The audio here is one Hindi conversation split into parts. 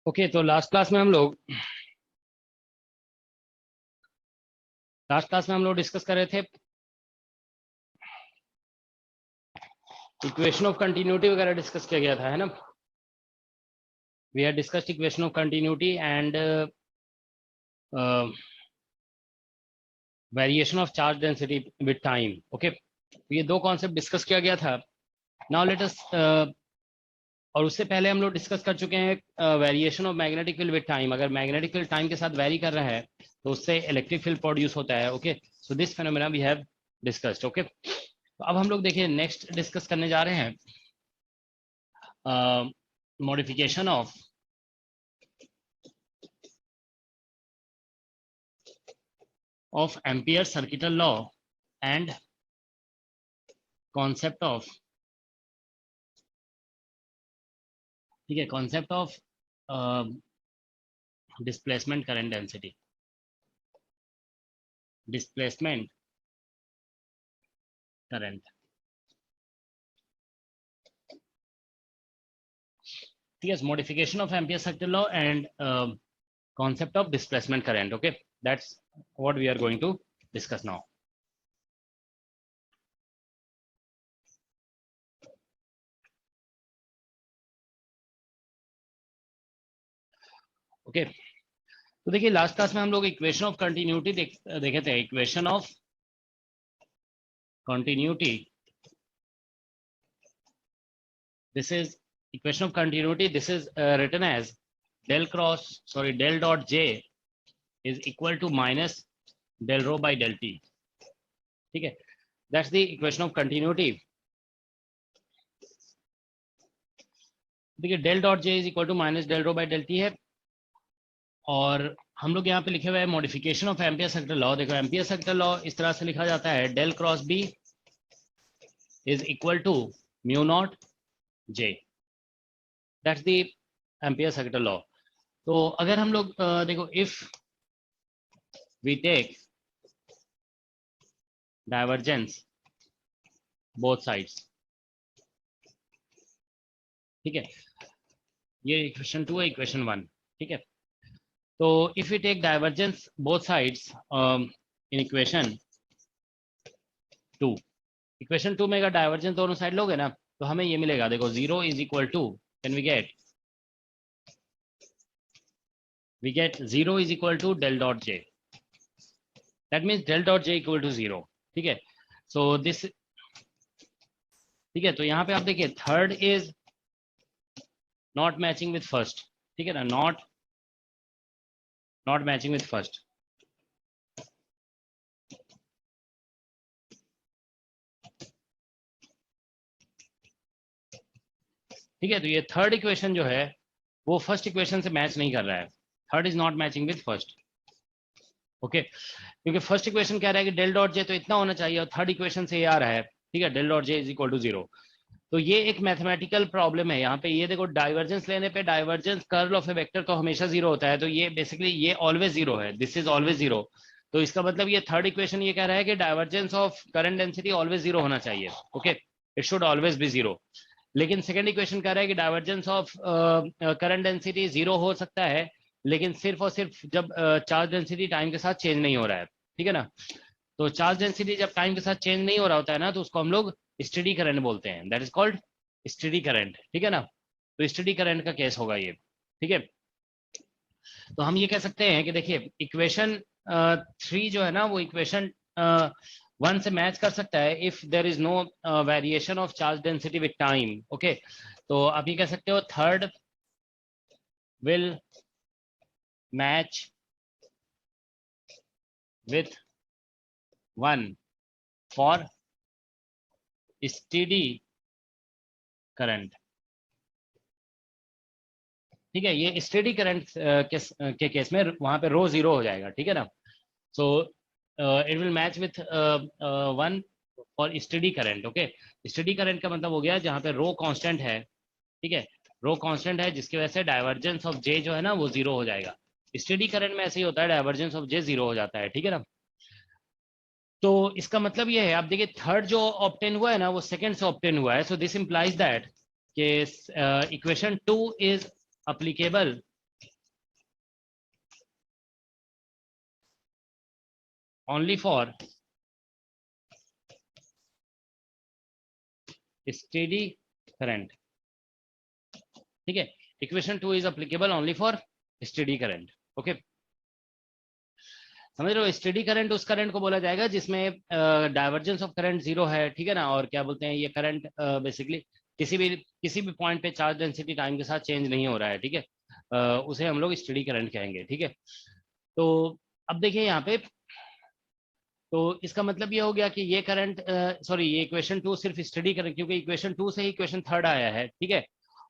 ओके, तो लास्ट क्लास में हम लोग डिस्कस कर रहे थे इक्वेशन ऑफ कंटिन्यूटी वगैरह डिस्कस किया गया था, है ना। We have discussed equation of continuity and variation of charge density with time. Okay, ये दो कॉन्सेप्ट डिस्कस किया गया था। नाउ लेट अस और उससे पहले हम लोग डिस्कस कर चुके हैं variation of magnetic field with time. अगर मैग्नेटिक फील्ड टाइम के साथ वेरी कर रहा है तो उससे इलेक्ट्रिक फील्ड प्रोड्यूस होता है। Okay, so this phenomena we have discussed. Okay, तो अब हम लोग देखिए नेक्स्ट डिस्कस करने जा रहे हैं modification of Ampere's circuital law and concept of, ठीक है, concept of displacement current density, displacement current, yes, modification of Ampere's circuital law and concept of displacement current. Okay, that's what we are going to discuss now. Okay, तो देखिए लास्ट क्लास में हम लोग इक्वेशन ऑफ कंटिन्यूटी देखे थे। Equation of continuity, this is equation of continuity. This is written as del dot j is equal to minus del rho by del t. ठीक है, that's the equation of continuity. देखिए del dot j is equal to minus del rho by del t है, और हम लोग यहाँ पे लिखे हुए हैं modification of ampere circuital law. देखो एम्पियर सर्किटल लॉ इस तरह से लिखा जाता है, del cross b is equal to mu naught j. That's the ampere circuital law. तो अगर हम लोग देखो if we take divergence both sides, ठीक है, ये इक्वेशन 2 है, इक्वेशन 1, ठीक है। तो if we take divergence both sides in equation 2, equation 2 में अगर डाइवर्जेंस दोनों साइड लोगे ना तो हमें ये मिलेगा। देखो 0 is equal to, can we get 0 is equal to del dot j, that means del dot j equal to 0, ठीक है। सो दिस, ठीक है, तो यहाँ पे आप देखिए third is not matching with first, ठीक है ना, नॉट मैचिंग विथ फर्स्ट। ठीक है, तो ये थर्ड इक्वेशन जो है वो फर्स्ट इक्वेशन से मैच नहीं कर रहा है। Third is not matching with first. Okay, क्योंकि फर्स्ट इक्वेशन कह रहा है कि del डॉट जे तो इतना होना चाहिए, और थर्ड इक्वेशन से ये आ रहा है, ठीक है, del dot J is equal to 0। तो ये एक मैथमेटिकल प्रॉब्लम है यहाँ पे। ये देखो डाइवर्जेंस लेने पे divergence curl of A vector तो हमेशा 0 होता है, तो ये बेसिकली ये ऑलवेज 0 है, दिस इज ऑलवेज 0। तो इसका मतलब ये थर्ड इक्वेशन ये कह रहा है कि divergence of current density always 0 होना चाहिए। Okay, it should always be 0। लेकिन सेकेंड इक्वेशन कह रहा है कि डाइवर्जेंस ऑफ करंट डेंसिटी 0 हो सकता है, लेकिन सिर्फ और सिर्फ जब चार्ज डेंसिटी टाइम के साथ चेंज नहीं हो रहा है, ठीक है ना। तो चार्ज डेंसिटी जब टाइम के साथ चेंज नहीं हो रहा होता है ना, तो उसको हम लोग स्टेडी करंट बोलते हैं, that is called steady current, ठीक है ना। तो स्टेडी करंट का केस होगा ये, ठीक है। तो हम ये कह सकते हैं कि देखिए इक्वेशन 3 जो है ना वो इक्वेशन 1 से मैच कर सकता है if there is no variation of charge density with time. Okay, तो आप ये कह सकते हो third will match with 1 for steady current, ठीक है। ये स्टेडी करंट के केस में वहां पे रो 0 हो जाएगा, ठीक है ना। So it will match with 1 for steady current. Okay, steady current का मतलब हो गया जहाँ पे रो कांस्टेंट है, ठीक है, रो कांस्टेंट है, जिसकी वजह से डाइवर्जेंस ऑफ जे जो है ना वो 0 हो जाएगा। स्टेडी करंट में ऐसे ही होता है, डाइवर्जेंस ऑफ जे 0 हो जाता है, ठीक है ना। तो इसका मतलब ये है, आप देखिए थर्ड जो ऑब्टेन हुआ है ना वो सेकंड से ऑब्टेन हुआ है। So this implies that equation 2 is applicable only for steady current. ठीक है, equation 2 is applicable only for steady current. Okay, समझ रहे हो? स्टेडी करंट उस करंट को बोला जाएगा जिसमें डाइवर्जेंस ऑफ करंट जीरो है, ठीक है ना, और क्या बोलते हैं, ये करंट बेसिकली किसी भी पॉइंट पे चार्ज डेंसिटी टाइम के साथ चेंज नहीं हो रहा है, ठीक है, उसे हम लोग स्टेडी करंट कहेंगे. ठीक है, तो अब देखिए यहाँ पे, तो इसका मतलब ये हो गया कि ये करंट, सॉरी, ये इक्वेशन 2 सिर्फ स्टडी करंट, क्योंकि इक्वेशन 2 से ही इक्वेशन 3 आया है, ठीक है,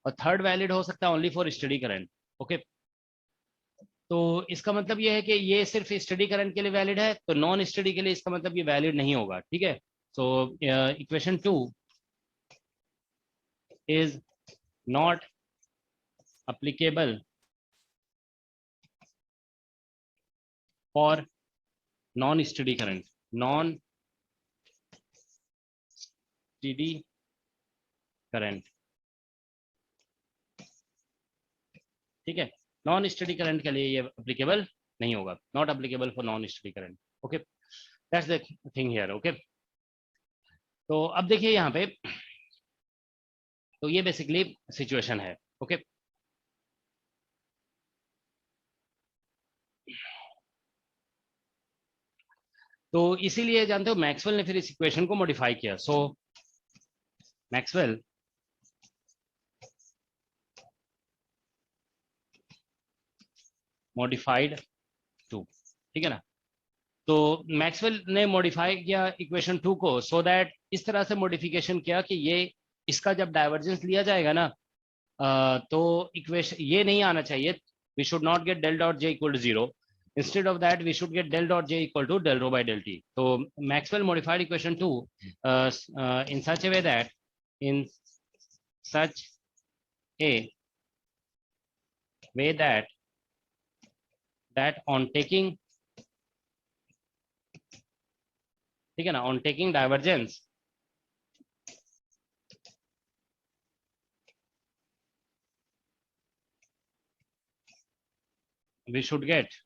और 3 वैलिड हो सकता है only for study current. Okay, तो इसका मतलब ये है कि ये सिर्फ स्टडी करंट के लिए वैलिड है, तो नॉन स्टडी के लिए इसका मतलब ये वैलिड नहीं होगा. ठीक है, so equation 2 is not applicable for non-steady current. Non-steady current. ठीक है, नॉन स्टडी करंट के लिए ये अप्लीकेबल नहीं होगा. Not applicable for non study current. Okay, that's the thing here. Okay, तो अब देखिए यहाँ पे, तो ये बेसिकली सिचुएशन है. ओके, तो इसीलिए जानते हो मैक्सवेल ने फिर इस इक्वेशन को मॉडिफाई किया. सो मैक्सवेल मॉडिफाइड 2. ठीक है ना, तो मैक्सवेल ने मॉडिफाई किया इक्वेशन 2 को, सो दैट इस तरह से मॉडिफिकेशन किया कि ये इसका जब डाइवर्जेंस लिया जाएगा ना, तो इक्वेशन ये नहीं आना चाहिए. We should not get del dot J equal to 0. Instead of that, we should get del dot j equal to del rho by del t. So Maxwell modified equation 2 in such a way that on taking, ठीक है ना, on taking divergence, we should get,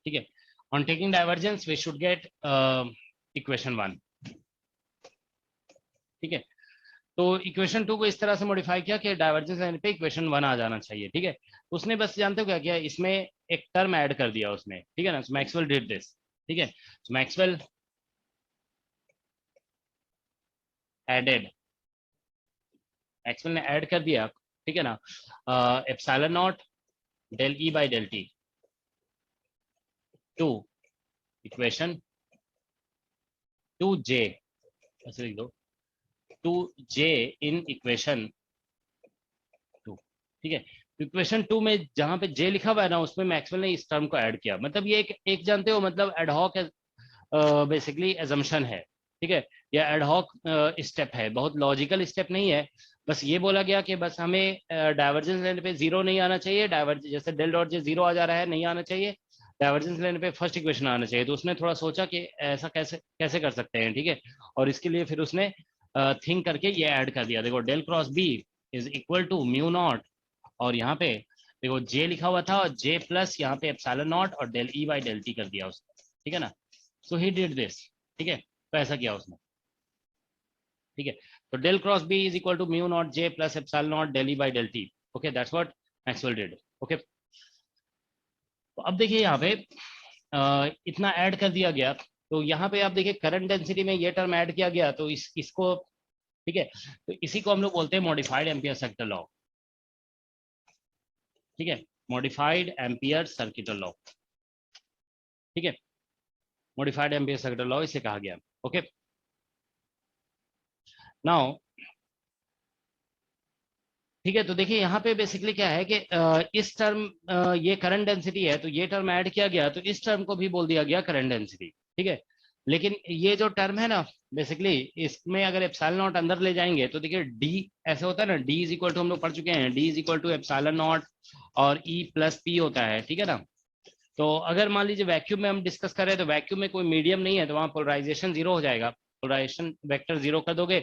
ठीक है, on taking divergence we should get equation 1. ठीक है, तो इक्वेशन 2 को इस तरह से मॉडिफाई किया कि डाइवर्जेंस लाइन पे इक्वेशन 1 आ जाना चाहिए. ठीक है, उसने बस जानते हो क्या किया, इसमें एक टर्म ऐड कर दिया उसने. ठीक है ना, मैक्सवेल डिड दिस. ठीक है, मैक्सवेल एडेड, मैक्सवेल ने ऐड कर दिया, ठीक है ना, epsilon naught del E by del t to equation 2j, ऐसे लिख दो, 2j इन इक्वेशन 2. ठीक है, इक्वेशन 2 में जहां पे j लिखा हुआ है ना, उसमें मैक्सवेल ने इस टर्म को ऐड किया. मतलब ये एक जानते हो, मतलब एडहॉक बेसिकली एजम्पशन है. ठीक है, या एडहॉक स्टेप है, बहुत लॉजिकल स्टेप नहीं है. बस ये बोला गया कि बस हमें डाइवर्जेंस लेने पे 0 नहीं आना चाहिए, डाइवर्जेंस जैसे डेल डॉट जे 0 आ जा रहा है, नहीं आना चाहिए, डाइवर्जेंस लेने पे फर्स्ट इक्वेशन आना चाहिए. तो उसने थोड़ा सोचा कि ऐसा कैसे कैसे कर सकते हैं. ठीक है, और इसके लिए फिर उसने थिंक करके ये ऐड कर दिया. देखो, del cross B is equal to mu naught, और यहाँ पे देखो जे लिखा हुआ था, और जे प्लस यहाँ पे एप्सिलॉन नॉट और del E by del t कर दिया उसने. ठीक है ना, सो ही डिड दिस. ठीक है, तो ऐसा किया उसने. ठीक है, तो del cross B is equal to mu naught J plus epsilon naught del E by del t. Okay, that's what Maxwell did. Okay, तो अब देखिए यहाँ पे इतना ऐड कर दिया गया, तो यहाँ पे आप देखिए करंट डेंसिटी में ये टर्म ऐड किया गया, तो इसको, ठीक है, तो इसी को हम लोग बोलते हैं मॉडिफाइड एम्पियर सर्किटल लॉ. ठीक है, मॉडिफाइड एम्पियर सर्किटल लॉ. ठीक है, मॉडिफाइड एम्पियर सर्किटल लॉ इसे कहा गया. ओके, नाउ ठीक है, तो देखिए यहाँ पे बेसिकली क्या है कि इस टर्म, ये करंट डेंसिटी है, तो ये टर्म ऐड किया गया, तो इस टर्म को भी बोल दिया गया करंट डेंसिटी. ठीक है, लेकिन ये जो टर्म है ना, बेसिकली इसमें अगर एप्सिलॉन नॉट अंदर ले जाएंगे, तो देखिए डी ऐसे होता है ना, डी इज इक्वल टू, हम लोग पढ़ चुके हैं, D is equal to epsilon naught और ई प्लस पी होता है. ठीक है ना, तो अगर मान लीजिए वैक्यूम में हम डिस्कस करें, तो वैक्यूम में कोई मीडियम नहीं है, तो वहाँ पोलराइजेशन 0 हो जाएगा. पोलराइजेशन वेक्टर 0 कर दोगे,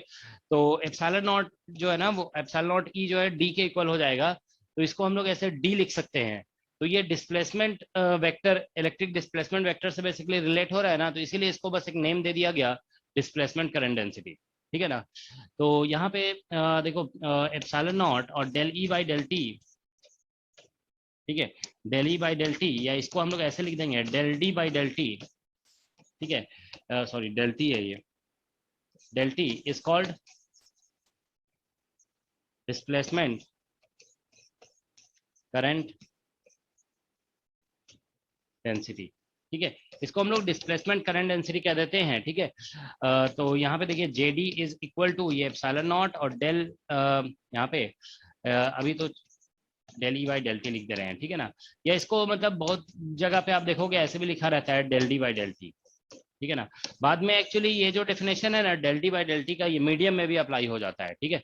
तो एप्सिलॉन नॉट जो है ना, वो एप्सिलॉन नॉट ई जो है डी के इक्वल हो जाएगा. तो इसको हम लोग ऐसे डी लिख सकते हैं. तो ये displacement vector electric displacement vector से बेसिकली रिलेट हो रहा है ना, तो इसीलिए इसको बस एक नेम दे दिया गया डिस्प्लेसमेंट करंट डेंसिटी, ठीक है ना। तो यहाँ पे देखो एप्सिलॉन नॉट और del E by del T, ठीक है, del E by del t, या इसको हम लोग ऐसे लिख देंगे del D by del T, ठीक है, सॉरी डेल टी है ये, del T is called displacement current density, ठीक है, इसको हम लोग डिस्प्लेसमेंट करंट डेंसिटी कह देते हैं, ठीक है। तो यहाँ पे देखिए J D is equal to ये एप्सिलॉन नॉट और डेल, यहाँ पे अभी तो del E by del t लिख दे रहे हैं, ठीक है ना, या इसको मतलब बहुत जगह पे आप देखोगे ऐसे भी लिखा रहता है del D by del T, ठीक है ना। बाद में एक्चुअली ये जो डेफिनेशन है ना del D by del t का, ये मीडियम में भी अप्लाई हो जाता है, ठीक है।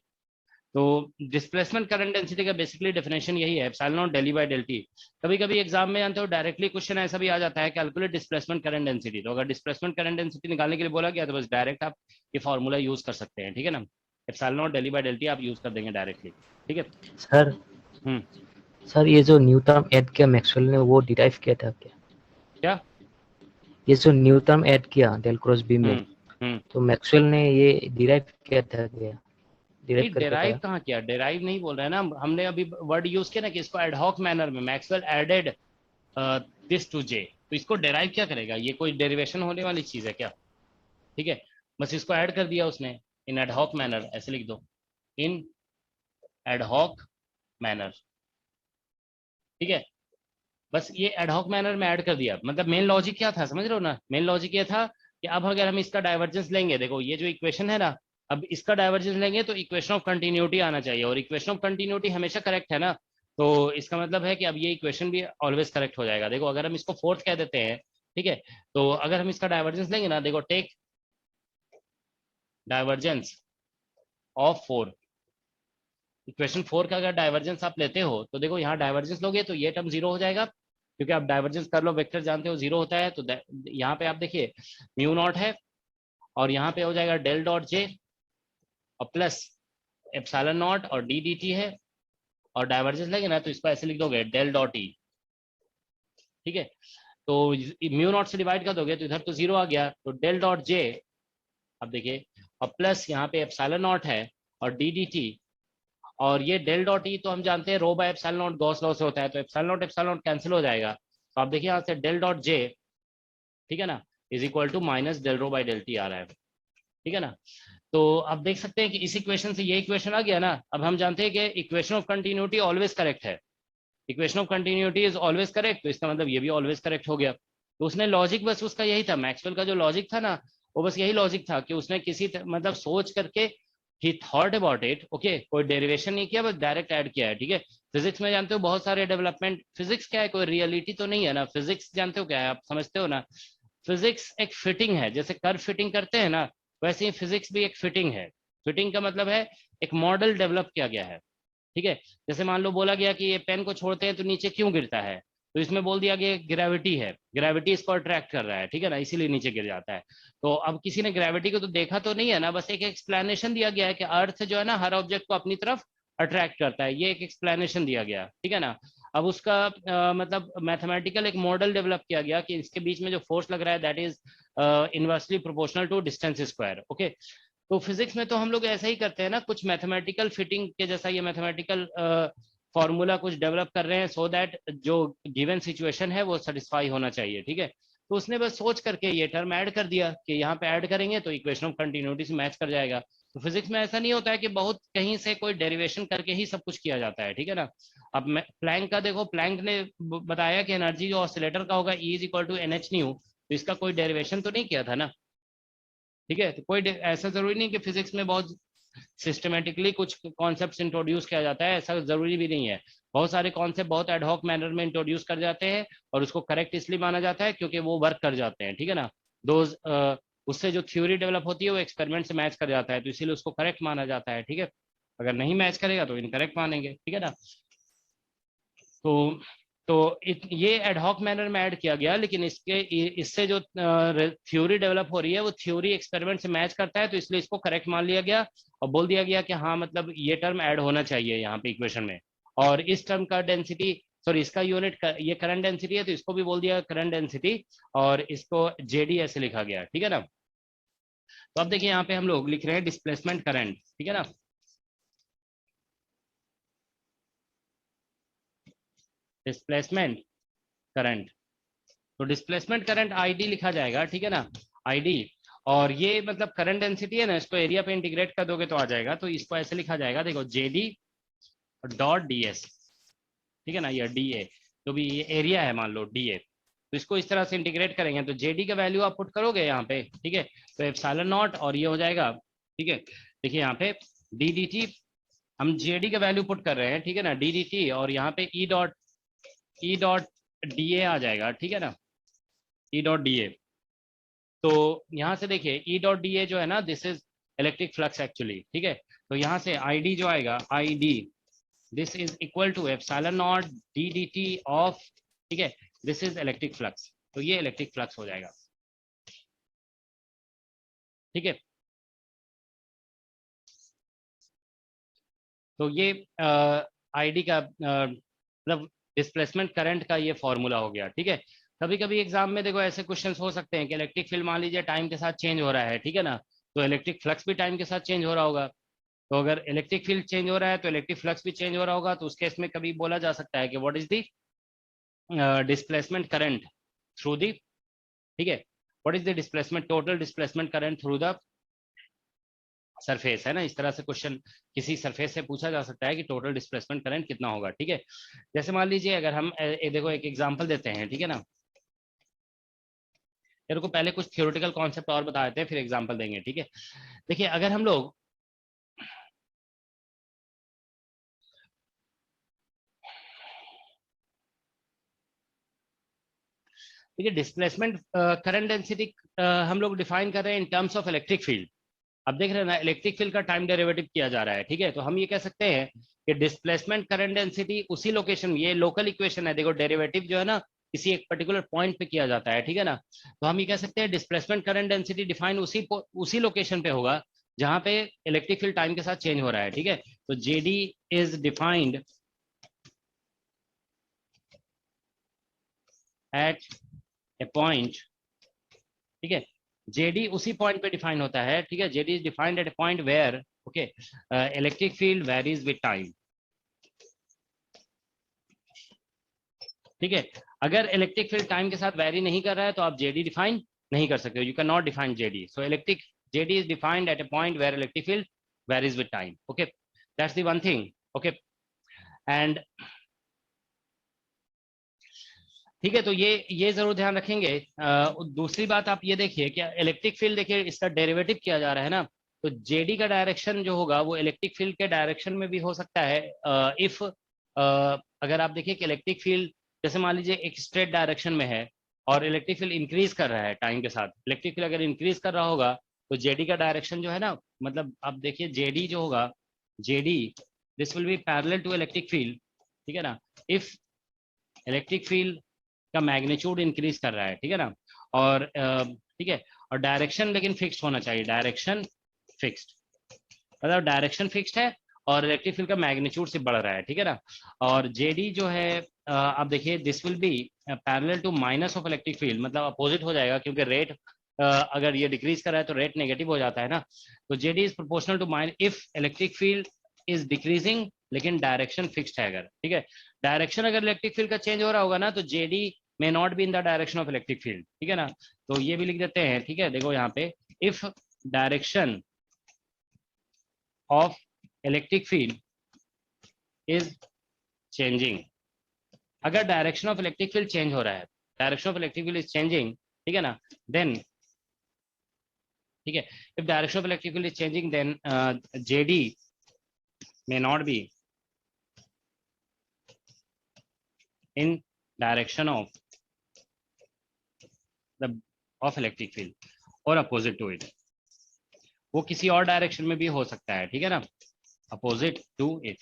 तो डिस्प्लेसमेंट करंट डेंसिटी का बेसिकली डेफिनेशन यही है, epsilon naught del E by del t. कभी कभी एग्जाम में जानते हो डायरेक्टली क्वेश्चन ऐसा भी आ जाता है, कैलकुलेट डिस्प्लेसमेंट करंट डेंसिटी, तो अगर डिस्प्लेसमेंट करंट डेंसिटी निकालने के लिए बोला गया तो बस डायरेक्ट आप ये फॉर्मूला यूज कर सकते हैं, ठीक है ना, epsilon naught del E by del t आप यूज कर देंगे डायरेक्टली, ठीक है सर। सर ये जो न्यू टर्म ऐड किया मैक्सवेल ने, वो डिराइव किया था क्या? ये जो न्यू टर्म ऐड किया डेल क्रॉस बी में, तो मैक्सवेल ने ये डिराइव किया था क्या? डिराइव कहाँ किया, डिराइव नहीं बोल रहे हैं ना हमने, अभी वर्ड यूज किया ना कि इसको एडहॉक मैनर में मैक्सवेल एडेड दिस टू जे, तो इसको डिराइव क्या करेगा, ये कोई डेरिवेशन होने वाली चीज है क्या, ठीक है, बस इसको ऐड कर दिया उसने इन एडहॉक मैनर, ऐसे लिख दो इन एडहॉक मैनर, ठीक है, बस ये एडहॉक मैनर में ऐड कर दिया। मतलब मेन लॉजिक क्या था समझ रहे हो ना, मेन लॉजिक ये था कि अब अगर हम इसका डाइवर्जेंस लेंगे, देखो ये जो इक्वेशन है ना, अब इसका डाइवर्जेंस लेंगे तो इक्वेशन ऑफ कंटिन्यूटी आना चाहिए, और इक्वेशन ऑफ कंटिन्यूटी हमेशा करेक्ट है ना, तो इसका मतलब है कि अब ये इक्वेशन भी ऑलवेज करेक्ट हो जाएगा। देखो अगर हम इसको फोर्थ कह देते हैं, ठीक है, तो अगर हम इसका डाइवर्जेंस लेंगे ना, देखो टेक डाइवर्जेंस ऑफ 4, इक्वेशन 4 का अगर डाइवर्जेंस आप लेते हो तो देखो यहाँ डाइवर्जेंस लोगे तो ये टर्म जीरो हो जाएगा, क्योंकि आप डाइवर्जेंस कर लो वेक्टर जानते हो जीरो होता है, तो यहाँ पे आप देखिए म्यू नॉट है और यहाँ पे हो जाएगा डेल डॉट जे और प्लस एप्सिलॉन नॉट और डी डी टी है, और डाइवर्जेंस लेंगे ना तो इसको ऐसे लिख दोगे डेल डॉट ई, ठीक है, तो म्यू नॉट से डिवाइड कर दोगे तो इधर तो जीरो आ गया, तो डेल डॉट जे, अब देखिए, और प्लस यहाँ पे एप्सिलॉन नॉट है और डी डी टी, और ये डेल डॉट ई तो हम जानते हैं rho by epsilon naught Gauss law से होता है, तो एप्सिलॉन नॉट कैंसिल हो जाएगा, तो आप देखिए यहाँ से डेल डॉट जे, ठीक है ना, is equal to minus del rho by del t आ रहा है, ठीक है ना। तो आप देख सकते हैं कि इस इक्वेशन से ये इक्वेशन आ गया ना, अब हम जानते हैं कि equation of continuity always correct है, equation of continuity is always correct, तो इसका मतलब ये भी ऑलवेज करेक्ट हो गया। तो उसने लॉजिक बस उसका यही था, मैक्सवेल का जो लॉजिक था ना, वो बस यही लॉजिक था कि उसने किसी मतलब सोच करके ही थॉट अबाउट इट, ओके, कोई डेरिवेशन नहीं किया, बस डायरेक्ट ऐड किया है, ठीक है। फिजिक्स में जानते हो बहुत सारे डेवलपमेंट, फिजिक्स क्या है, कोई रियलिटी तो नहीं है ना, फिजिक्स जानते हो क्या है, आप समझते हो ना, फिजिक्स एक फिटिंग है, जैसे कर्व फिटिंग करते हैं ना, वैसे ही फिजिक्स भी एक फिटिंग है। फिटिंग का मतलब है एक मॉडल डेवलप किया गया है, ठीक है। जैसे मान लो बोला गया कि ये पेन को छोड़ते हैं तो नीचे क्यों गिरता है, तो इसमें बोल दिया गया ग्रेविटी है, ग्रेविटी इसको अट्रैक्ट कर रहा है, ठीक है ना, इसीलिए नीचे गिर जाता है। तो अब किसी ने ग्रेविटी को तो देखा तो नहीं है ना, बस एक एक्सप्लेनेशन दिया गया है कि अर्थ जो है ना हर ऑब्जेक्ट को अपनी तरफ अट्रैक्ट करता है, ये एक एक्सप्लेनेशन दिया गया, ठीक है ना। अब उसका मतलब मैथमेटिकल एक मॉडल डेवलप किया गया कि इसके बीच में जो फोर्स लग रहा है that is inversely proportional to distance square, okay. तो फिजिक्स में तो हम लोग ऐसा ही करते हैं ना, कुछ मैथमेटिकल फिटिंग के जैसा ये मैथमेटिकल फॉर्मूला कुछ डेवलप कर रहे हैं सो दैट जो गिवन सिचुएशन है वो सेटिस्फाई होना चाहिए, ठीक है। तो उसने बस सोच करके ये टर्म ऐड कर दिया कि यहाँ पे ऐड करेंगे तो इक्वेशन ऑफ कंटिन्यूटी से मैच कर जाएगा। तो फिजिक्स में ऐसा नहीं होता है कि बहुत कहीं से कोई डेरिवेशन करके ही सब कुछ किया जाता है, ठीक है ना। अब प्लैंक का देखो, प्लैंक ने बताया कि एनर्जी जो ऑसिलेटर का होगा E is equal to NH nu, तो इसका कोई डेरिवेशन तो नहीं किया था ना, ठीक है। तो कोई ऐसा जरूरी नहीं कि फिजिक्स में बहुत सिस्टमेटिकली कुछ कॉन्सेप्ट्स इंट्रोड्यूस किया जाता है, ऐसा जरूरी भी नहीं है। बहुत सारे कॉन्सेप्ट बहुत एडहॉक मैनर में इंट्रोड्यूस कर जाते हैं और उसको करेक्ट इसलिए माना जाता है क्योंकि वो वर्क कर जाते हैं, ठीक है ना। दोज उससे जो थ्योरी डेवलप होती है वो एक्सपेरिमेंट से मैच कर जाता है, तो इसीलिए उसको करेक्ट माना जाता है, ठीक है। अगर नहीं मैच करेगा तो इनकरेक्ट मानेंगे, ठीक है ना। तो ये एडहॉक मैनर में ऐड किया गया, लेकिन इससे जो थ्योरी डेवलप हो रही है वो थ्योरी एक्सपेरिमेंट से मैच करता है, तो इसलिए इसको करेक्ट मान लिया गया और बोल दिया गया कि हाँ मतलब ये टर्म ऐड होना चाहिए यहाँ पे इक्वेशन में, और इस टर्म का डेंसिटी सॉरी इसका यूनिट ये करंट डेंसिटी है तो इसको भी बोल दिया करंट डेंसिटी और इसको जेडी ऐसे लिखा गया, ठीक है ना। तो अब देखिए यहाँ पे हम लोग लिख रहे हैं डिस्प्लेसमेंट करंट, ठीक है ना। डिस्प्लेसमेंट करंट, तो डिस्प्लेसमेंट करंट आईडी लिखा जाएगा, ठीक है ना, आईडी। और ये मतलब करंट डेंसिटी है ना, इसको एरिया पे इंटीग्रेट कर दोगे तो आ जाएगा, तो इसको ऐसे लिखा जाएगा, देखो जेडी डॉट डीएस, ठीक है ना, ये डीए तो भी ये एरिया है मान लो डीए, तो इसको इस तरह से इंटीग्रेट करेंगे तो जेडी का वैल्यू आप पुट करोगे यहाँ पे, ठीक है, तो एप्सिलॉन नॉट और ये हो जाएगा, ठीक है। देखिए यहाँ पे डी डी टी, हम जेडी का वैल्यू पुट कर रहे हैं, ठीक है ना, डी डी टी, और यहाँ पे ई डॉट डी ए आ जाएगा, ठीक है ना, ई डॉट डी ए। तो यहाँ से देखिए ई डॉट डी ए जो है ना, this is electric flux actually, ठीक है। तो यहाँ से आई डी जो आएगा, I D this is equal to epsilon naught D D T of, ठीक है, दिस इज इलेक्ट्रिक फ्लक्स, तो ये इलेक्ट्रिक फ्लक्स हो जाएगा, ठीक है। तो ये आईडी का मतलब डिस्प्लेसमेंट करंट का ये फॉर्मूला हो गया, ठीक है। कभी कभी एग्जाम में देखो ऐसे क्वेश्चंस हो सकते हैं कि इलेक्ट्रिक फील्ड मान लीजिए टाइम के साथ चेंज हो रहा है, ठीक है ना, तो इलेक्ट्रिक फ्लक्स भी टाइम के साथ चेंज हो रहा होगा। तो अगर इलेक्ट्रिक फील्ड चेंज हो रहा है तो इलेक्ट्रिक फ्लक्स भी चेंज हो रहा होगा, तो उस केस में कभी बोला जा सकता है कि what is the displacement current through the, ठीक है, what is the displacement, total displacement current through the surface, है ना। इस तरह से क्वेश्चन किसी सरफेस से पूछा जा सकता है कि टोटल डिस्प्लेसमेंट करंट कितना होगा, ठीक है। जैसे मान लीजिए अगर हम देखो एक एग्जांपल देते हैं, ठीक है ना, मेरे को पहले कुछ थ्योरेटिकल कॉन्सेप्ट और बता देते हैं फिर एग्जांपल देंगे, ठीक है। देखिए अगर हम लोग देखिए डिस्प्लेसमेंट करंट डेंसिटी हम लोग डिफाइन कर रहे हैं in terms of electric field. अब देख रहे हैं ना इलेक्ट्रिक फील्ड का टाइम डेरिवेटिव किया जा रहा है, ठीक है। तो हम ये कह सकते हैं कि डिस्प्लेसमेंट करंट डेंसिटी उसी लोकेशन, ये लोकल इक्वेशन है, देखो डेरिवेटिव जो है ना किसी एक पर्टिकुलर पॉइंट पे किया जाता है, ठीक है ना। तो हम ये कह सकते हैं डिस्प्लेसमेंट करंट डेंसिटी डिफाइन उसी लोकेशन पे होगा जहां पे इलेक्ट्रिक फील्ड टाइम के साथ चेंज हो रहा है, ठीक है। तो JD is defined at a point, ठीक है, जेडी उसी पॉइंट पे डिफाइन होता है, ठीक है। J D is defined at a point where, okay, electric field varies with time, ठीक है। अगर इलेक्ट्रिक फील्ड टाइम के साथ वेरी नहीं कर रहा है तो आप जेडी डिफाइन नहीं कर सकते हो, you can not define JD. So electric JD is defined at a point where electric field varies with time, okay, that's the one thing, okay. And ठीक है, तो ये जरूर ध्यान रखेंगे। दूसरी बात आप ये देखिए कि इलेक्ट्रिक फील्ड देखिए इसका डेरिवेटिव किया जा रहा है ना, तो जेडी का डायरेक्शन जो होगा वो इलेक्ट्रिक फील्ड के डायरेक्शन में भी हो सकता है। इफ अगर आप देखिए कि इलेक्ट्रिक फील्ड जैसे मान लीजिए एक स्ट्रेट डायरेक्शन में है और इलेक्ट्रिक फील्ड इंक्रीज कर रहा है टाइम के साथ, इलेक्ट्रिक फील्ड अगर इंक्रीज कर रहा होगा तो जेडी का डायरेक्शन जो है ना, मतलब आप देखिए जेडी जो होगा, JD this will be parallel to electric field, ठीक है ना, इफ इलेक्ट्रिक फील्ड का मैग्नीट्यूड इंक्रीज कर रहा है, ठीक है ना, और ठीक है, और डायरेक्शन लेकिन फिक्स्ड होना चाहिए, डायरेक्शन फिक्स्ड, मतलब डायरेक्शन फिक्स्ड है और इलेक्ट्रिक फील्ड का मैग्नीट्यूड से बढ़ रहा है, ठीक है ना। और जेडी जो है आप देखिए this will be parallel to minus of electric field, मतलब अपोजिट हो जाएगा क्योंकि रेट अगर ये डिक्रीज कर रहा है तो रेट नेगेटिव हो जाता है ना। तो JD is proportional to minus if electric field is decreasing लेकिन डायरेक्शन फिक्स्ड है अगर, ठीक है। डायरेक्शन अगर इलेक्ट्रिक फील्ड का चेंज हो रहा होगा ना तो JD may not be in the direction of electric field, ठीक है ना। तो ये भी लिख देते हैं, ठीक है, देखो यहाँ पे if direction of electric field is changing, अगर direction of electric field change हो रहा है, direction of electric field is changing, ठीक है ना, देन, ठीक है, if direction of electric field is changing then JD may not be in direction of the of electric field or opposite to it, वो किसी और डायरेक्शन में भी हो सकता है, ठीक है ना, अपोजिट टू इट,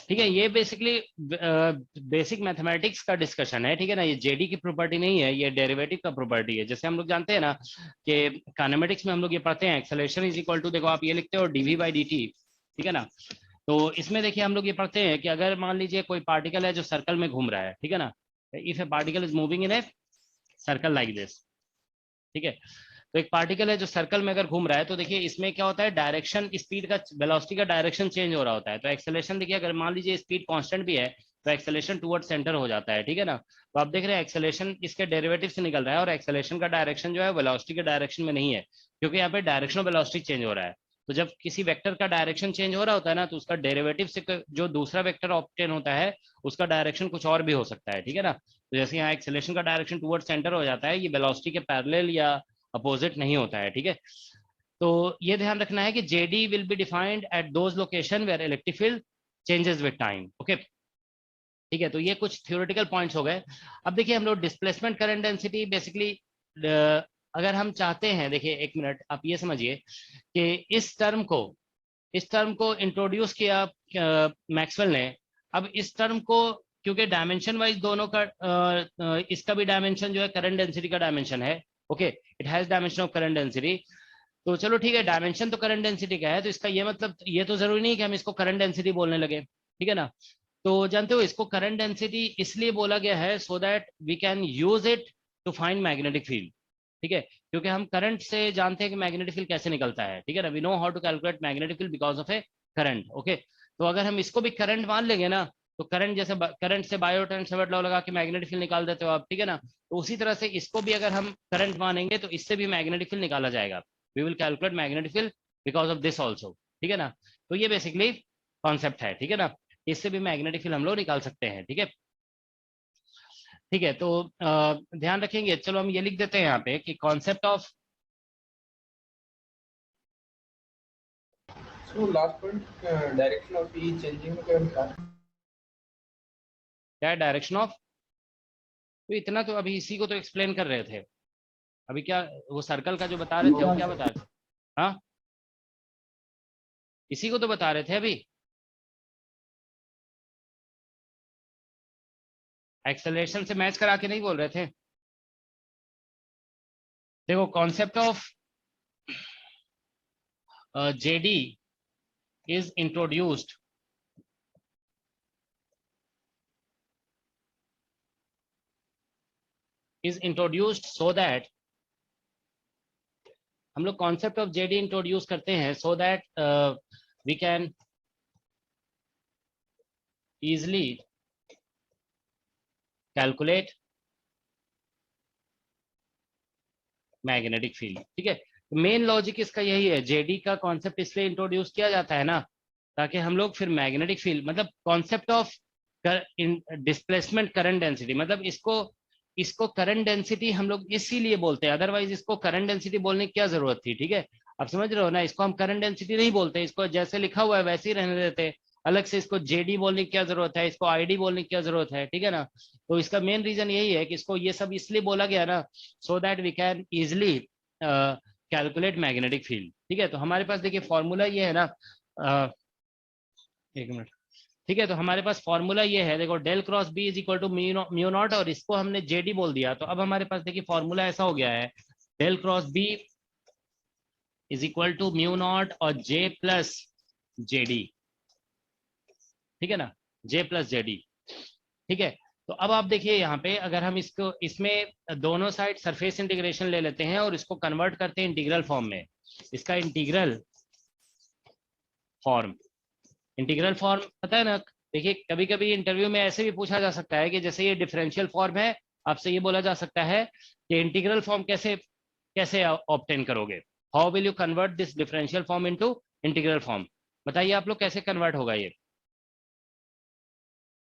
ठीक है। ये बेसिकली बेसिक मैथमेटिक्स का डिस्कशन है, ठीक है ना। ये जेडी की प्रॉपर्टी नहीं है, ये डेरिवेटिव का प्रॉपर्टी है। जैसे हम लोग जानते हैं ना कि काइनेमेटिक्स में हम लोग ये पढ़ते हैं एक्सेलरेशन इज इक्वल टू, देखो आप ये लिखते हो डीवी बाई डी टी, ठीक है ना, तो इसमें देखिए हम लोग ये पढ़ते हैं कि अगर मान लीजिए कोई पार्टिकल है जो सर्कल में घूम रहा है, ठीक है ना, if A particle is moving in a circle like this, ठीक है, तो एक पार्टिकल है जो सर्कल में अगर घूम रहा है, तो देखिए इसमें क्या होता है, डायरेक्शन, स्पीड का, वेलोसिटी का डायरेक्शन चेंज हो रहा होता है। तो एक्सेलेरेशन देखिए, अगर मान लीजिए स्पीड कांस्टेंट भी है तो एक्सेलेरेशन टुवर्ड सेंटर हो जाता है, ठीक है ना। तो आप देख रहे हैं एक्सेलेरेशन इसके डेरिवेटिव से निकल रहा है, और एक्सेलेरेशन का डायरेक्शन जो है वेलोसिटी के डायरेक्शन में नहीं है, क्योंकि यहाँ पे डायरेक्शनल वेलोसिटी चेंज हो रहा है। तो जब किसी वेक्टर का डायरेक्शन चेंज हो रहा होता है ना, तो उसका डेरिवेटिव से जो दूसरा वेक्टर ऑब्टेन होता है उसका डायरेक्शन कुछ और भी हो सकता है, ठीक है ना। तो जैसे यहाँ एक्सेलेरेशन का डायरेक्शन टुवर्ड सेंटर हो जाता है, ये वेलोसिटी के पैरेलल या अपोजिट नहीं होता है, ठीक है। तो ये ध्यान रखना है कि JD will be defined at those location where electric field changes with time, okay, ठीक है। तो ये कुछ थ्योरेटिकल पॉइंट्स हो गए। अब देखिए हम लोग डिस्प्लेसमेंट करंट डेंसिटी बेसिकली, अगर हम चाहते हैं, देखिए एक मिनट आप ये समझिए कि इस टर्म को इंट्रोड्यूस किया मैक्सवेल ने। अब इस टर्म को, क्योंकि डायमेंशन वाइज दोनों का इसका भी डायमेंशन जो है करंट डेंसिटी का डायमेंशन है, okay, it has dimension of current density. तो चलो ठीक है, डायमेंशन तो करंट डेंसिटी का है, तो इसका ये मतलब ये तो जरूरी नहीं कि हम इसको करंट डेंसिटी बोलने लगे, ठीक है ना। तो जानते हो इसको करंट डेंसिटी इसलिए बोला गया है so that we can use it to find magnetic field, ठीक है, क्योंकि हम करंट से जानते हैं कि मैग्नेटिक फील्ड कैसे निकलता है, ठीक है ना। We know how to calculate magnetic field because of a current, okay. तो अगर हम इसको भी करंट मान लेंगे ना, तो करंट जैसे करंट से बायोट एंड सेवर्ट लॉ लगा के मैग्नेटिक फील्ड निकाल देते हो आप, ठीक है ना। तो उसी तरह से इसको भी अगर हम करंट मानेंगे तो इससे भी मैग्नेटिक फील्ड निकाला जाएगा। We will calculate magnetic field because of this also, ठीक है ना। तो ये बेसिकली कॉन्सेप्ट है, ठीक है ना। इससे भी मैग्नेटिक फील्ड हम लोग निकाल सकते हैं, ठीक है। ठीक है, तो ध्यान रखेंगे। चलो हम ये लिख देते हैं यहाँ पे कि concept of, So last point, direction of E changing में क्या लिखा है? क्या है डायरेक्शन ऑफ, तो इतना तो अभी इसी को तो एक्सप्लेन कर रहे थे अभी। क्या वो सर्कल का जो बता रहे थे वो क्या बता रहे थे, हाँ इसी को तो बता रहे थे अभी। एक्सेलरेशन से मैच करा के नहीं बोल रहे थे। देखो concept of JD is introduced so that, हम लोग कॉन्सेप्ट ऑफ जेडी इंट्रोड्यूस करते हैं so that we can easily calculate magnetic field, ठीक है। मेन लॉजिक इसका यही है, जेडी का कॉन्सेप्ट इसलिए इंट्रोड्यूस किया जाता है ना, ताकि हम लोग फिर मैग्नेटिक फील्ड, मतलब concept of displacement current density, मतलब इसको करंट डेंसिटी हम लोग इसीलिए बोलते हैं, अदरवाइज इसको करंट डेंसिटी बोलने की क्या जरूरत थी, ठीक है। आप समझ रहे हो ना, इसको हम करंट डेंसिटी नहीं बोलते, इसको जैसे लिखा हुआ है वैसे ही रहने देते। अलग से इसको जेडी बोलने की क्या जरूरत है, इसको आईडी बोलने की क्या जरूरत है, ठीक है ना। तो इसका मेन रीजन यही है कि इसको ये सब इसलिए बोला गया ना, so that we can easily calculate magnetic field, ठीक है। तो हमारे पास देखिए फॉर्मूला ये है ना, एक मिनट, ठीक है। तो हमारे पास फॉर्मूला ये है, देखो del cross B is equal to mu naught, और इसको हमने जेडी बोल दिया। तो अब हमारे पास देखिए फॉर्मूला ऐसा हो गया है, del cross B is equal to mu naught और जे प्लस जेडी, ठीक है ना, जे प्लस जेडी, ठीक है। तो अब आप देखिए यहाँ पे, अगर हम इसको इसमें दोनों साइड सरफेस इंटीग्रेशन ले लेते हैं और इसको कन्वर्ट करते हैं इंटीग्रल फॉर्म में, इसका इंटीग्रल फॉर्म पता है ना। देखिए कभी कभी इंटरव्यू में ऐसे भी पूछा जा सकता है कि जैसे ये डिफरेंशियल फॉर्म है, आपसे ये बोला जा सकता है कि इंटीग्रल फॉर्म कैसे कैसे ऑब्टेन करोगे, how will you convert this differential form into integral form. बताइए आप लोग कैसे कन्वर्ट होगा ये,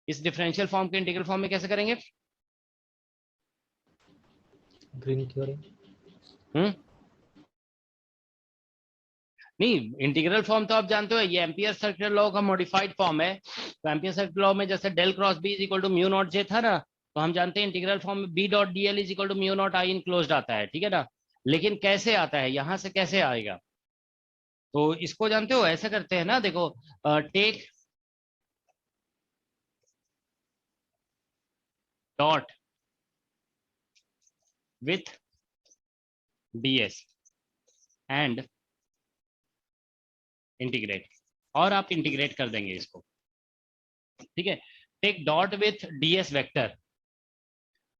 इस डिफरेंशियल फॉर्म के इंटीग्रल फॉर्म में कैसे करेंगे। Green theorem. नहीं, इंटीग्रल फॉर्म तो आप जानते हो, ये एम्पियर सर्कुलर लॉ का मॉडिफाइड फॉर्म है। तो एम्पियर सर्कुलर लॉ में जैसे del cross B is equal to mu naught J था ना, तो हम जानते हैं इंटीग्रल फॉर्म में B dot D L is equal to mu naught I enclosed आता है, ठीक है ना। लेकिन कैसे आता है, यहां से कैसे आएगा, तो इसको जानते हो, ऐसे करते हैं ना, देखो take dot with ds and integrate, और आप इंटीग्रेट कर देंगे इसको, ठीक है। Take dot with ds vector,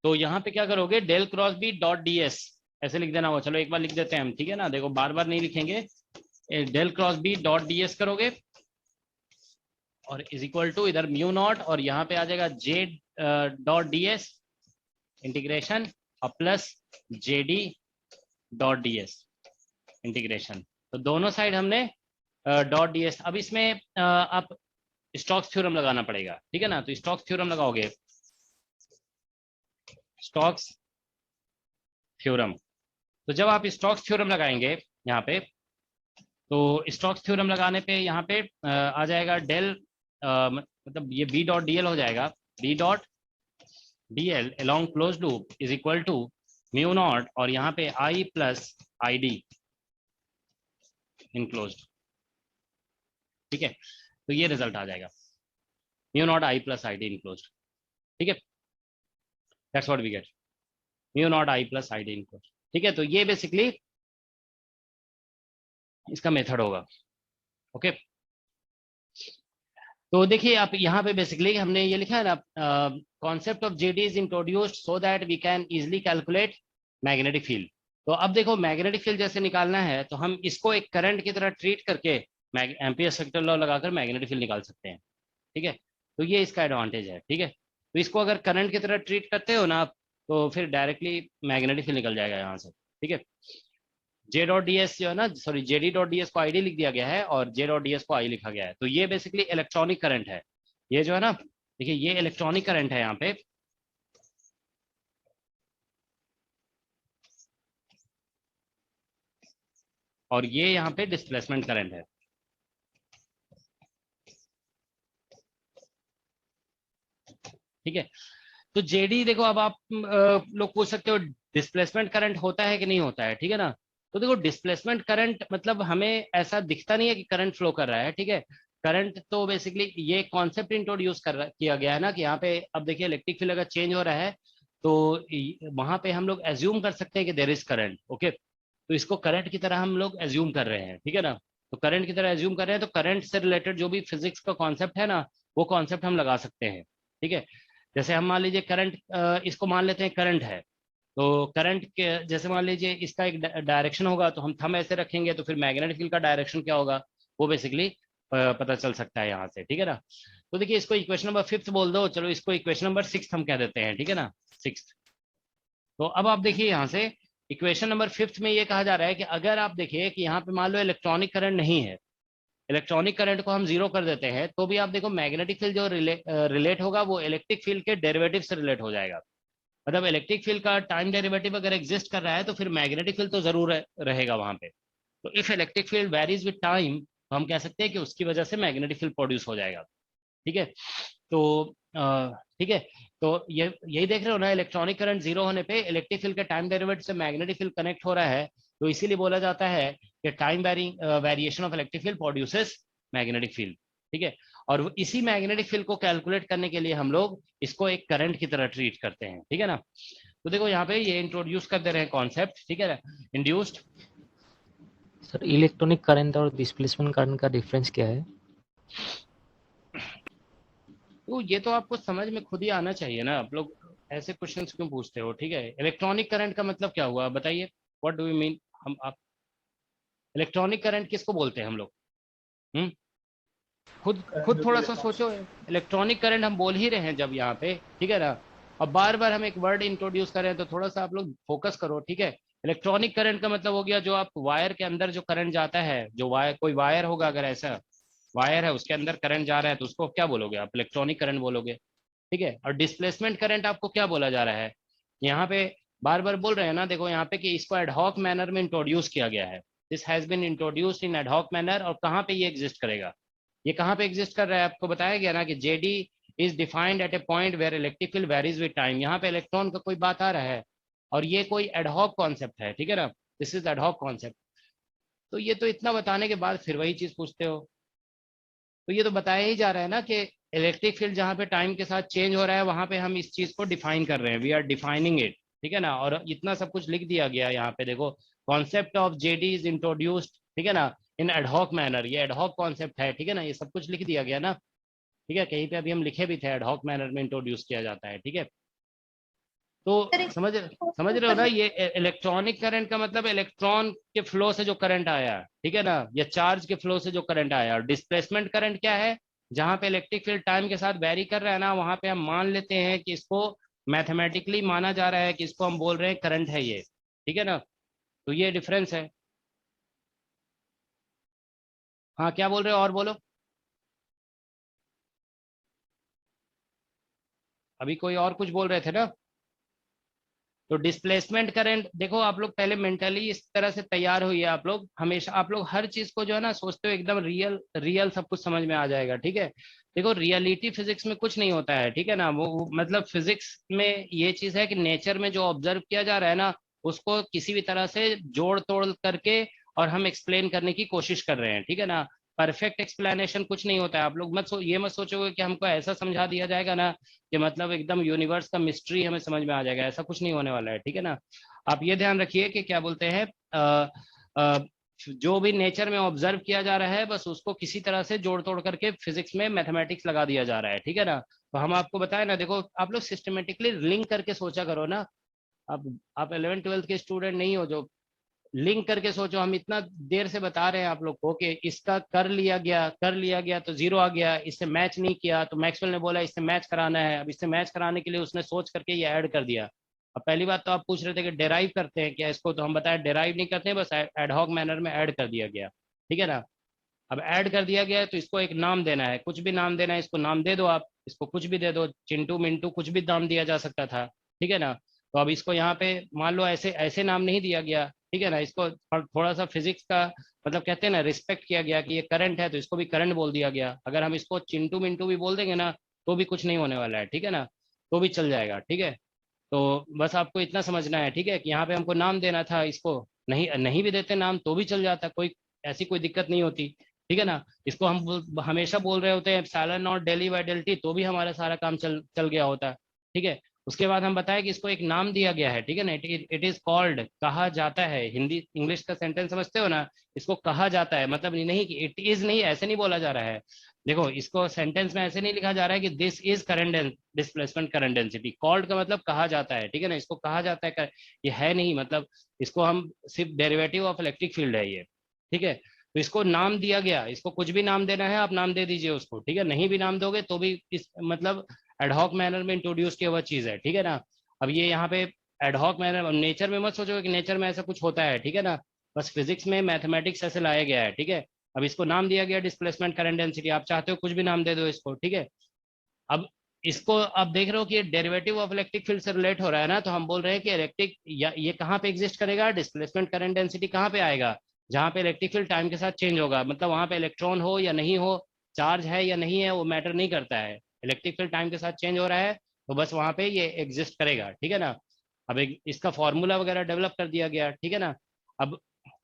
तो यहाँ पे क्या करोगे, del cross B dot ds ऐसे लिख देना होगा। चलो एक बार लिख देते हैं हम, ठीक है ना, देखो बार बार नहीं लिखेंगे। Del cross B dot ds करोगे और इज इक्वल टू इधर म्यू नॉट, और यहाँ पे आ जाएगा j डॉट ds इंटीग्रेशन और plus jd dot ds integration. तो दोनों साइड हमने डॉट ds। अब इसमें आप स्टोक्स थ्योरम लगाना पड़ेगा, ठीक है ना। तो स्टोक्स थ्योरम लगाओगे, स्टोक्स थ्योरम। तो जब आप स्टोक्स थ्योरम लगाएंगे यहाँ पे, तो स्टोक्स थ्योरम लगाने पे यहाँ पे आ जाएगा डेल मतलब ये बी डॉट डीएल हो जाएगा, B dot DL along close loop is equal to mu naught, और यहाँ पे I plus I D enclosed, ठीक है। तो ये रिजल्ट आ जाएगा, mu naught I plus I D enclosed, ठीक है। That's what we get, mu naught I plus I D enclosed, ठीक है। तो ये बेसिकली इसका मेथड होगा, ओके। तो देखिए आप यहाँ पे बेसिकली हमने ये लिखा है ना, concept of JD is introduced so that we can easily calculate magnetic field. तो अब देखो मैग्नेटिक फील्ड जैसे निकालना है तो हम इसको एक करंट की तरह ट्रीट करके एम्पियर सेक्टर लॉ लगाकर मैग्नेटिक फील्ड निकाल सकते हैं, ठीक है। तो ये इसका एडवांटेज है, ठीक है। तो इसको अगर करंट की तरह ट्रीट करते हो ना आप, तो फिर डायरेक्टली मैग्नेटिक फील्ड निकल जाएगा यहाँ से, ठीक है। जे डॉट डी एस जो है ना, sorry JD dot D S को आईडी लिख दिया गया है और जे डॉट डी एस को आई लिखा गया है। तो ये बेसिकली इलेक्ट्रॉनिक करंट है, ये जो है ना, देखिए ये इलेक्ट्रॉनिक करंट है यहाँ पे, और ये यहाँ पे डिस्प्लेसमेंट करंट है, ठीक है। तो जेडी देखो, अब आप लोग पूछ सकते हो डिस्प्लेसमेंट करंट होता है कि नहीं होता है, ठीक है ना। तो देखो डिस्प्लेसमेंट करंट मतलब हमें ऐसा दिखता नहीं है कि करंट फ्लो कर रहा है, ठीक है। करंट तो बेसिकली ये कॉन्सेप्ट इंट्रोड्यूस किया गया है ना कि यहाँ पे अब देखिए इलेक्ट्रिक फील्ड अगर चेंज हो रहा है तो वहां पे हम लोग एज्यूम कर सकते हैं कि देयर इज करंट, ओके। तो इसको करंट की तरह हम लोग एज्यूम कर रहे हैं, ठीक है ना। तो करंट की तरह एज्यूम कर रहे हैं, तो करंट से रिलेटेड जो भी फिजिक्स का कॉन्सेप्ट है ना, वो कॉन्सेप्ट हम लगा सकते हैं, ठीक है। जैसे हम मान लीजिए करंट, इसको मान लेते हैं करंट है, तो करंट के जैसे मान लीजिए इसका एक डायरेक्शन होगा, तो हम थंब ऐसे रखेंगे तो फिर मैग्नेटिक फील्ड का डायरेक्शन क्या होगा वो बेसिकली पता चल सकता है यहाँ से, ठीक है ना। तो देखिए इसको इक्वेशन नंबर 5 बोल दो, चलो इसको इक्वेशन नंबर 6 हम कह देते हैं, ठीक है ना, 6। तो अब आप देखिए यहाँ से इक्वेशन नंबर 5 में ये कहा जा रहा है कि अगर आप देखिए कि यहाँ पे मान लो इलेक्ट्रॉनिक करंट नहीं है, इलेक्ट्रॉनिक करंट को हम जीरो कर देते हैं, तो भी आप देखो मैग्नेटिक फील्ड जो रिलेट होगा वो इलेक्ट्रिक फील्ड के डेरिवेटिव से रिलेट हो जाएगा। मतलब इलेक्ट्रिक फील्ड का टाइम डेरिवेटिव अगर एग्जिस्ट कर रहा है तो फिर मैग्नेटिक फील्ड तो जरूर रहेगा वहां पे। तो if electric field varies with time, तो हम कह सकते हैं कि उसकी वजह से मैग्नेटिक फील्ड प्रोड्यूस हो जाएगा, ठीक है। तो ठीक है, तो ये यही देख रहे हो ना, इलेक्ट्रॉनिक करंट जीरो होने पे इलेक्ट्रिक फील्ड के टाइम डेरिवेटिव से मैग्नेटिक फील्ड कनेक्ट हो रहा है, तो इसीलिए बोला जाता है कि time variation of electric field produces magnetic field, ठीक है। और इसी मैग्नेटिक फील्ड को कैलकुलेट करने के लिए हम लोग इसको एक करंट की तरह ट्रीट करते हैं, ठीक है ना। तो देखो यहाँ पे ये इंट्रोड्यूस कर दे रहे हैं कॉन्सेप्ट, ठीक है ना, इंड्यूस्ड। सर इलेक्ट्रॉनिक करंट और डिस्प्लेसमेंट करंट का डिफरेंस क्या है? तो ये तो आपको समझ में खुद ही आना चाहिए ना, आप लोग ऐसे क्वेश्चंस क्यों पूछते हो, ठीक है। इलेक्ट्रॉनिक करंट का मतलब क्या हुआ बताइए, व्हाट डू यू मीन। हम आप इलेक्ट्रॉनिक करंट किसको बोलते हैं हम लोग, खुद थोड़ा सा सोचो। इलेक्ट्रॉनिक करंट हम बोल ही रहे हैं जब यहाँ पे, ठीक है ना। अब बार बार हम एक वर्ड इंट्रोड्यूस कर रहे हैं तो थोड़ा सा आप लोग फोकस करो, ठीक है। इलेक्ट्रॉनिक करंट का मतलब हो गया जो आप वायर के अंदर जो करंट जाता है, जो वायर, कोई वायर होगा, अगर ऐसा वायर है उसके अंदर करंट जा रहा है तो उसको क्या बोलोगे आप, इलेक्ट्रॉनिक करंट बोलोगे, ठीक है। और डिस्प्लेसमेंट करंट आपको क्या बोला जा रहा है, यहाँ पे बार बार बोल रहे हैं ना, देखो यहाँ पे कि इसको एडहॉक मैनर में इंट्रोड्यूस किया गया है, this has been introduced in ad hoc manner. और कहाँ पे ये एग्जिस्ट करेगा, ये कहाँ पे एग्जिस्ट कर रहा है, आपको बताया गया ना कि JD is defined at a point where electric field varies with time. यहाँ पे इलेक्ट्रॉन का कोई बात आ रहा है और ये कोई एडहॉक कॉन्सेप्ट है, ठीक है ना, दिस इज एडहॉक कॉन्सेप्ट। तो ये तो इतना बताने के बाद फिर वही चीज पूछते हो, तो ये तो बताया ही जा रहा है ना कि इलेक्ट्रिक फील्ड जहाँ पे टाइम के साथ चेंज हो रहा है वहां पे हम इस चीज को डिफाइन कर रहे हैं, वी आर डिफाइनिंग इट, ठीक है ना। और इतना सब कुछ लिख दिया गया यहाँ पे, देखो concept of JD is introduced, ठीक है ना, इन एडहॉक मैनर, ये एडहॉक कॉन्सेप्ट है, ठीक है ना, ये सब कुछ लिख दिया गया ना, ठीक है, कहीं पे अभी हम लिखे भी थे एडहॉक मैनर में इंट्रोड्यूस किया जाता है, ठीक है। तो समझ रहे हो ना, ये इलेक्ट्रॉनिक करंट का मतलब इलेक्ट्रॉन के फ्लो से जो करंट आया, ठीक है ना, या चार्ज के फ्लो से जो करंट आया। और डिस्प्लेसमेंट करंट क्या है, जहां पे इलेक्ट्रिक फील्ड टाइम के साथ वेरी कर रहा है ना, वहां पे हम मान लेते हैं कि इसको मैथमेटिकली माना जा रहा है कि इसको हम बोल रहे हैं करंट है ये, ठीक है ना। तो ये डिफरेंस है। हाँ क्या बोल रहे हो, और बोलो। अभी कोई और कुछ बोल रहे थे ना। तो डिस्प्लेसमेंट करंट देखो, आप लोग पहले मेंटली इस तरह से तैयार हुई है, आप लोग हमेशा, आप लोग हर चीज को जो है ना सोचते हो एकदम रियल रियल सब कुछ समझ में आ जाएगा, ठीक है। देखो रियलिटी फिजिक्स में कुछ नहीं होता है, ठीक है ना, मतलब फिजिक्स में ये चीज है कि नेचर में जो ऑब्जर्व किया जा रहा है ना, उसको किसी भी तरह से जोड़ तोड़ करके और हम एक्सप्लेन करने की कोशिश कर रहे हैं, ठीक है ना। परफेक्ट एक्सप्लेनेशन कुछ नहीं होता है। आप लोग ये मत सोचोगे कि हमको ऐसा समझा दिया जाएगा ना कि मतलब एकदम यूनिवर्स का मिस्ट्री हमें समझ में आ जाएगा, ऐसा कुछ नहीं होने वाला है, ठीक है ना। आप ये ध्यान रखिए कि क्या बोलते हैं, अ, जो भी नेचर में ऑब्जर्व किया जा रहा है बस उसको किसी तरह से जोड़ तोड़ करके फिजिक्स में मैथमेटिक्स लगा दिया जा रहा है, ठीक है ना। तो हम आपको बताए ना, देखो आप लोग सिस्टमेटिकली लिंक करके सोचा करो ना। आप 11th 12th के स्टूडेंट नहीं हो जो लिंक करके सोचो। हम इतना देर से बता रहे हैं आप लोग को कि इसका कर लिया गया तो जीरो आ गया, इससे मैच नहीं किया तो मैक्सवेल ने बोला इससे मैच कराना है। अब इससे मैच कराने के लिए उसने सोच करके ये ऐड कर दिया। अब पहली बात तो आप पूछ रहे थे कि डेराइव करते हैं क्या इसको, तो हम बताया डेराइव नहीं करते हैं, बस एडहॉक मैनर में ऐड कर दिया गया, ठीक है ना। अब ऐड कर दिया गया है तो इसको एक नाम देना है, कुछ भी नाम देना है, इसको नाम दे दो, आप इसको कुछ भी दे दो, चिंटू मिंटू कुछ भी नाम दिया जा सकता था, ठीक है ना। तो अब इसको यहाँ पे मान लो ऐसे ऐसे नाम नहीं दिया गया, ठीक है ना, इसको थोड़ा सा फिजिक्स का मतलब कहते हैं ना रिस्पेक्ट किया गया कि ये करंट है तो इसको भी करंट बोल दिया गया। अगर हम इसको चिंटू मिंटू भी बोल देंगे ना तो भी कुछ नहीं होने वाला है, ठीक है ना, तो भी चल जाएगा, ठीक है। तो बस आपको इतना समझना है, ठीक है, कि यहाँ पे हमको नाम देना था, इसको नहीं नहीं भी देते नाम तो भी चल जाता, कोई ऐसी कोई दिक्कत नहीं होती, ठीक है ना। इसको हम हमेशा बोल रहे होते हैं epsilon naught del E by del T, तो भी हमारा सारा काम चल चल गया होता, ठीक है। उसके बाद हम बताएं कि इसको एक नाम दिया गया है, ठीक है ना, इट इज कॉल्ड, कहा जाता है। हिंदी इंग्लिश का सेंटेंस समझते हो ना, इसको कहा जाता है, मतलब नहीं कि इट इज, नहीं ऐसे नहीं बोला जा रहा है। देखो इसको सेंटेंस में ऐसे नहीं लिखा जा रहा है कि this is current displacement current density. Called का मतलब कहा जाता है, ठीक है ना, इसको कहा जाता है ये है नहीं, मतलब इसको हम सिर्फ डेरिवेटिव ऑफ इलेक्ट्रिक फील्ड है ये, ठीक है। तो इसको नाम दिया गया, इसको कुछ भी नाम देना है आप नाम दे दीजिए उसको, ठीक है। नहीं भी नाम दोगे तो भी इस मतलब एडहॉक मैनर में इंट्रोड्यूस किया हुआ चीज है, ठीक है ना। अब ये यहाँ पे एडहॉक मैनर, नेचर में मत सोचो कि नेचर में ऐसा कुछ होता है, ठीक है ना, बस फिजिक्स में मैथमेटिक्स ऐसे लाया गया है, ठीक है। अब इसको नाम दिया गया डिस्प्लेसमेंट करंट डेंसिटी, आप चाहते हो कुछ भी नाम दे दो इसको, ठीक है। अब इसको आप देख रहे हो कि ये डेरिवेटिव ऑफ इलेक्ट्रिक फील्ड से रिलेट हो रहा है ना, तो हम बोल रहे हैं कि इलेक्ट्रिक ये कहाँ पे एग्जिस्ट करेगा, डिस्प्लेसमेंट करंट डेंसिटी कहाँ पे आएगा, जहाँ पे इलेक्ट्रिक फील्ड टाइम के साथ चेंज होगा, मतलब वहां पे इलेक्ट्रॉन हो या नहीं हो, चार्ज है या नहीं है, वो मैटर नहीं करता है। इलेक्ट्रिक फील्ड टाइम के साथ चेंज हो रहा है तो बस वहां पे ये एग्जिस्ट करेगा, ठीक है ना। अब इसका फॉर्मूला वगैरह डेवलप कर दिया गया, ठीक है ना। अब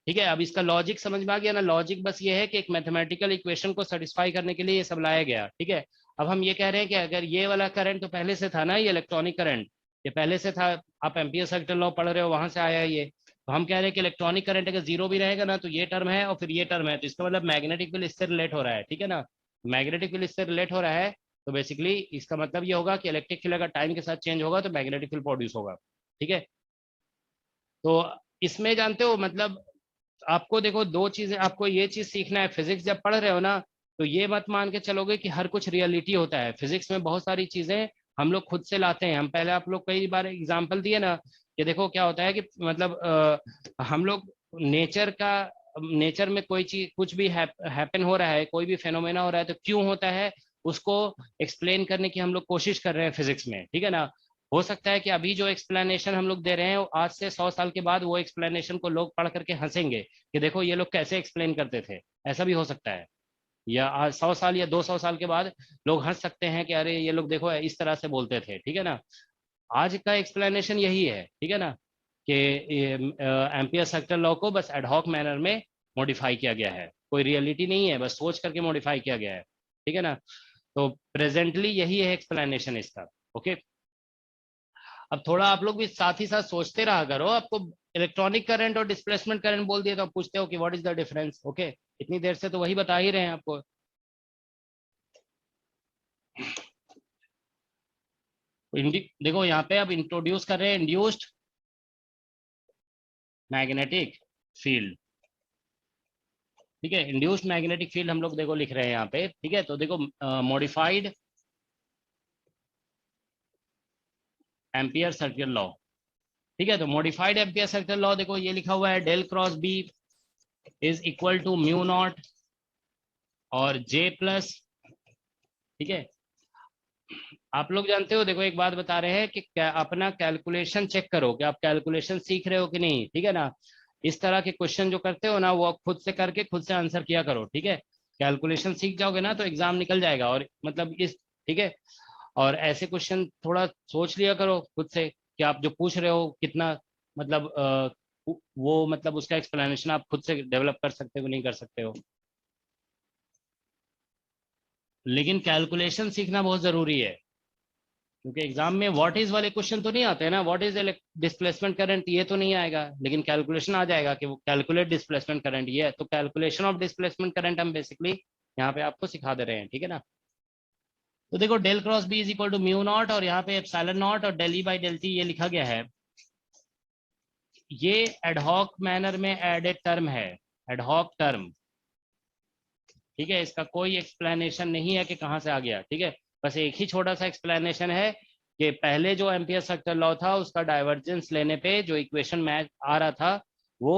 ठीक है, अब इसका लॉजिक समझ में आ गया ना। लॉजिक बस ये है कि एक मैथमेटिकल इक्वेशन को सेटिस्फाई करने के लिए ये सब लाया गया, ठीक है। अब हम ये कह रहे हैं कि अगर ये वाला करंट तो पहले से था ना, ये इलेक्ट्रॉनिक करंट ये पहले से था, आप एम्पियर सर्किट लॉ पढ़ रहे हो वहां से आया है ये। तो हम कह रहे हैं कि इलेक्ट्रॉनिक करंट अगर जीरो भी रहेगा ना तो ये टर्म है और फिर ये टर्म है, तो इसका मतलब मैग्नेटिक फील्ड इससे रिलेट हो रहा है, ठीक है ना। मैग्नेटिक फील्ड इससे रिलेट हो रहा है तो बेसिकली इसका मतलब ये होगा कि इलेक्ट्रिक फील्ड अगर टाइम के साथ चेंज होगा तो मैग्नेटिक फील्ड प्रोड्यूस होगा, ठीक है। तो इसमें जानते हो मतलब आपको देखो दो चीजें, आपको ये चीज सीखना है, फिजिक्स जब पढ़ रहे हो ना तो ये मत मान के चलोगे कि हर कुछ रियलिटी होता है। फिजिक्स में बहुत सारी चीजें हम लोग खुद से लाते हैं। हम पहले आप लोग कई बार एग्जाम्पल दिए ना कि देखो क्या होता है कि मतलब हम लोग नेचर का, नेचर में कोई चीज कुछ भी हैपन हो रहा है, कोई भी फेनोमेना हो रहा है तो क्यों होता है उसको एक्सप्लेन करने की हम लोग कोशिश कर रहे हैं फिजिक्स में, ठीक है ना। हो सकता है कि अभी जो एक्सप्लेनेशन हम लोग दे रहे हैं वो आज से 100 साल के बाद वो एक्सप्लेनेशन को लोग पढ़ करके हंसेंगे कि देखो ये लोग कैसे एक्सप्लेन करते थे, ऐसा भी हो सकता है। या आज 100 साल या 200 साल के बाद लोग हंस सकते हैं कि अरे ये लोग देखो इस तरह से बोलते थे, ठीक है ना। आज का एक्सप्लेनेशन यही है, ठीक है ना, कि एम्पियर सर्किल लॉ को बस एडहॉक मैनर में मॉडिफाई किया गया है, कोई रियलिटी नहीं है, बस सोच करके मॉडिफाई किया गया है, ठीक है ना। तो प्रेजेंटली यही है एक्सप्लेनेशन इसका, ओके। अब थोड़ा आप लोग भी साथ ही साथ सोचते रहा करो, आपको इलेक्ट्रॉनिक करंट और डिस्प्लेसमेंट करंट बोल दिया तो आप पूछते हो कि what is the difference. Okay, इतनी देर से तो वही बता ही रहे हैं आपको। देखो यहाँ पे अब इंट्रोड्यूस कर रहे हैं इंड्यूस्ड मैग्नेटिक फील्ड। ठीक है, इंड्यूस्ड मैग्नेटिक फील्ड हम लोग देखो लिख रहे हैं यहाँ पे। ठीक है, तो देखो मॉडिफाइड एम्पियर सर्कुलर लॉ। ठीक है, तो मॉडिफाइड एम्पियर सर्कुलर लॉ देखो ये लिखा हुआ है del cross B is equal to mu naught और जे प्लस। ठीक है, आप लोग जानते हो, देखो एक बात बता रहे हैं कि क्या अपना कैलकुलेशन चेक करो कि आप कैलकुलेशन सीख रहे हो कि नहीं। ठीक है ना, इस तरह के क्वेश्चन जो करते हो ना वो आप खुद से करके खुद से आंसर किया करो। ठीक है, कैलकुलेशन सीख जाओगे ना तो एग्जाम निकल जाएगा। और मतलब इस, ठीक है, और ऐसे क्वेश्चन थोड़ा सोच लिया करो खुद से कि आप जो पूछ रहे हो कितना मतलब वो मतलब उसका एक्सप्लेनेशन आप खुद से डेवलप कर सकते हो नहीं कर सकते हो। लेकिन कैलकुलेशन सीखना बहुत जरूरी है, क्योंकि एग्जाम में व्हाट इज वाले क्वेश्चन तो नहीं आते हैं ना, व्हाट इज डिस्प्लेसमेंट करंट ये तो नहीं आएगा, लेकिन कैलकुलेशन आ जाएगा कि वो कैलकुलेट डिस्प्लेसमेंट करंट ये है। तो कैलकुलेशन ऑफ डिस्प्लेसमेंट करंट हम बेसिकली यहाँ पे आपको सिखा दे रहे हैं। ठीक है ना, तो देखो del cross B is equal to mu naught और यहाँ पे एप्सिलॉन नॉट और del E by del T ये लिखा गया है। ये एडहॉक मैनर में एडेड टर्म है, एडहॉक टर्म। ठीक है, इसका कोई एक्सप्लेनेशन नहीं है कि कहाँ से आ गया। ठीक है, बस एक ही छोटा सा एक्सप्लेनेशन है कि पहले जो एम्पियर सर्कुलर लॉ था उसका डाइवर्जेंस लेने पे जो इक्वेशन मैच आ रहा था वो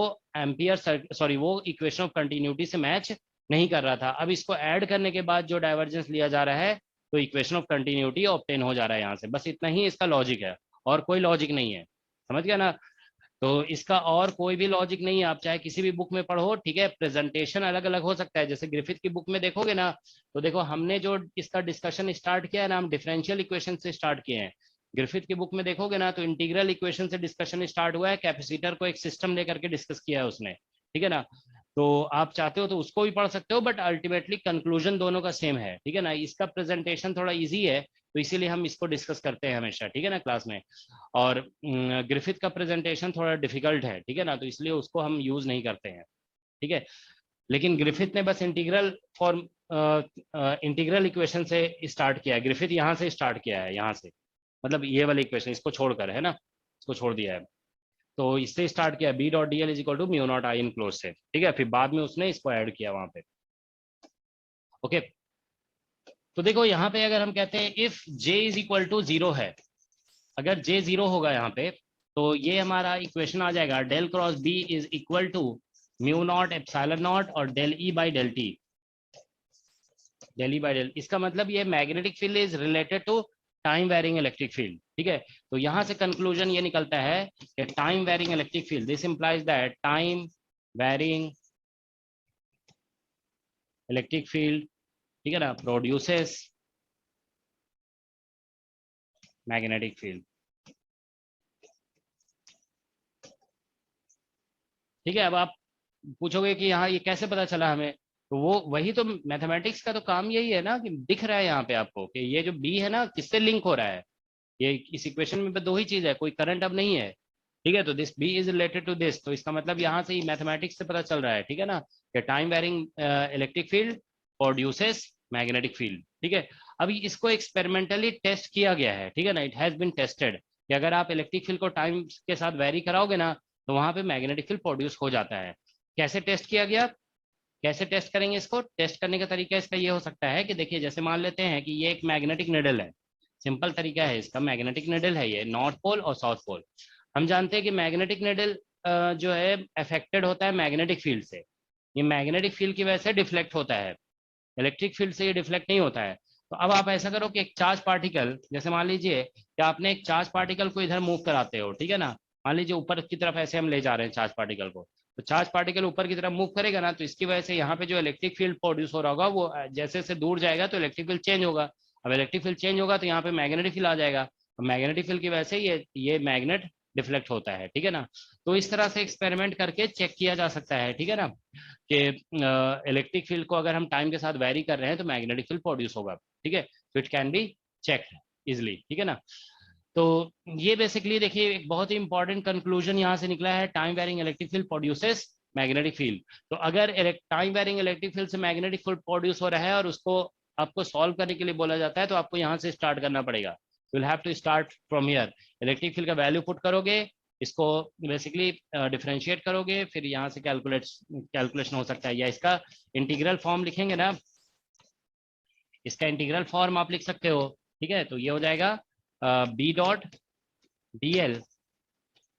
वो इक्वेशन ऑफ कंटिन्यूटी से मैच नहीं कर रहा था। अब इसको ऐड करने के बाद जो डाइवर्जेंस लिया जा रहा है तो इक्वेशन ऑफ कंटिन्यूटी ऑब्टेन हो जा रहा है यहाँ से। बस इतना ही इसका लॉजिक है और कोई लॉजिक नहीं है, समझ गया ना। तो इसका और कोई भी लॉजिक नहीं है, आप चाहे किसी भी बुक में पढ़ो। ठीक है, प्रेजेंटेशन अलग अलग हो सकता है, जैसे ग्रिफिथ की बुक में देखोगे ना तो देखो हमने जो इसका डिस्कशन स्टार्ट किया है ना, हम डिफरेंशियल इक्वेशन से स्टार्ट किए हैं। ग्रिफिथ की बुक में देखोगे ना तो इंटीग्रल इक्वेशन से डिस्कशन स्टार्ट हुआ है, कैपेसिटर को एक सिस्टम लेकर के डिस्कस किया है उसने। ठीक है ना, तो आप चाहते हो तो उसको भी पढ़ सकते हो, बट अल्टीमेटली कंक्लूजन दोनों का सेम है। ठीक है ना, इसका प्रेजेंटेशन थोड़ा इजी है तो इसीलिए हम इसको डिस्कस करते हैं हमेशा। ठीक है ना, क्लास में। और ग्रिफिथ का प्रेजेंटेशन थोड़ा डिफिकल्ट है। ठीक है ना, तो इसलिए उसको हम यूज नहीं करते हैं। ठीक है, लेकिन ग्रिफिथ ने बस इंटीग्रल इक्वेशन से स्टार्ट किया है। ग्रिफिथ यहाँ से स्टार्ट किया है, यहाँ से मतलब ये वाले इक्वेशन इसको छोड़कर, है ना, इसको छोड़ दिया है। तो इससे स्टार्ट किया B dot D L is equal to mu naught I enclosed से। ठीक है, फिर बाद में उसने इसको ऐड किया वहां पे। ओके, तो देखो यहाँ पे अगर हम कहते हैं if j is equal to 0 है, अगर j 0 होगा यहाँ पे तो ये हमारा इक्वेशन आ जाएगा del cross b is equal to mu naught epsilon naught और del E by del t. Del E by del, इसका मतलब ये magnetic field is related to time varying electric field. ठीक है, तो यहाँ से कंक्लूजन ये निकलता है कि time varying electric field, this implies that time varying electric field, ठीक है ना, प्रोड्यूसेस मैग्नेटिक फील्ड। ठीक है, अब आप पूछोगे कि यहाँ ये कैसे पता चला हमें, तो वो वही तो मैथमेटिक्स का तो काम यही है ना कि दिख रहा है यहाँ पे आपको कि ये जो बी है ना किससे लिंक हो रहा है। ये इस इक्वेशन में दो ही चीज है, कोई करंट अब नहीं है। ठीक है, तो this B is related to this, तो इसका मतलब यहाँ से ही मैथमेटिक्स से पता चल रहा है। ठीक है ना, कि time varying electric field produces magnetic field. ठीक है, अभी इसको एक्सपेरिमेंटली टेस्ट किया गया है। ठीक है ना, इट हैज बीन टेस्टेड कि अगर आप इलेक्ट्रिक फील्ड को टाइम के साथ वेरी कराओगे ना तो वहां पे मैग्नेटिक फील्ड प्रोड्यूस हो जाता है। कैसे टेस्ट किया गया, कैसे टेस्ट करेंगे इसको, टेस्ट करने का तरीका इसका ये हो सकता है कि देखिए जैसे मान लेते हैं कि ये एक मैग्नेटिक निडल है, सिंपल तरीका है इसका, मैग्नेटिक निडल है ये, नॉर्थ पोल और साउथ पोल। हम जानते हैं कि मैग्नेटिक निडल जो है अफेक्टेड होता है मैग्नेटिक फील्ड से, ये मैग्नेटिक फील्ड की वजह से डिफ्लेक्ट होता है, इलेक्ट्रिक फील्ड से ये डिफ्लेक्ट नहीं होता है। तो अब आप ऐसा करो कि एक चार्ज पार्टिकल, जैसे मान लीजिए कि आपने एक चार्ज पार्टिकल को इधर मूव कराते हो, ठीक है ना, मान लीजिए ऊपर की तरफ ऐसे हम ले जा रहे हैं चार्ज पार्टिकल को, तो चार्ज पार्टिकल ऊपर की तरफ मूव करेगा ना तो इसकी वजह से यहाँ पे जो इलेक्ट्रिक फील्ड प्रोड्यूस हो रहा होगा वो जैसे जैसे दूर जाएगा तो इलेक्ट्रिक फील्ड चेंज होगा। अब इलेक्ट्रिक फील्ड चेंज होगा तो यहाँ पे मैग्नेटिक फील्ड आ जाएगा, मैग्नेटिक फील्ड की वजह से ये मैग्नेट डिफ्लेक्ट होता है। ठीक है ना, तो इस तरह से एक्सपेरिमेंट करके चेक किया जा सकता है। ठीक है ना, कि इलेक्ट्रिक फील्ड को अगर हम टाइम के साथ वेरी कर रहे हैं तो मैग्नेटिक फील्ड प्रोड्यूस होगा। ठीक है, तो it can be check easily. ठीक है ना, तो ये बेसिकली देखिए एक बहुत ही इंपॉर्टेंट कंक्लूजन यहाँ से निकला है, time varying electric field produces magnetic field. तो अगर टाइम वेरिंग इलेक्ट्रिक फील्ड से मैग्नेटिक फील्ड प्रोड्यूस हो रहा है और उसको आपको सॉल्व करने के लिए बोला जाता है, तो आपको यहाँ से स्टार्ट करना पड़ेगा। You will have to start from here. Electric field का वैल्यू पुट करोगे, इसको बेसिकली डिफरेंशिएट करोगे, फिर यहाँ से कैलकुलेशन हो सकता है, या इसका इंटीग्रल फॉर्म लिखेंगे ना, इसका इंटीग्रल फॉर्म आप लिख सकते हो। ठीक है, तो ये हो जाएगा B dot D L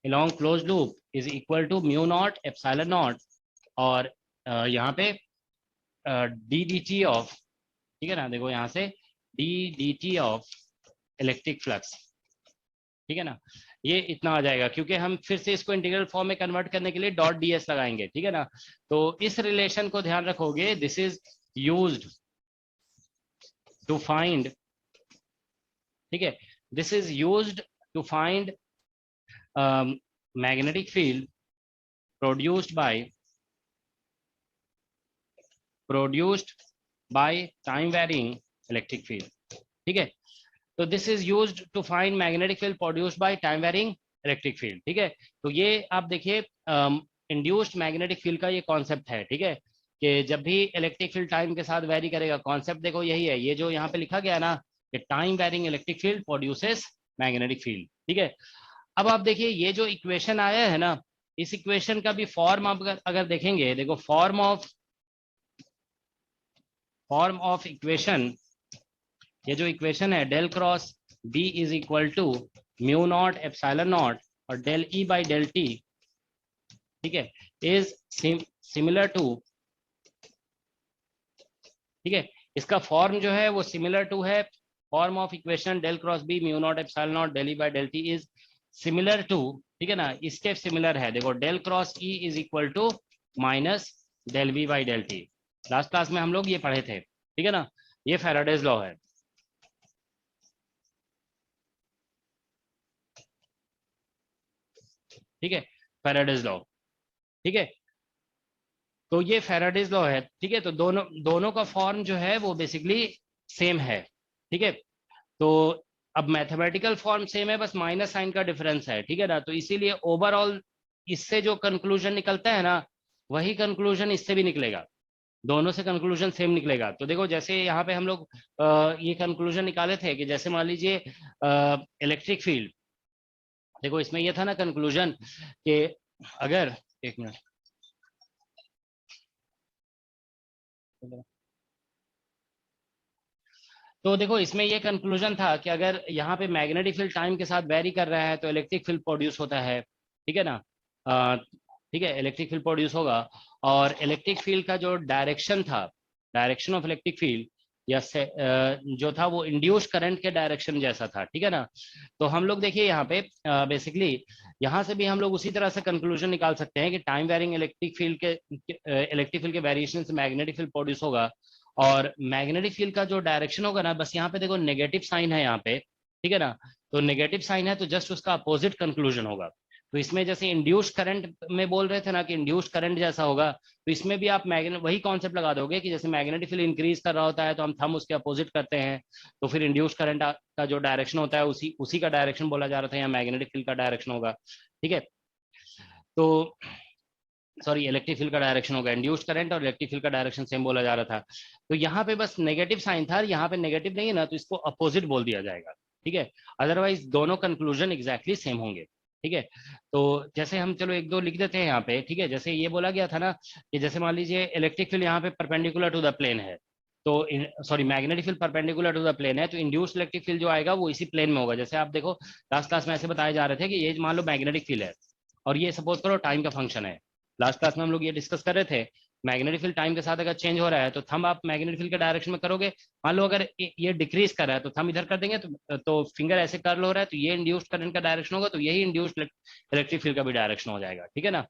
along close loop is equal to mu naught epsilon naught, और यहाँ पे डी डी टी ऑफ, ठीक है ना, देखो यहाँ से D D T of electric flux, ठीक है ना, ये इतना आ जाएगा, क्योंकि हम फिर से इसको इंटीग्रल फॉर्म में कन्वर्ट करने के लिए डॉट डी एस लगाएंगे। ठीक है ना, तो इस रिलेशन को ध्यान रखोगे, this is used to find, ठीक है, this is used to find magnetic field produced by time varying electric field। ठीक है, तो this is used to find magnetic field produced by time varying electric field. ठीक है, तो ये आप देखिए इंड्यूस्ड मैग्नेटिक फील्ड का ये कॉन्सेप्ट है। ठीक है, कि जब भी इलेक्ट्रिक फील्ड टाइम के साथ वेरी करेगा, कॉन्सेप्ट देखो यही है, ये जो यहाँ पे लिखा गया ना कि time varying electric field produces magnetic field. ठीक है, अब आप देखिए ये जो इक्वेशन आया है ना, इस इक्वेशन का भी फॉर्म आप अगर देखेंगे, देखो फॉर्म ऑफ इक्वेशन, ये जो इक्वेशन है del cross B is equal to mu naught epsilon naught और del E by del T, ठीक है, इज सिमिलर टू, ठीक है, इसका फॉर्म जो है वो सिमिलर टू है, form of equation del cross B mu naught epsilon naught del E by del T is similar to, ठीक है ना, इसके सिमिलर है, देखो del cross E is equal to minus del V by del T. Last class में हम लोग ये पढ़े थे। ठीक है ना, ये फैराडेज लॉ है। ठीक है, फैराडेज लॉ, ठीक है, तो ये फैराडेज लॉ है। ठीक है, तो दोनों का फॉर्म जो है वो बेसिकली सेम है। ठीक है, तो अब मैथमेटिकल फॉर्म सेम है, बस माइनस साइन का डिफरेंस है। ठीक है ना, तो इसीलिए ओवरऑल इससे जो कंक्लूजन निकलता है ना, वही कंक्लूजन इससे भी निकलेगा, दोनों से कंक्लूजन सेम निकलेगा। तो देखो जैसे यहाँ पे हम लोग ये कंक्लूजन निकाले थे कि जैसे मान लीजिए इलेक्ट्रिक फील्ड, देखो इसमें ये था ना कंक्लूजन कि अगर, एक मिनट, तो देखो इसमें ये कंक्लूजन था कि अगर यहाँ पे मैग्नेटिक फील्ड टाइम के साथ वेरी कर रहा है तो इलेक्ट्रिक फील्ड प्रोड्यूस होता है। ठीक है ना, ठीक है, इलेक्ट्रिक फील्ड प्रोड्यूस होगा, और इलेक्ट्रिक फील्ड का जो डायरेक्शन था, डायरेक्शन ऑफ इलेक्ट्रिक फील्ड या जो था वो इंड्यूस करंट के डायरेक्शन जैसा था। ठीक है ना, तो हम लोग देखिए यहाँ पे बेसिकली यहाँ से भी हम लोग उसी तरह से कंक्लूजन निकाल सकते हैं कि टाइम वेरिंग इलेक्ट्रिक फील्ड के वेरिएशन से मैग्नेटिक फील्ड प्रोड्यूस होगा, और मैग्नेटिक फील्ड का जो डायरेक्शन होगा ना, बस यहाँ पे देखो नेगेटिव साइन है यहाँ पे। ठीक है ना, तो नेगेटिव साइन है तो जस्ट उसका अपोजिट कंक्लूजन होगा। तो इसमें जैसे इंड्यूस्ड करंट में बोल रहे थे ना कि इंड्यूस्ड करंट जैसा होगा, तो इसमें भी आप वही कॉन्सेप्ट लगा दोगे कि जैसे मैग्नेटिक फील्ड इंक्रीज कर रहा होता है तो हम थंब उसके अपोजिट करते हैं, तो फिर इंड्यूस्ड करंट का जो डायरेक्शन होता है उसी का डायरेक्शन बोला जा रहा था, यहाँ मैग्नेटिक फील्ड का डायरेक्शन होगा। ठीक है, तो सॉरी, इलेक्ट्रिक फील्ड का डायरेक्शन होगा, इंड्यूस्ड करंट और इलेक्ट्रिक फील्ड का डायरेक्शन सेम बोला जा रहा था। तो यहाँ पे बस नेगेटिव साइन था, यहाँ पे नेगेटिव नहीं है ना, तो इसको अपोजिट बोल दिया जाएगा। ठीक है, अदरवाइज दोनों कंक्लूजन एग्जैक्टली सेम होंगे। ठीक है, तो जैसे हम चलो एक दो लिख देते हैं यहाँ पे। ठीक है, जैसे ये बोला गया था ना कि जैसे मान लीजिए इलेक्ट्रिक फील्ड यहाँ पे परपेंडिकुलर टू द प्लेन है, तो sorry magnetic field perpendicular to the plane है, तो इंड्यूस्ड इलेक्ट्रिक फील्ड जो आएगा वो इसी प्लेन में होगा। जैसे आप देखो लास्ट क्लास में ऐसे बताए जा रहे थे कि ये मान लो मैग्नेटिक फील्ड है और ये सपोज करो टाइम का फंक्शन है। लास्ट क्लास में हम लोग ये डिस्कस कर रहे थे, मैग्नेटिक फील्ड टाइम के साथ अगर चेंज हो रहा है तो थंब आप मैग्नेटिक फील्ड के डायरेक्शन में करोगे। मान लो अगर ये डिक्रीज कर रहा है तो थंब इधर कर देंगे, तो फिंगर ऐसे कर्ल हो रहा है, तो ये इंड्यूस्ड करंट का डायरेक्शन होगा, तो यही इंड्यूस्ड इलेक्ट्रिक फील्ड का भी डायरेक्शन हो जाएगा। ठीक है ना,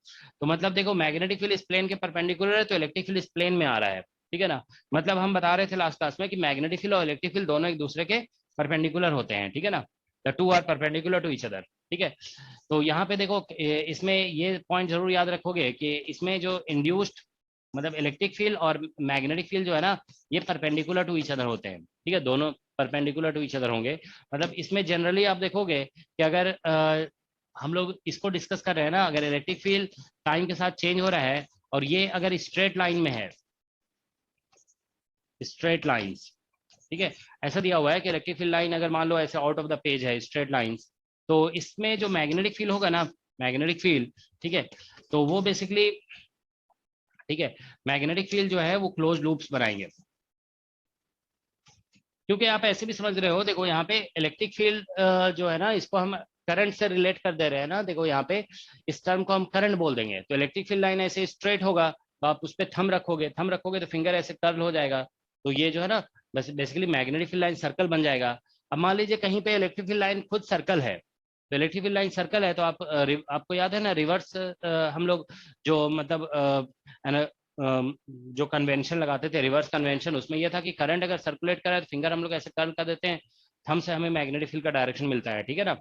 तो मतलब देखो मैग्नेटिक फील्ड इस प्लेन के परपेंडिकुलर है तो इलेक्ट्रिक फील्ड इस प्लेन में आ रहा है। ठीक है ना, मतलब हम बता रहे थे लास्ट क्लास में कि मैग्नेटिक फील्ड और इलेक्ट्रिक फील्ड दोनों एक दूसरे के परपेंडिकुलर होते हैं। ठीक है ना, the two are perpendicular to each other. ठीक है, तो यहाँ पे देखो इसमें ये पॉइंट जरूर याद रखोगे कि इसमें जो इंड्यूस्ड मतलब इलेक्ट्रिक फील्ड और मैग्नेटिक फील्ड जो है ना, ये परपेंडिकुलर टू ईच अदर होते हैं। ठीक है, दोनों परपेंडिकुलर टू ईच अदर होंगे। मतलब इसमें जनरली आप देखोगे कि अगर हम लोग इसको डिस्कस कर रहे हैं ना, अगर इलेक्ट्रिक फील्ड टाइम के साथ चेंज हो रहा है और ये अगर स्ट्रेट लाइन में है, स्ट्रेट लाइंस, ठीक है, ऐसा दिया हुआ है कि इलेक्ट्रिक फील्ड लाइन अगर मान लो ऐसे आउट ऑफ द पेज है स्ट्रेट लाइंस, तो इसमें जो मैग्नेटिक फील्ड होगा ना, मैग्नेटिक फील्ड, ठीक है, तो वो बेसिकली, ठीक है, मैग्नेटिक फील्ड जो है वो क्लोज लूप्स बनाएंगे। क्योंकि आप ऐसे भी समझ रहे हो, देखो यहाँ पे इलेक्ट्रिक फील्ड जो है ना, इसको हम करंट से रिलेट कर दे रहे हैं ना। देखो यहाँ पे इस टर्म को हम करंट बोल देंगे, तो इलेक्ट्रिक फील्ड लाइन ऐसे स्ट्रेट होगा, तो आप उस पर थम रखोगे, थम रखोगे तो फिंगर ऐसे कर्ल हो जाएगा, तो ये जो है ना बस basically magnetic field line circle बन जाएगा। अब मान लीजिए कहीं पे इलेक्ट्रिक फील्ड लाइन खुद सर्कल है, तो इलेक्ट्रिक फील्ड लाइन सर्कल है, तो आप आपको याद है ना रिवर्स हम लोग जो मतलब है ना जो कन्वेंशन लगाते थे, रिवर्स कन्वेंशन, उसमें यह था कि करंट अगर सर्कुलेट करे तो फिंगर हम लोग ऐसे कर्ल कर देते हैं, थंब से हमें मैग्नेटिक फील्ड का डायरेक्शन मिलता है, ठीक है ना।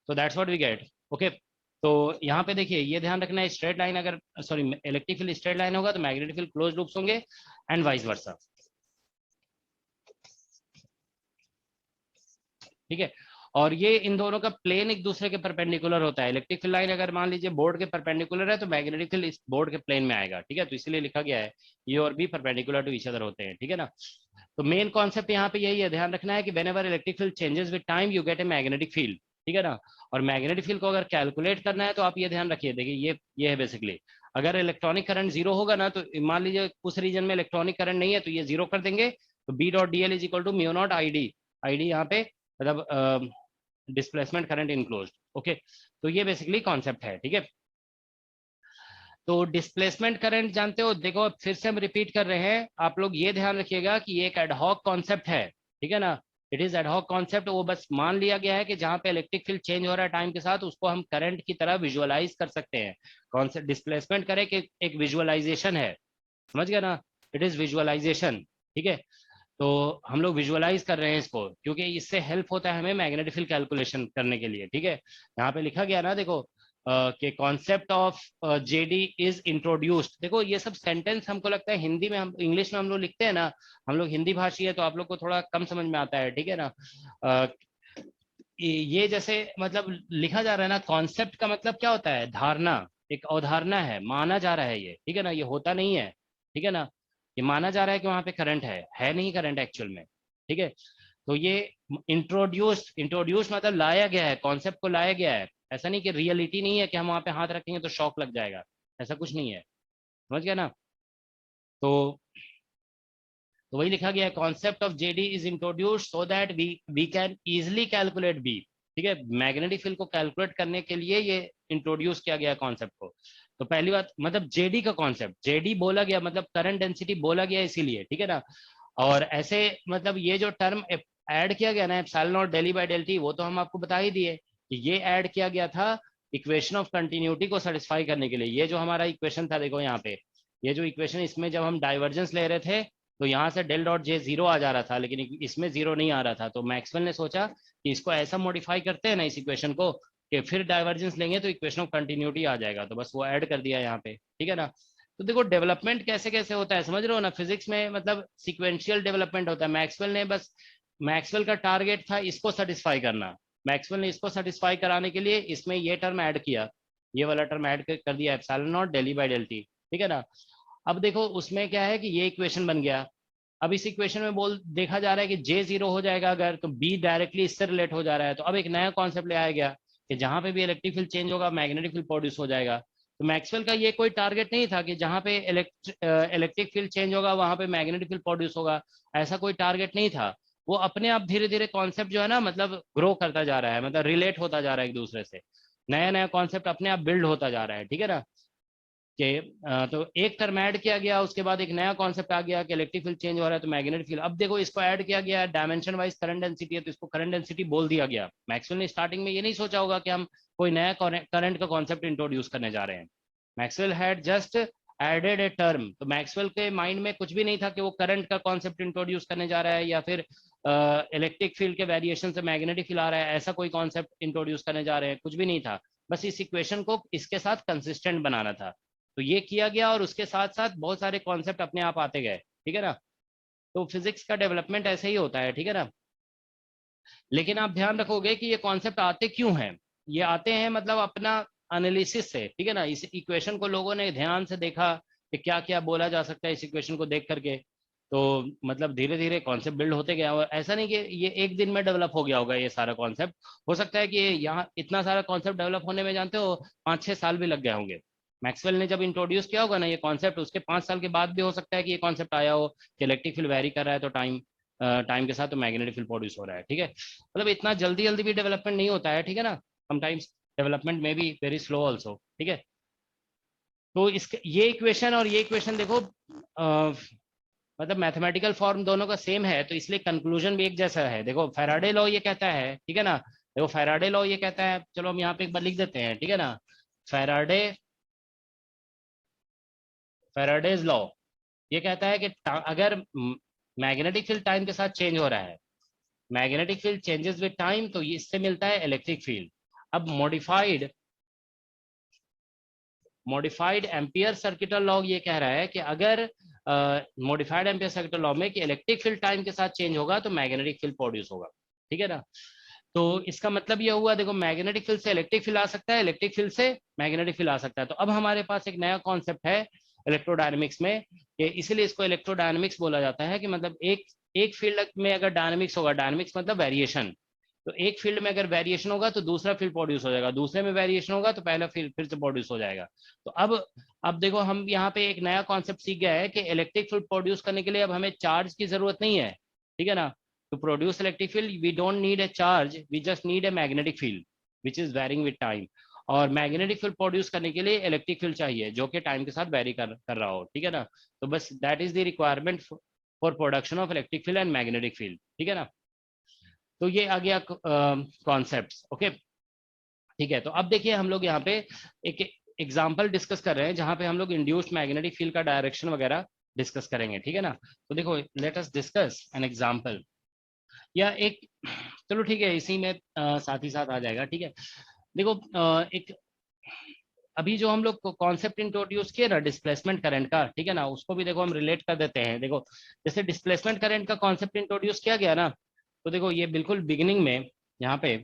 तो that's what we get. Okay, तो यहाँ पे देखिए ये ध्यान रखना है, स्ट्रेट लाइन अगर sorry electric field straight line होगा तो मैग्नेटिक फील्ड क्लोज लूप्स होंगे एंड वाइस वर्सा, ठीक है। और ये इन दोनों का प्लेन एक दूसरे के परपेंडिकुलर होता है। इलेक्ट्रिक फील्ड लाइन अगर मान लीजिए बोर्ड के परपेंडिकुलर है तो मैग्नेटिक फील्ड इस बोर्ड के प्लेन में आएगा, ठीक है, तो इसलिए लिखा गया है ये और भी परपेंडिकुलर टू ईच अदर होते हैं, ठीक है ना। तो मेन कॉन्सेप्ट यहाँ पे यही है, ध्यान रखना है कि whenever electric field changes with time you get A magnetic field, ठीक है ना। और मैग्नेटिक फील्ड को अगर कैलकुलेट करना है तो आप ये ध्यान रखिए, देखिए ये है बेसिकली, अगर इलेक्ट्रॉनिक करंट जीरो होगा ना, तो मान लीजिए उस रीजन में इलेक्ट्रॉनिक करंट नहीं है तो ये जीरो कर देंगे, तो B dot D L is equal to mu naught I D, I D यहाँ पे मतलब डिस्प्लेसमेंट करंट इनक्लोज्ड। ओके, तो ये बेसिकली कॉन्सेप्ट है, ठीक है। तो डिस्प्लेसमेंट करंट जानते हो, देखो फिर से हम रिपीट कर रहे हैं, आप लोग ये ध्यान रखिएगा कि ये एक एडहॉक कॉन्सेप्ट है, ठीक है ना। इट इज एडहॉक कॉन्सेप्ट, वो बस मान लिया गया है कि जहाँ पे इलेक्ट्रिक फील्ड चेंज हो रहा है टाइम के साथ, उसको हम करंट की तरह विजुअलाइज कर सकते हैं। कॉन्सेप्ट डिस्प्लेसमेंट करे कि एक विजुअलाइजेशन है, समझ गया ना, इट इज विजुअलाइजेशन, ठीक है। तो हम लोग विजुअलाइज कर रहे हैं इसको, क्योंकि इससे हेल्प होता है हमें मैग्नेटिक फील्ड कैलकुलेशन करने के लिए, ठीक है। यहाँ पे लिखा गया ना, देखो कि concept of JD is introduced. देखो ये सब सेंटेंस हमको लगता है हिंदी में, हम इंग्लिश में हम लोग लिखते हैं ना, हम लोग हिंदी भाषी है तो आप लोग को थोड़ा कम समझ में आता है, ठीक है ना। ये जैसे मतलब लिखा जा रहा है ना, कॉन्सेप्ट का मतलब क्या होता है, धारणा, एक अवधारणा है, माना जा रहा है ये, ठीक है ना, ये होता नहीं है, ठीक है ना। ये माना जा रहा है कि वहां पे करंट है नहीं करंट एक्चुअल में, ठीक है। तो ये इंट्रोड्यूस मतलब लाया गया है, कॉन्सेप्ट को लाया गया है, ऐसा नहीं कि रियलिटी नहीं है कि हम वहां पे हाथ रखेंगे तो शॉक लग जाएगा, ऐसा कुछ नहीं है, समझ गया ना। तो वही लिखा गया है, concept of JD is introduced so that we can easily calculate B, ठीक है, मैग्नेटिक फील्ड को कैलकुलेट करने के लिए ये इंट्रोड्यूस किया गया कॉन्सेप्ट को। तो पहली बात मतलब जेडी का कॉन्सेप्ट, जेडी बोला गया मतलब करंट डेंसिटी बोला गया इसीलिए, ठीक है ना। और ऐसे मतलब ये जो टर्म ऐड किया गया ना epsilon naught del E by del T, वो तो हम आपको बता ही दिए कि ये ऐड किया गया था इक्वेशन ऑफ कंटिन्यूटी को सेटिस्फाई करने के लिए। ये जो हमारा इक्वेशन था, देखो यहाँ पे ये जो इक्वेशन, इसमें जब हम डाइवर्जेंस ले रहे थे तो यहाँ से डेल डॉट जे जीरो आ जा रहा था, लेकिन इसमें जीरो नहीं आ रहा था, तो मैक्सवेल ने सोचा कि इसको ऐसा मॉडिफाई करते हैं ना इस इक्वेशन को कि फिर डाइवर्जेंस लेंगे तो इक्वेशन ऑफ कंटिन्यूटी आ जाएगा, तो बस वो ऐड कर दिया यहाँ पे, ठीक है ना। तो देखो डेवलपमेंट कैसे कैसे होता है समझ रहे हो ना, फिजिक्स में मतलब सिक्वेंशियल डेवलपमेंट होता है। मैक्सवेल ने बस, मैक्सवेल का टारगेट था इसको सेटिस्फाई करना, मैक्सवेल ने इसको सेटिस्फाई कराने के लिए इसमें ये टर्म ऐड किया, ये वाला टर्म ऐड कर दिया epsilon naught del E by del T, ठीक है ना। अब देखो उसमें क्या है कि ये इक्वेशन बन गया, अब इस इक्वेशन में बोल देखा जा रहा है कि जे जीरो हो जाएगा अगर, तो बी डायरेक्टली इससे रिलेट हो जा रहा है, तो अब एक नया कॉन्सेप्ट ले आया गया कि जहां पे भी इलेक्ट्रिक फील्ड चेंज होगा मैग्नेटिक फील्ड प्रोड्यूस हो जाएगा। तो मैक्सवेल का ये कोई टारगेट नहीं था कि जहां पे इलेक्ट्रिक फील्ड चेंज होगा वहां पे मैग्नेटिक फील्ड प्रोड्यूस होगा, ऐसा कोई टारगेट नहीं था। वो अपने आप धीरे धीरे कॉन्सेप्ट जो है ना मतलब ग्रो करता जा रहा है, मतलब रिलेट होता जा रहा है एक दूसरे से, नया नया कॉन्सेप्ट अपने आप बिल्ड होता जा रहा है, ठीक है ना। कि तो एक टर्म ऐड किया गया, उसके बाद एक नया कॉन्सेप्ट आ गया कि इलेक्ट्रिक फील्ड चेंज हो रहा है तो मैग्नेटिक फील्ड। अब देखो इसको ऐड किया गया डायमेंशन वाइज करंट डेंसिटी है, तो इसको करंट डेंसिटी बोल दिया गया। मैक्सवेल ने स्टार्टिंग में ये नहीं सोचा होगा कि हम कोई नया करंट का कॉन्सेप्ट इंट्रोड्यूस करने जा रहे हैं। Maxwell had just added a term, तो मैक्सवेल के माइंड में कुछ भी नहीं था कि वो करंट का कॉन्सेप्ट इंट्रोड्यूस करने जा रहा है या फिर इलेक्ट्रिक फील्ड के वेरिएशन से मैग्नेटिक फील्ड आ रहा है, ऐसा कोई कॉन्सेप्ट इंट्रोड्यूस करने जा रहे हैं, कुछ भी नहीं था। बस इस इक्वेशन को इसके साथ कंसिस्टेंट बनाना था, तो ये किया गया और उसके साथ साथ बहुत सारे कॉन्सेप्ट अपने आप आते गए, ठीक है ना। तो फिजिक्स का डेवलपमेंट ऐसे ही होता है, ठीक है ना। लेकिन आप ध्यान रखोगे कि ये कॉन्सेप्ट आते क्यों हैं, ये आते हैं मतलब अपना एनालिसिस से, ठीक है ना। इस इक्वेशन को लोगों ने ध्यान से देखा कि क्या क्या बोला जा सकता है इस इक्वेशन को देख करके, तो मतलब धीरे धीरे कॉन्सेप्ट बिल्ड होते गया। और ऐसा नहीं कि ये एक दिन में डेवलप हो गया होगा ये सारा कॉन्सेप्ट, हो सकता है कि यहाँ इतना सारा कॉन्सेप्ट डेवलप होने में जानते हो 5-6 साल भी लग गए होंगे। मैक्सवेल ने जब इंट्रोड्यूस किया होगा ना ये कॉन्सेप्ट, उसके 5 साल के बाद भी हो सकता है कि ये कॉन्सेप्ट आया हो कि इलेक्ट्रिक फील्ड वेरी कर रहा है तो टाइम के साथ तो मैग्नेटिक फील्ड प्रोड्यूस हो रहा है, ठीक है। मतलब इतना जल्दी जल्दी भी डेवलपमेंट नहीं होता है, ठीक है ना। समटाइम्स डेवलपमेंट में बी वेरी स्लो ऑल्सो, ठीक है। तो इसके ये इक्वेशन और ये इक्वेशन देखो मतलब मैथमेटिकल फॉर्म दोनों का सेम है, तो इसलिए कंक्लूजन भी एक जैसा है। देखो फैराडे लॉ ये कहता है, ठीक है ना। देखो फैराडे लॉ ये कहता है, चलो हम यहाँ पे एक बार लिख देते हैं, ठीक है ना। फैराडे फैराडेज लॉ ये कहता है कि अगर मैग्नेटिक फील्ड टाइम के साथ चेंज हो रहा है, magnetic field changes with time, तो इससे मिलता है इलेक्ट्रिक फील्ड। अब मॉडिफाइड एम्पियर सर्किटल लॉ ये कह रहा है कि अगर मॉडिफाइड एम्पियर सर्किटल लॉ में कि इलेक्ट्रिक फील्ड टाइम के साथ चेंज होगा तो मैग्नेटिक फील्ड प्रोड्यूस होगा, ठीक है ना। तो इसका मतलब ये हुआ, देखो मैग्नेटिक फील्ड से इलेक्ट्रिक फील्ड आ सकता है, इलेक्ट्रिक फील्ड से मैग्नेटिक फील्ड आ सकता है। तो अब हमारे पास एक नया कॉन्सेप्ट है इलेक्ट्रोडायनेमिक्स में, कि इसीलिए इसको इलेक्ट्रोडायनेमिक्स बोला जाता है कि मतलब एक एक फील्ड में अगर डायनेमिक्स होगा, डायनेमिक्स मतलब वेरिएशन, तो एक फील्ड में अगर वेरिएशन होगा तो दूसरा फील्ड प्रोड्यूस हो जाएगा, दूसरे में वेरिएशन होगा तो पहला फील्ड फिर से प्रोड्यूस हो जाएगा। तो अब देखो हम यहाँ पे एक नया कॉन्सेप्ट सीख गया है कि इलेक्ट्रिक फील्ड प्रोड्यूस करने के लिए अब हमें चार्ज की जरूरत नहीं है, ठीक है ना। To produce electric field we don't need a charge, we just need a magnetic field which is varying with time. और मैग्नेटिक फील्ड प्रोड्यूस करने के लिए इलेक्ट्रिक फील्ड चाहिए जो कि टाइम के साथ वेरी कर रहा हो, ठीक है ना। तो बस that is the requirement for production of electric field and magnetic field, ठीक है ना। तो ये आ गया कॉन्सेप्ट, ओके, ठीक है। तो अब देखिए हम लोग यहाँ पे एक एग्जांपल डिस्कस कर रहे हैं जहां पे हम लोग इंड्यूस्ड मैग्नेटिक फील्ड का डायरेक्शन वगैरह डिस्कस करेंगे, ठीक है ना। तो देखो let us discuss an example, या एक, चलो ठीक है इसी में साथ ही साथ आ जाएगा, ठीक है। देखो एक अभी जो हम लोग कॉन्सेप्ट इंट्रोड्यूस किए ना डिस्प्लेसमेंट करंट का, ठीक है ना, उसको भी देखो हम रिलेट कर देते हैं। देखो जैसे डिस्प्लेसमेंट करंट का कॉन्सेप्ट इंट्रोड्यूस किया गया ना, तो देखो ये बिल्कुल बिगिनिंग में यहाँ पे,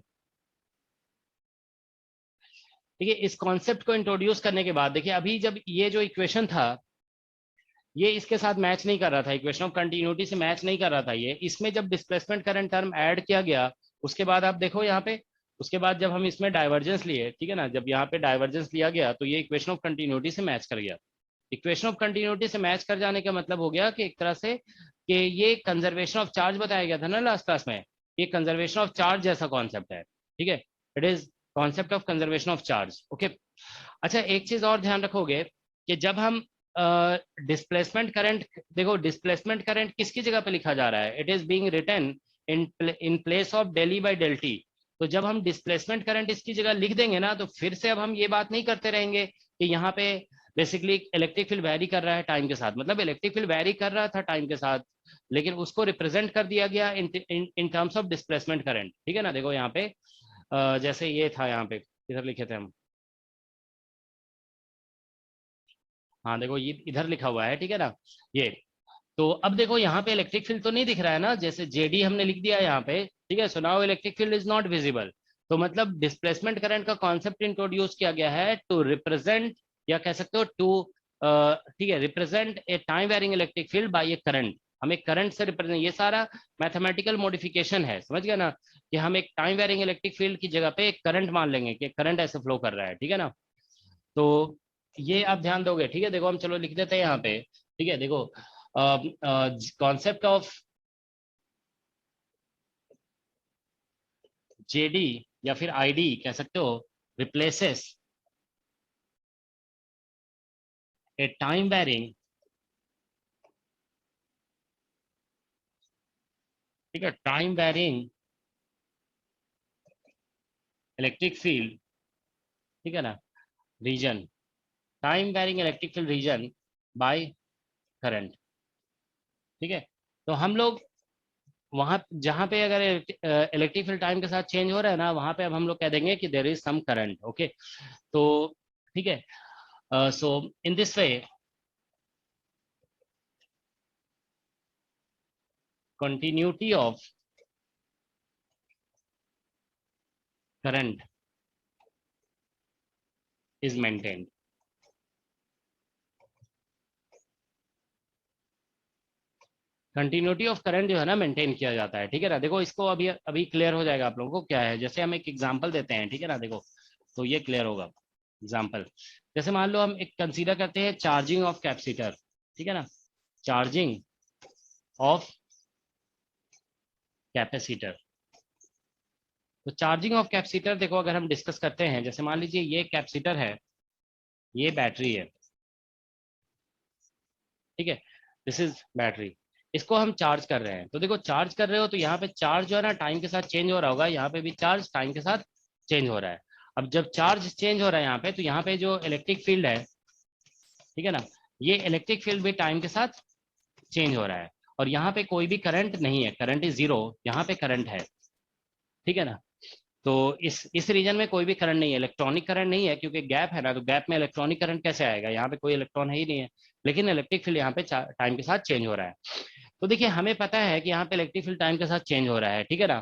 ठीक है, इस कॉन्सेप्ट को इंट्रोड्यूस करने के बाद देखिए अभी जब ये जो इक्वेशन था ये इसके साथ मैच नहीं कर रहा था, इक्वेशन ऑफ कंटिन्यूटी से मैच नहीं कर रहा था ये, इसमें जब डिस्प्लेसमेंट करंट टर्म ऐड किया गया उसके बाद आप देखो यहाँ पे, उसके बाद जब हम इसमें डाइवर्जेंस लिए, ठीक है ना, जब यहाँ पे डाइवर्जेंस लिया गया तो ये इक्वेशन ऑफ कंटिन्यूटी से मैच कर गया। इक्वेशन ऑफ कंटिन्यूटी से मैच कर जाने का मतलब हो गया कि एक तरह से कि ये कंजर्वेशन ऑफ चार्ज बताया गया था ना लास्ट क्लास में, ये कंजर्वेशन ऑफ चार्ज जैसा कॉन्सेप्ट है, ठीक है। It is concept of conservation of charge, okay. अच्छा एक चीज और ध्यान रखोगे कि जब हम डिस्प्लेसमेंट करंट, देखो डिस्प्लेसमेंट करंट किसकी जगह पे लिखा जा रहा है, it is being written in place of del E by del T. तो जब हम डिस्प्लेसमेंट करंट इसकी जगह लिख देंगे ना तो फिर से अब हम ये बात नहीं करते रहेंगे कि यहाँ पे बेसिकली इलेक्ट्रिक फील्ड वैरी कर रहा है टाइम के साथ, मतलब इलेक्ट्रिक फील्ड वैरी कर रहा था टाइम के साथ लेकिन उसको रिप्रेजेंट कर दिया गया in terms of displacement current, ठीक है ना। देखो यहाँ पे जैसे ये था, यहाँ पे इधर लिखे थे हम, हाँ देखो ये इधर लिखा हुआ है, ठीक है ना ये। तो अब देखो यहाँ पे इलेक्ट्रिक फील्ड तो नहीं दिख रहा है ना, जैसे जेडी हमने लिख दिया यहाँ पे, ठीक है। So now electric field is not visible. तो मतलब डिस्प्लेसमेंट करंट का कॉन्सेप्ट इंट्रोड्यूस किया गया है टू रिप्रेजेंट, या कह सकते हो टू, ठीक है, represent a time varying electric field by a current. हम एक करंट से रिप्रेजेंट, ये सारा मैथमेटिकल मॉडिफिकेशन है, समझ गया ना, कि हम एक टाइम वेरिंग इलेक्ट्रिक फील्ड की जगह पे एक करंट मान लेंगे कि करंट ऐसे फ्लो कर रहा है, ठीक है ना। तो ये आप ध्यान दोगे, ठीक है। देखो हम चलो लिख देते हैं यहाँ पे, ठीक है। देखो कॉन्सेप्ट ऑफ जेडी या फिर आईडी कह सकते हो, रिप्लेसेस ए टाइम वेरिंग, ठीक है, टाइम वेरिंग इलेक्ट्रिक फील्ड, ठीक है ना, region, time varying electric field region by current, ठीक है। तो हम लोग वहां जहां पे अगर इलेक्ट्रिक फील्ड टाइम के साथ चेंज हो रहा है ना, वहां पे अब हम लोग कह देंगे कि there is some current, okay. तो ठीक है, so in this way continuity of current is maintained. Continuity of current जो है ना मेंटेन किया जाता है, ठीक है ना। देखो इसको अभी अभी क्लियर हो जाएगा आप लोगों को क्या है। जैसे हम एक एग्जांपल देते हैं, ठीक है ना, देखो तो ये क्लियर होगा। एग्जांपल जैसे मान लो हम एक कंसीडर करते हैं चार्जिंग ऑफ कैपेसिटर, ठीक है ना, चार्जिंग ऑफ कैपेसिटर। तो चार्जिंग ऑफ कैपेसिटर देखो अगर हम डिस्कस करते हैं, जैसे मान लीजिए ये कैपेसिटर है, ये बैटरी है, ठीक है, दिस इज बैटरी। इसको हम चार्ज कर रहे हैं, तो देखो चार्ज कर रहे हो तो यहाँ पे चार्ज जो है ना टाइम के साथ चेंज हो रहा होगा, यहाँ पे भी चार्ज टाइम के साथ चेंज हो रहा है। अब जब चार्ज चेंज हो रहा है यहाँ पे, तो यहाँ पे जो इलेक्ट्रिक फील्ड है, ठीक है ना, ये इलेक्ट्रिक फील्ड भी टाइम के साथ चेंज हो रहा है। और यहाँ पे कोई भी करंट नहीं है, करंट इज जीरो, यहाँ पे करंट है, ठीक है ना। तो इस रीजन में कोई भी करंट नहीं है, इलेक्ट्रॉनिक करंट नहीं है, क्योंकि गैप है ना, तो गैप में इलेक्ट्रॉनिक करंट कैसे आएगा, यहाँ पे कोई इलेक्ट्रॉन है ही नहीं है। लेकिन इलेक्ट्रिक फील्ड यहाँ पे टाइम के साथ चेंज हो रहा है। तो देखिए हमें पता है कि यहाँ पे इलेक्ट्रिक फील्ड टाइम के साथ चेंज हो रहा है, ठीक है ना।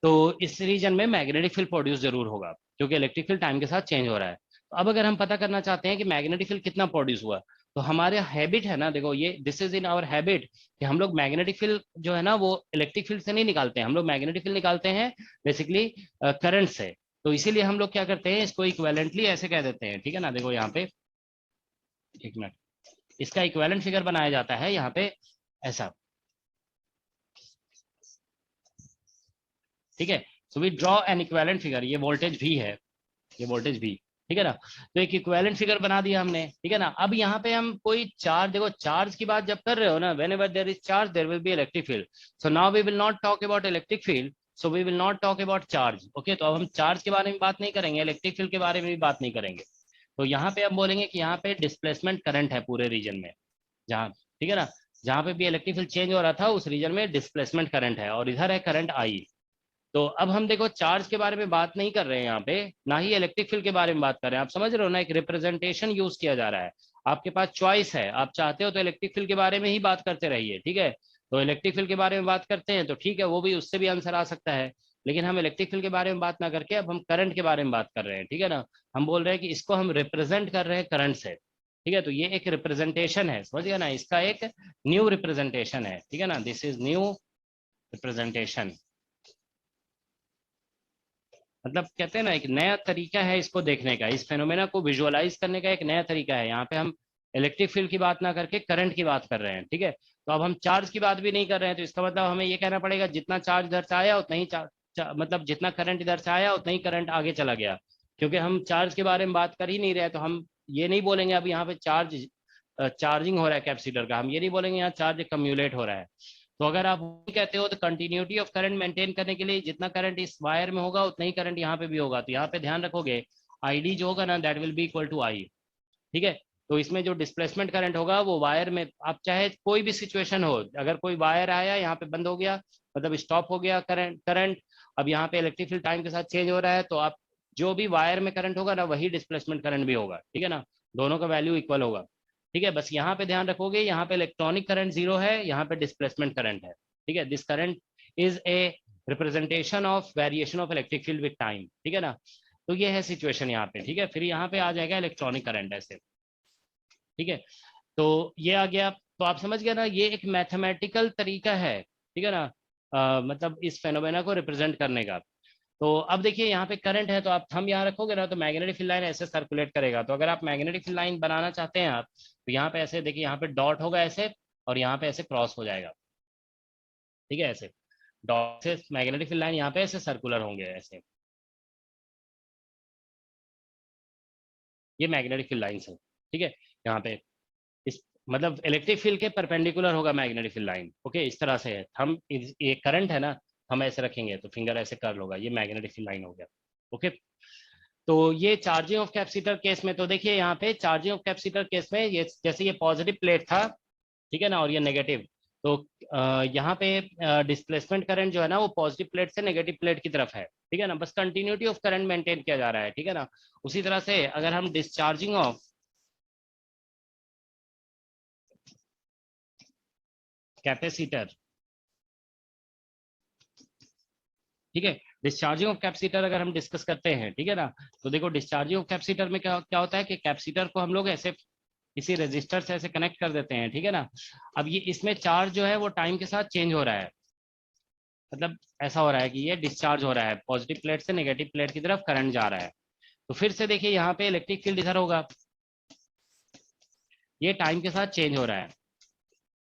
तो इस रीजन में मैग्नेटिक फील्ड प्रोड्यूस जरूर होगा, क्योंकि इलेक्ट्रिक फील्ड टाइम के साथ चेंज हो रहा है। तो अब अगर हम पता करना चाहते हैं कि मैग्नेटिक फील्ड कितना प्रोड्यूस हुआ, तो हमारे हैबिट है ना, देखो ये this is in our habit कि हम लोग मैग्नेटिक फील्ड जो है ना वो इलेक्ट्रिक फील्ड से नहीं निकालते हैं, हम लोग मैग्नेटिक फील्ड निकालते हैं बेसिकली करंट से। तो इसीलिए हम लोग क्या करते हैं, इसको इक्वेलेंटली ऐसे कह देते हैं, ठीक है ना। देखो यहाँ पे एक मिनट, इसका इक्वेलेंट फिगर बनाया जाता है यहाँ पे ऐसा, ठीक है। So we draw an equivalent figure, ये वोल्टेज भी है, ये वोल्टेज भी, ठीक है ना। तो एक इक्विवेलेंट फिगर बना दिया हमने, ठीक है ना। अब यहाँ पे हम कोई चार्ज, देखो चार्ज की बात जब कर रहे हो ना, whenever there is charge there will be electric field. So now we will not talk about electric field, so we will not talk about charge, okay. तो अब हम चार्ज के बारे में बात नहीं करेंगे, इलेक्ट्रिक फील्ड के बारे में भी बात नहीं करेंगे। तो यहाँ पे हम बोलेंगे कि यहाँ पे डिस्प्लेसमेंट करंट है पूरे रीजन में, जहाँ, ठीक है ना, जहाँ पे भी इलेक्ट्रिक फील्ड चेंज हो रहा था उस रीजन में डिस्प्लेसमेंट करंट है, और इधर है करंट आई। तो अब हम देखो चार्ज के बारे में बात नहीं कर रहे हैं यहाँ पे, ना ही इलेक्ट्रिक फील्ड के बारे में बात कर रहे हैं। आप समझ रहे हो ना, एक रिप्रेजेंटेशन यूज किया जा रहा है। आपके पास चॉइस है, आप चाहते हो तो इलेक्ट्रिक फील्ड के बारे में ही बात करते रहिए, ठीक है। तो इलेक्ट्रिक फील्ड के बारे में बात करते हैं तो ठीक है, वो भी उससे भी आंसर आ सकता है। लेकिन हम इलेक्ट्रिक फील्ड के बारे में बात ना करके अब हम करंट के बारे में बात कर रहे हैं, ठीक है ना। हम बोल रहे हैं कि इसको हम रिप्रेजेंट कर रहे हैं करंट से, ठीक है। तो ये एक रिप्रेजेंटेशन है, समझ गया ना, इसका एक न्यू रिप्रेजेंटेशन है, ठीक है ना, दिस इज न्यू रिप्रेजेंटेशन। मतलब कहते हैं ना एक नया तरीका है इसको देखने का, इस फेनोमेना को विजुअलाइज करने का एक नया तरीका है। यहाँ पे हम इलेक्ट्रिक फील्ड की बात ना करके करंट की बात कर रहे हैं, ठीक है। तो अब हम चार्ज की बात भी नहीं कर रहे हैं, तो इसका मतलब हमें ये कहना पड़ेगा जितना चार्ज इधर से आया उतना ही मतलब जितना करंट इधर से आया उतना ही करंट आगे चला गया। क्योंकि हम चार्ज के बारे में बात कर ही नहीं रहे, तो हम ये नहीं बोलेंगे अब यहाँ पे चार्जिंग हो रहा है कैपेसिटर का, हम ये नहीं बोलेंगे यहाँ चार्ज कम्युलेट हो रहा है। तो अगर आप कहते हो तो कंटिन्यूटी ऑफ करंट मेंटेन करने के लिए जितना करंट इस वायर में होगा उतना ही करंट यहाँ पे भी होगा। तो यहाँ पे ध्यान रखोगे आईडी जो होगा ना that will be equal to I, ठीक है। तो इसमें जो डिस्प्लेसमेंट करंट होगा वो वायर में, आप चाहे कोई भी सिचुएशन हो, अगर कोई वायर आया यहाँ पे बंद हो गया, मतलब स्टॉप हो गया करंट, अब यहाँ पे इलेक्ट्रिक फील्ड टाइम के साथ चेंज हो रहा है, तो आप जो भी वायर में करंट होगा ना वही डिस्प्लेसमेंट करंट भी होगा, ठीक है ना, दोनों का वैल्यू इक्वल होगा, ठीक है। बस यहाँ पे ध्यान रखोगे, यहाँ पे इलेक्ट्रॉनिक करंट जीरो है, यहाँ पे डिस्प्लेसमेंट करंट है, ठीक है। This current is a representation of variation of electric field with time, ठीक है ना। तो ये है सिचुएशन यहाँ पे, ठीक है। फिर यहाँ पे आ जाएगा इलेक्ट्रॉनिक करंट ऐसे, ठीक है। तो ये आ गया, तो आप समझ गए ना, ये एक मैथमेटिकल तरीका है, ठीक है ना, मतलब इस फेनोमेना को रिप्रेजेंट करने का। तो अब देखिए यहाँ पे करंट है, तो आप थंब यहाँ रखोगे ना तो मैग्नेटिक फील्ड लाइन ऐसे सर्कुलेट करेगा। तो अगर आप मैग्नेटिक फील्ड लाइन बनाना चाहते हैं आप, तो यहाँ पे ऐसे देखिए, यहाँ पे डॉट होगा ऐसे, और यहाँ पे ऐसे क्रॉस हो जाएगा, ठीक है, ऐसे डॉट से मैग्नेटिक फील्ड लाइन यहाँ पे ऐसे सर्कुलर होंगे ऐसे, ये मैग्नेटिक फील्ड लाइन है, ठीक है। यहाँ पे इस मतलब इलेक्ट्रिक फील्ड के परपेंडिकुलर होगा मैग्नेटिक फील्ड लाइन, ओके, इस तरह से है। हम ये करंट है ना, हम ऐसे रखेंगे तो फिंगर ऐसे कर्ल होगा, ये मैग्नेटिक फील्ड लाइन हो गया, ओके। तो ये चार्जिंग ऑफ कैपेसिटर केस में, तो देखिए यहाँ पे चार्जिंग ऑफ कैपेसिटर केस में ये जैसे ये पॉजिटिव प्लेट था, ठीक है ना, और ये नेगेटिव, तो यहाँ पे डिस्प्लेसमेंट करंट जो है ना वो पॉजिटिव प्लेट से नेगेटिव प्लेट की तरफ है, ठीक है ना। बस कंटिन्यूटी ऑफ करंट मेंटेन किया जा रहा है, ठीक है ना। उसी तरह से अगर हम डिस्चार्जिंग ऑफ कैपेसिटर ठीक है। डिस्चार्जिंग ऑफ कैपेसिटर अगर हम डिस्कस करते हैं, ठीक है ना, तो देखो डिस्चार्जिंग ऑफ कैपेसिटर में क्या क्या होता है कि कैपेसिटर को हम लोग ऐसे इसी रेजिस्टर से ऐसे कनेक्ट कर देते हैं, ठीक है ना। अब ये इसमें चार्ज जो है वो टाइम के साथ चेंज हो रहा है, मतलब ऐसा हो रहा है कि ये डिस्चार्ज हो रहा है, पॉजिटिव प्लेट से नेगेटिव प्लेट की तरफ करंट जा रहा है। तो फिर से देखिए यहाँ पे इलेक्ट्रिक फील्ड इधर होगा, ये टाइम के साथ चेंज हो रहा है,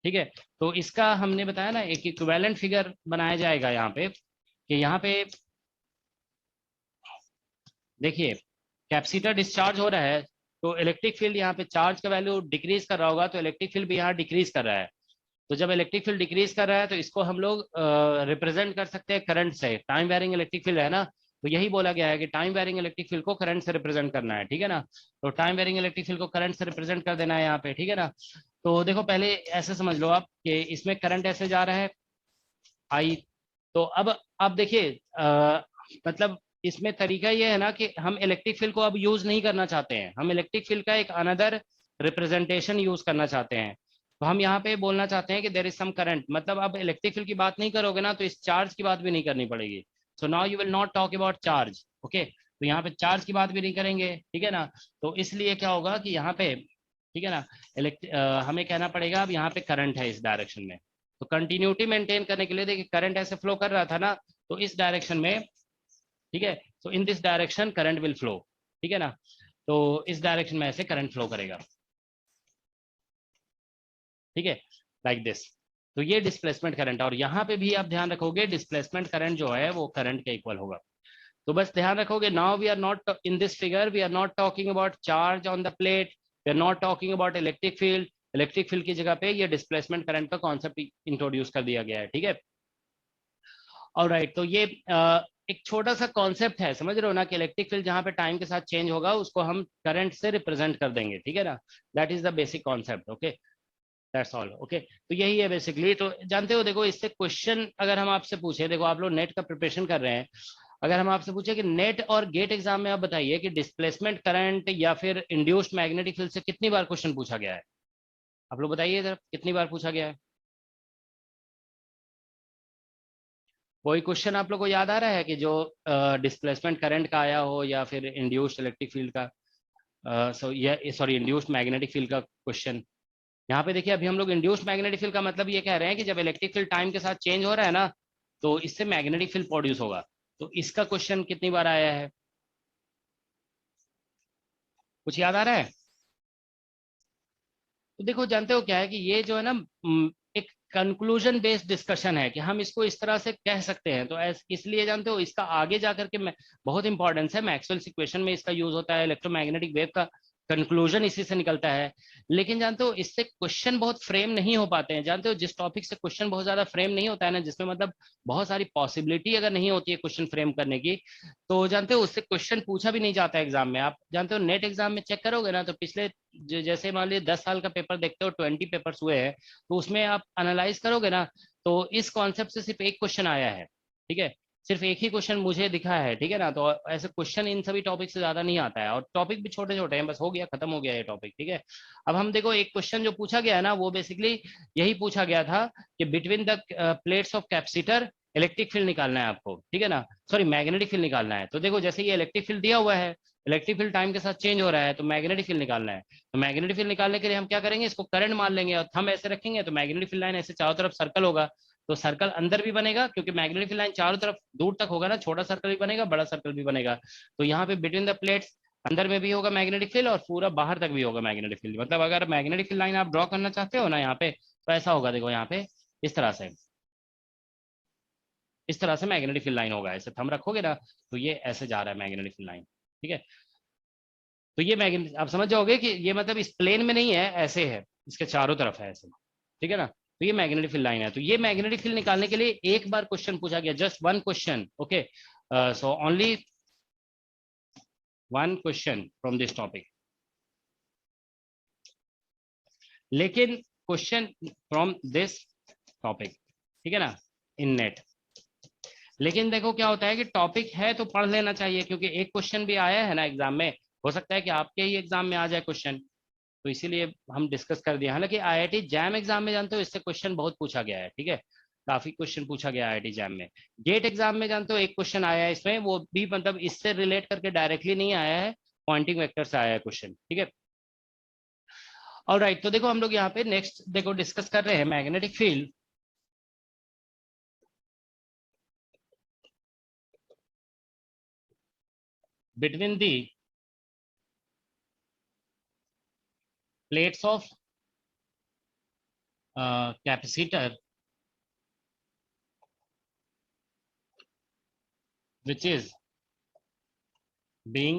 ठीक है। तो इसका हमने बताया ना एक इक्विवेलेंट फिगर बनाया जाएगा यहाँ पे, कि यहाँ पे देखिए कैपेसिटर डिस्चार्ज हो रहा है, तो इलेक्ट्रिक फील्ड यहाँ पे चार्ज का वैल्यू डिक्रीज कर रहा होगा, तो इलेक्ट्रिक फील्ड भी यहाँ डिक्रीज कर रहा है। तो जब इलेक्ट्रिक फील्ड डिक्रीज कर रहा है तो इसको हम लोग रिप्रेजेंट कर सकते हैं करंट से, टाइम वेरिंग इलेक्ट्रिक फील्ड है ना, तो यही बोला गया है कि टाइम वेरिंग इलेक्ट्रिक फील्ड को करंट से रिप्रेजेंट करना है, ठीक है ना। तो टाइम वेरिंग इलेक्ट्रिक फील्ड को करंट से रिप्रेजेंट कर देना है यहाँ पे, ठीक है ना। तो देखो पहले ऐसे समझ लो आप कि इसमें करंट ऐसे जा रहा है आई। तो अब देखिए मतलब इसमें तरीका ये है ना कि हम इलेक्ट्रिक फील्ड को अब यूज नहीं करना चाहते हैं, हम इलेक्ट्रिक फील्ड का एक अनदर रिप्रेजेंटेशन यूज करना चाहते हैं। तो हम यहाँ पे बोलना चाहते हैं कि देर इज सम करंट, मतलब अब इलेक्ट्रिक फील्ड की बात नहीं करोगे ना तो इस चार्ज की बात भी नहीं करनी पड़ेगी। So now you will not talk about charge, okay. तो यहाँ पे चार्ज की बात भी नहीं करेंगे, ठीक है ना। तो इसलिए क्या होगा कि यहाँ पे, ठीक है ना, हमें कहना पड़ेगा अब यहाँ पे करंट है इस डायरेक्शन में। तो कंटिन्यूटी मेंटेन करने के लिए देखिए करंट ऐसे फ्लो कर रहा था ना, तो इस डायरेक्शन में, ठीक है, तो in this direction current will flow, ठीक है ना। तो इस डायरेक्शन में ऐसे करंट फ्लो करेगा, ठीक है, लाइक दिस। तो ये डिस्प्लेसमेंट करंट, और यहाँ पे भी आप ध्यान रखोगे डिस्प्लेसमेंट करंट जो है वो करंट के इक्वल होगा। तो बस ध्यान रखोगे, now we are not in this figure, we are not talking about charge on the plate, we are not talking about electric field. Electric field की जगह पे ये डिस्प्लेसमेंट करंट का कॉन्सेप्ट इंट्रोड्यूस कर दिया गया है, ठीक है। ऑलराइट, तो ये एक छोटा सा कॉन्सेप्ट है, समझ रहे हो ना, कि इलेक्ट्रिक फील्ड जहाँ पे टाइम के साथ चेंज होगा उसको हम करंट से रिप्रेजेंट कर देंगे, ठीक है ना। That is the basic concept, okay, that's all, okay. तो यही है बेसिकली। तो जानते हो देखो इससे क्वेश्चन अगर हम आपसे पूछे, देखो आप लोग नेट का प्रिपरेशन कर रहे हैं, अगर हम आपसे पूछे कि नेट और गेट एग्जाम में आप बताइए कि डिस्प्लेसमेंट करंट या फिर इंड्यूस्ड मैग्नेटिक फील्ड से कितनी बार क्वेश्चन पूछा गया है, आप लोग बताइए जरा कितनी बार पूछा गया है। कोई क्वेश्चन आप लोग को याद आ रहा है कि जो डिस्प्लेसमेंट करंट का आया हो या फिर इंड्यूस्ड इलेक्ट्रिक फील्ड का, सॉरी इंड्यूस्ड मैग्नेटिक फील्ड का क्वेश्चन। यहाँ पे देखिए अभी हम लोग इंड्यूस्ड मैग्नेटिक फील्ड का मतलब ये कह रहे हैं कि जब इलेक्ट्रिक फील्ड टाइम के साथ चेंज हो रहा है ना तो इससे मैग्नेटिक फील्ड प्रोड्यूस होगा। तो इसका क्वेश्चन कितनी बार आया है, कुछ याद आ रहा है। तो देखो जानते हो क्या है कि ये जो है ना एक कंक्लूजन बेस्ड डिस्कशन है कि हम इसको इस तरह से कह सकते हैं। तो इसलिए जानते हो इसका आगे जाकर के बहुत इंपॉर्टेंस है, मैक्सवेल्स इक्वेशन में इसका यूज होता है, इलेक्ट्रोमैग्नेटिक वेव का कंक्लूजन इसी से निकलता है। लेकिन जानते हो इससे क्वेश्चन बहुत फ्रेम नहीं हो पाते हैं, जानते हो जिस टॉपिक से क्वेश्चन बहुत ज्यादा फ्रेम नहीं होता है ना, जिसमें मतलब बहुत सारी पॉसिबिलिटी अगर नहीं होती है क्वेश्चन फ्रेम करने की, तो जानते हो उससे क्वेश्चन पूछा भी नहीं जाता है एग्जाम में। आप जानते हो नेट एग्जाम में चेक करोगे ना तो पिछले जैसे मान लीजिए 10 साल का पेपर देखते हो, 20 पेपर्स हुए हैं, तो उसमें आप एनालाइज करोगे ना तो इस कॉन्सेप्ट से सिर्फ एक क्वेश्चन आया है, ठीक है, सिर्फ एक ही क्वेश्चन मुझे दिखा है, ठीक है ना। तो ऐसे क्वेश्चन इन सभी टॉपिक से ज्यादा नहीं आता है, और टॉपिक भी छोटे छोटे हैं, बस हो गया खत्म हो गया ये टॉपिक, ठीक है। अब हम देखो एक क्वेश्चन जो पूछा गया है ना वो बेसिकली यही पूछा गया था कि between the plates of capacitor electric field निकालना है आपको, ठीक है ना, सॉरी मैग्नेटिक फील्ड निकालना है। तो देखो जैसे ये इलेक्ट्रिक फील्ड दिया हुआ है, इलेक्ट्रिक फील्ड टाइम के साथ चेंज हो रहा है, तो मैग्नेटिक फील्ड निकालना है। तो मैग्नेटिक फील्ड निकालने के लिए हम क्या करेंगे, इसको करंट मान लेंगे और थंब ऐसे रखेंगे, तो मैग्नेटिक फील्ड लाइन ऐसे चारों तरफ सर्कल होगा, तो सर्कल अंदर भी बनेगा क्योंकि मैग्नेटिक फील्ड लाइन चारों तरफ दूर तक होगा ना, छोटा सर्कल भी बनेगा बड़ा सर्कल भी बनेगा। तो यहाँ पे बिटवीन द प्लेट्स अंदर में भी होगा मैग्नेटिक फील्ड और पूरा बाहर तक भी होगा मैग्नेटिक फील्ड। मतलब अगर मैग्नेटिक फील्ड लाइन आप ड्रॉ करना चाहते हो ना यहाँ पे, तो ऐसा होगा, देखो यहाँ पे इस तरह से, इस तरह से मैग्नेटिक फील्ड लाइन होगा, ऐसे थंब रखोगे ना तो ये ऐसे जा रहा है मैग्नेटिक फील्ड लाइन, ठीक है। तो ये मैग्नेटिक आप समझ जाओगे कि ये मतलब इस प्लेन में नहीं है, ऐसे है, इसके चारों तरफ है ऐसे, ठीक है ना। तो ये मैग्नेटिक फील्ड लाइन है। तो ये मैग्नेटिक फील्ड निकालने के लिए एक बार क्वेश्चन पूछा गया, just one question, okay, so only one question from this topic. लेकिन क्वेश्चन फ्रॉम दिस टॉपिक, ठीक है ना, इन नेट। लेकिन देखो क्या होता है कि टॉपिक है तो पढ़ लेना चाहिए, क्योंकि एक क्वेश्चन भी आया है ना एग्जाम में, हो सकता है कि आपके ही एग्जाम में आ जाए क्वेश्चन, तो इसीलिए हम डिस्कस कर दिया। हालांकि आईआईटी जैम एग्जाम में जानते हो इससे क्वेश्चन बहुत पूछा गया है, ठीक है। काफी क्वेश्चन पूछा गया आईआईटी एग्जाम में। गेट एग्जाम में जानते हो एक क्वेश्चन आया है इसमें, वो भी मतलब इससे रिलेट करके डायरेक्टली नहीं आया है, पॉइंटिंग वेक्टर से आया है क्वेश्चन, ठीक है। ऑलराइट, तो देखो हम लोग यहाँ पे नेक्स्ट देखो डिस्कस कर रहे हैं magnetic field between the plates of capacitor which is being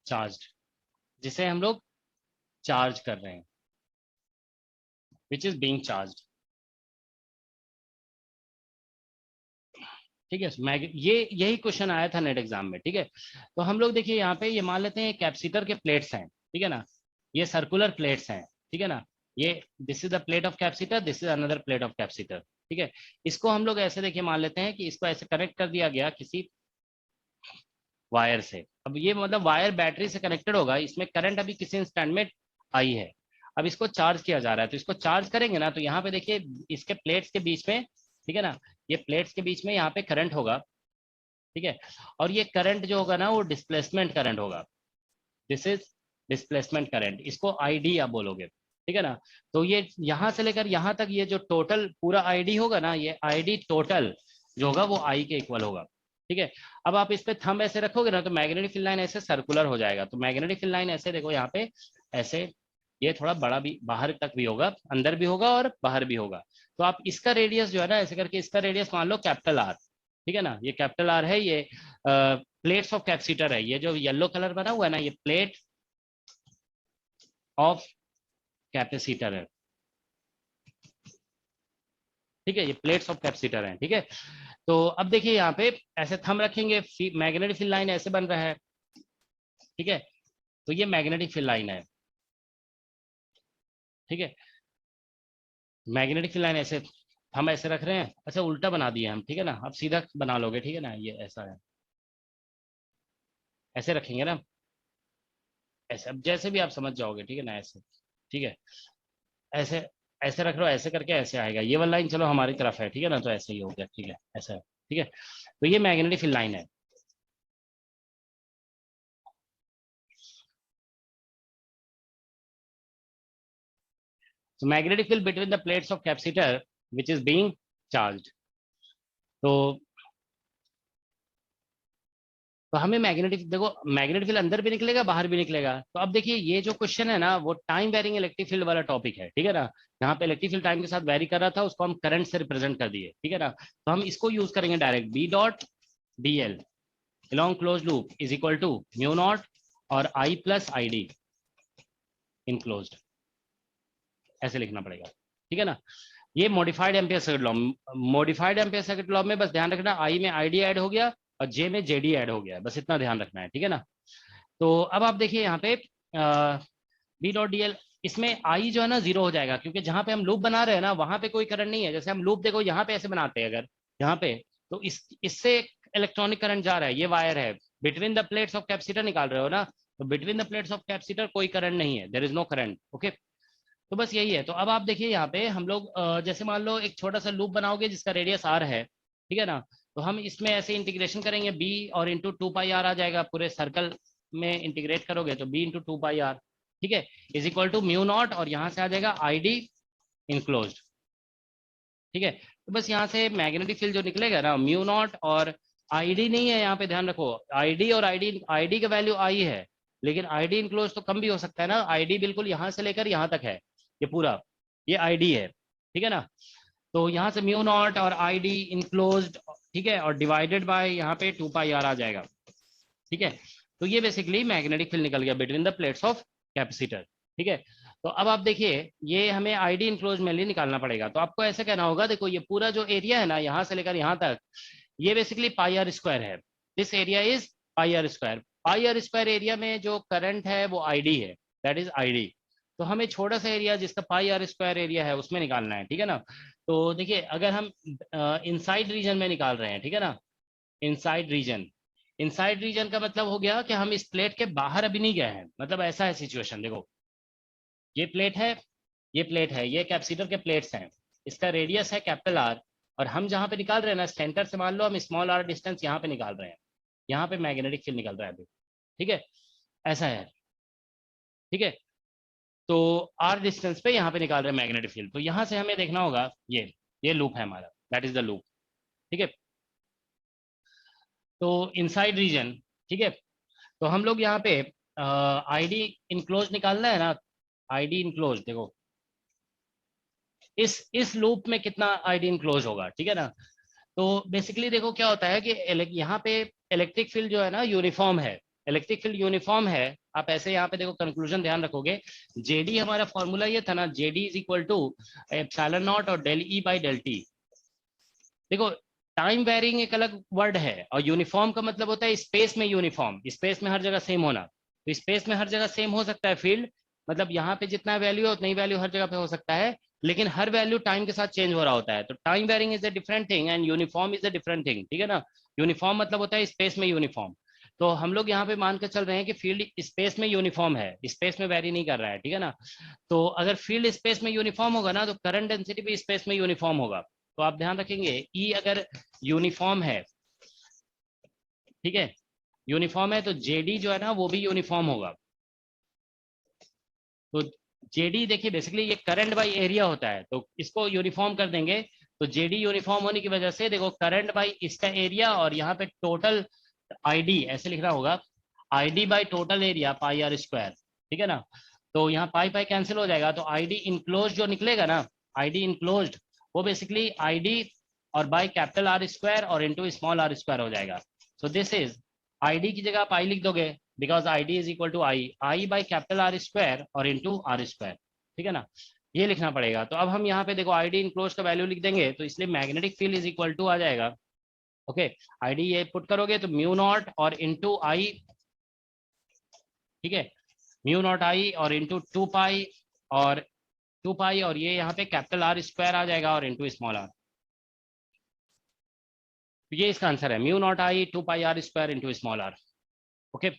charged, जिसे हम लोग चार्ज कर रहे हैं, which is being charged, ठीक है। ये यही क्वेश्चन आया था नेट एग्जाम में, ठीक है। तो हम लोग देखिए यहाँ पे ये मान लेते हैं कैपेसिटर के प्लेट्स हैं, ठीक है ना, ये सर्कुलर प्लेट्स हैं, ठीक है ना, ये this is the plate of capacitor, this is another plate of capacitor, ठीक है। इसको हम लोग ऐसे देखिए मान लेते हैं कि इसको ऐसे कनेक्ट कर दिया गया किसी वायर से। अब ये मतलब वायर बैटरी से कनेक्टेड होगा, इसमें करंट अभी किसी इंस्टेंट में आई है, अब इसको चार्ज किया जा रहा है, तो इसको चार्ज करेंगे ना, तो यहाँ पे देखिए इसके प्लेट्स के बीच में, ठीक है ना, ये प्लेट्स के बीच में यहाँ पे करंट होगा, ठीक है। और ये करंट जो होगा ना वो डिस्प्लेसमेंट करंट होगा, दिस इज डिस्प्लेसमेंट करंट, इसको आईडी आप बोलोगे, ठीक है ना। तो ये यहाँ से लेकर यहाँ तक ये जो टोटल पूरा आईडी होगा ना, ये आईडी टोटल जो होगा वो आई के इक्वल होगा, ठीक है। अब आप इस पे थंब ऐसे रखोगे ना तो मैग्नेटिक फील्ड लाइन ऐसे सर्कुलर हो जाएगा, तो मैग्नेटिक फील्ड लाइन ऐसे देखो यहाँ पे ऐसे, ये थोड़ा बड़ा भी बाहर तक भी होगा, अंदर भी होगा और बाहर भी होगा। तो आप इसका रेडियस जो है ना ऐसे करके, इसका रेडियस मान लो कैपिटल आर, ठीक है ना, ये कैपिटल आर है, ये प्लेट्स ऑफ कैपेसिटर है, ये जो येलो कलर बना हुआ है ना ये प्लेट ऑफ कैपेसिटर है, ठीक है, ये प्लेट्स ऑफ कैपेसिटर है, ठीक है। तो अब देखिए यहाँ पे ऐसे थंब रखेंगे, मैग्नेटिक फील्ड लाइन ऐसे बन रहा है, ठीक है, तो ये मैग्नेटिक फील्ड लाइन है, ठीक है, मैग्नेटिक फील्ड लाइन ऐसे हम ऐसे रख रहे हैं, अच्छा उल्टा बना दिए हम, ठीक है ना, अब सीधा बना लोगे, ठीक है ना, ये ऐसा है, ऐसे रखेंगे ना, ऐसे, अब जैसे भी आप समझ जाओगे, ठीक है ना, ऐसे, ठीक है, ऐसे ऐसे रख लो, ऐसे करके ऐसे आएगा, ये वाला लाइन चलो हमारी तरफ है, ठीक है ना, तो ऐसे ही हो गया, ठीक है, ऐसा है, ठीक है। तो ये मैग्नेटिक फील्ड लाइन है, so magnetic field between the plates of capacitor which is being charged। तो हमें मैग्नेटिक देखो, मैग्नेटिक फील्ड अंदर भी निकलेगा बाहर भी निकलेगा। तो अब देखिए ये जो क्वेश्चन है ना वो टाइम वेरिंग इलेक्ट्रिक फील्ड वाला टॉपिक है, ठीक है ना, यहाँ पे इलेक्ट्रिक फील्ड टाइम के साथ वेरी कर रहा था, उसको हम करंट से रिप्रेजेंट कर दिए, ठीक है ना। तो हम इसको यूज करेंगे direct, B dot D L along closed loop is equal to mu naught और I plus I D enclosed, ऐसे लिखना पड़ेगा, ठीक है ना। ये modified Ampere circuit law, modified Ampere circuit law में बस ध्यान रखना आई में आईडी ऐड हो गया और जे में जेडी ऐड हो गया, बस इतना ध्यान रखना है, ठीक है ना। तो अब आप देखिए यहाँ पे बी डॉट डी एल, इसमें आई जो है ना जीरो हो जाएगा, क्योंकि जहां पे हम लूप बना रहे हैं ना वहां पे कोई करंट नहीं है। जैसे हम लूप देखो यहाँ पे ऐसे बनाते हैं, अगर यहाँ पे तो इससे इलेक्ट्रॉनिक करंट जा रहा है, ये वायर है, between the plates of capacitor निकाल रहे हो ना, तो between the plates of capacitor कोई करंट नहीं है, there is no current, okay. तो बस यही है। तो अब आप देखिए यहाँ पे हम लोग जैसे मान लो एक छोटा सा लूप बनाओगे जिसका रेडियस आर है, ठीक है ना, तो हम इसमें ऐसे इंटीग्रेशन करेंगे, बी और इंटू टू पाई आर आ जाएगा, पूरे सर्कल में इंटीग्रेट करोगे तो B into two pi R, ठीक है, is equal to mu naught और यहाँ से आ जाएगा आई डी इनक्लोज्ड, ठीक है। तो बस यहाँ से मैग्नेटिक फील्ड जो निकलेगा ना म्यू नॉट और आईडी नहीं है, यहाँ पे ध्यान रखो, आईडी और आईडी का वैल्यू आई है, लेकिन आईडी इनक्लोज तो कम भी हो सकता है ना, आईडी बिल्कुल यहाँ से लेकर यहाँ तक है, ये पूरा ये आईडी है, ठीक है ना। तो यहाँ से म्यू नॉट और आईडी इनक्लोज्ड, ठीक है, और डिवाइडेड बाय यहाँ पे टू पाई आर आ जाएगा, ठीक है। तो ये बेसिकली मैग्नेटिक फील्ड निकल गया between the plates of capacitor, ठीक है। तो अब आप देखिए ये हमें आईडी इनक्लोज में निकालना पड़ेगा, तो आपको ऐसे कहना होगा, देखो ये पूरा जो एरिया है ना यहाँ से लेकर यहाँ तक, ये बेसिकली पाई आर स्क्वायर है, this area is pi R square, pi R square area में जो करंट है वो आईडी है, दैट इज आईडी। तो हमें छोटा सा एरिया जिसका पाई आर स्क्वायर एरिया है उसमें निकालना है, ठीक है ना। तो देखिए अगर हम इनसाइड रीजन में निकाल रहे हैं, ठीक है ना, इनसाइड रीजन, इनसाइड रीजन का मतलब हो गया कि हम इस प्लेट के बाहर अभी नहीं गए हैं, मतलब ऐसा है सिचुएशन, देखो ये प्लेट है, ये प्लेट है, ये कैपेसिटर के प्लेट्स हैं, इसका रेडियस है कैपिटल आर, और हम जहाँ पे निकाल रहे हैं ना सेंटर से, मान लो हम स्मॉल आर डिस्टेंस यहाँ पे निकाल रहे हैं, यहाँ पे मैग्नेटिक फील्ड निकल रहा है अभी, ठीक है, ऐसा है, ठीक है। तो आर डिस्टेंस पे यहाँ पे निकाल रहे हैं मैग्नेटिक फील्ड, तो यहाँ से हमें देखना होगा ये लूप है हमारा, दैट इज द लूप, ठीक है। तो इनसाइड रीजन, ठीक है, तो हम लोग यहाँ पे आईडी इनक्लोज निकालना है ना, आईडी इनक्लोज, देखो इस लूप में कितना आईडी इनक्लोज होगा, ठीक है ना। तो बेसिकली देखो क्या होता है कि यहाँ पे इलेक्ट्रिक फील्ड जो है ना यूनिफॉर्म है, इलेक्ट्रिक फील्ड यूनिफॉर्म है। आप ऐसे यहाँ पे देखो कंक्लूजन ध्यान रखोगे, जेडी हमारा फॉर्मूला ये था ना, JD is equal to epsilon naught और del E by del T. देखो टाइम वेरिंग एक अलग वर्ड है, और यूनिफॉर्म का मतलब होता है स्पेस में यूनिफॉर्म, स्पेस में हर जगह सेम होना। तो स्पेस में हर जगह सेम हो सकता है फील्ड, मतलब यहाँ पे जितना वैल्यू है उतना ही वैल्यू हर जगह पे हो सकता है, लेकिन हर वैल्यू टाइम के साथ चेंज हो रहा होता है। तो time varying is a different thing and uniform is a different thing, ठीक है ना। यूनिफॉर्म मतलब होता है स्पेस में यूनिफॉर्म। तो हम लोग यहाँ पे मान के चल रहे हैं कि फील्ड स्पेस में यूनिफॉर्म है, स्पेस में वेरी नहीं कर रहा है, ठीक है ना। तो अगर फील्ड स्पेस में यूनिफॉर्म होगा ना, तो करंट डेंसिटी भी स्पेस में यूनिफॉर्म होगा। तो आप ध्यान रखेंगे ई अगर यूनिफॉर्म है, ठीक है, यूनिफॉर्म है, तो जेडी जो है ना वो भी यूनिफॉर्म होगा। तो जेडी देखिए बेसिकली ये करंट बाई एरिया होता है, तो इसको यूनिफॉर्म कर देंगे। तो जेडी यूनिफॉर्म होने की वजह से देखो करंट बाई इसका एरिया, और यहाँ पे टोटल आईडी ऐसे लिखना होगा, ID by total area pi R square, ठीक है ना। तो यहाँ पाई पाई कैंसिल हो जाएगा, तो आईडी इनक्लोज जो निकलेगा ना, आईडी इनक्लोज्ड, वो बेसिकली आईडी और बाई कैपिटल आर स्क्वायर और इंटू स्मॉल आर स्क्वायर हो जाएगा। सो दिस इज आईडी की जगह आप आई लिख दोगे, because ID is equal to I by capital R square और इंटू आर स्क्वायर, ठीक है ना, ये लिखना पड़ेगा। तो अब हम यहाँ पे देखो आईडी इनक्लोज का वैल्यू लिख देंगे, तो इसलिए magnetic field is equal to आ जाएगा, ओके, आईडी ये पुट करोगे तो म्यू नॉट और इंटू आई, ठीक है, म्यू नॉट आई और इंटू और 2 पाई, और ये यहाँ पे कैपिटल आर स्क्वायर आ जाएगा और इंटू स्मॉल आर। तो ये इसका आंसर है, mu naught I 2 pi R square into small R, okay.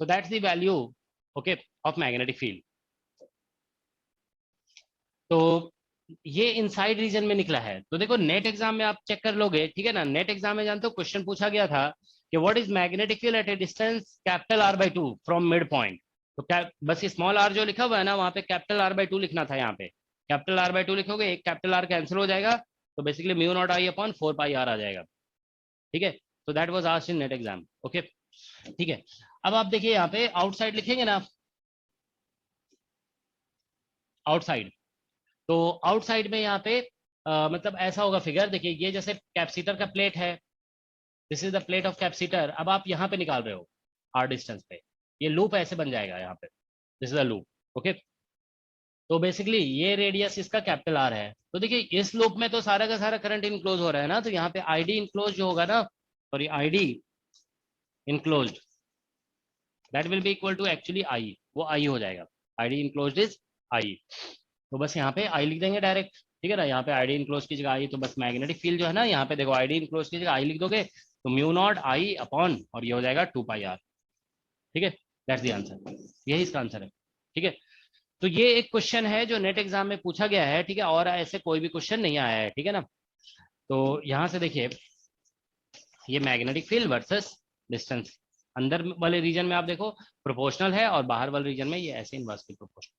So that's the value, okay, of magnetic field. तो ये इनसाइड रीजन में निकला है। तो देखो नेट एग्जाम में आप चेक कर लोगे, ठीक है ना, नेट एग्जाम में जानते हो क्वेश्चन पूछा गया था कि what is magnetic field at A distance capital R by 2 from mid point. तो क्या बस स्मॉल आर जो लिखा हुआ है ना, वहां पे कैपिटल आर बाई 2 लिखना था, यहाँ पे कैपिटल आर बाई 2 लिखोगे, एक कैपिटल आर कैंसिल हो जाएगा, तो basically mu naught I upon 4 pi R आ जाएगा, ठीक है। तो that was asked in NET exam, okay, ठीक है। अब आप देखिए यहाँ पे आउटसाइड लिखेंगे ना, आउटसाइड, तो आउटसाइड में यहाँ पे मतलब ऐसा होगा फिगर, देखिए ये जैसे कैपेसिटर का प्लेट है, this is the plate of capacitor. अब आप यहाँ पे निकाल रहे हो आर डिस्टेंस पे, ये लूप ऐसे बन जाएगा यहाँ पे, this is the loop, okay. तो बेसिकली ये रेडियस इसका कैपिटल आर है। तो देखिए इस लूप में तो सारा का सारा करंट इनक्लोज हो रहा है ना, तो यहाँ पे आईडी इनक्लोज जो होगा ना, sorry ID enclosed, that will be equal to actually I, वो आई हो जाएगा, आईडी इनक्लोज्ड इज आई। तो बस यहाँ पे आई लिख देंगे डायरेक्ट, ठीक है ना, यहाँ पे आईडी इनक्लोज की जगह आई, तो बस मैग्नेटिक फील्ड जो है ना, यहाँ पे देखो आईडी इनक्लोज की जगह आई लिख दोगे, तो म्यू नॉट आई अपॉन, और ये हो जाएगा 2 पाई आर, ठीक है, दैट्स द आंसर, यही इसका आंसर है, ठीक है। तो ये एक क्वेश्चन है जो नेट एग्जाम में पूछा गया है, ठीक है, और ऐसे कोई भी क्वेश्चन नहीं आया है, ठीक है ना। तो यहाँ से देखिए ये मैग्नेटिक फील्ड वर्सेस डिस्टेंस, अंदर वाले रीजन में आप देखो प्रोपोर्शनल है, और बाहर वाले रीजन में ये ऐसे इनवर्सली प्रोपोर्शनल,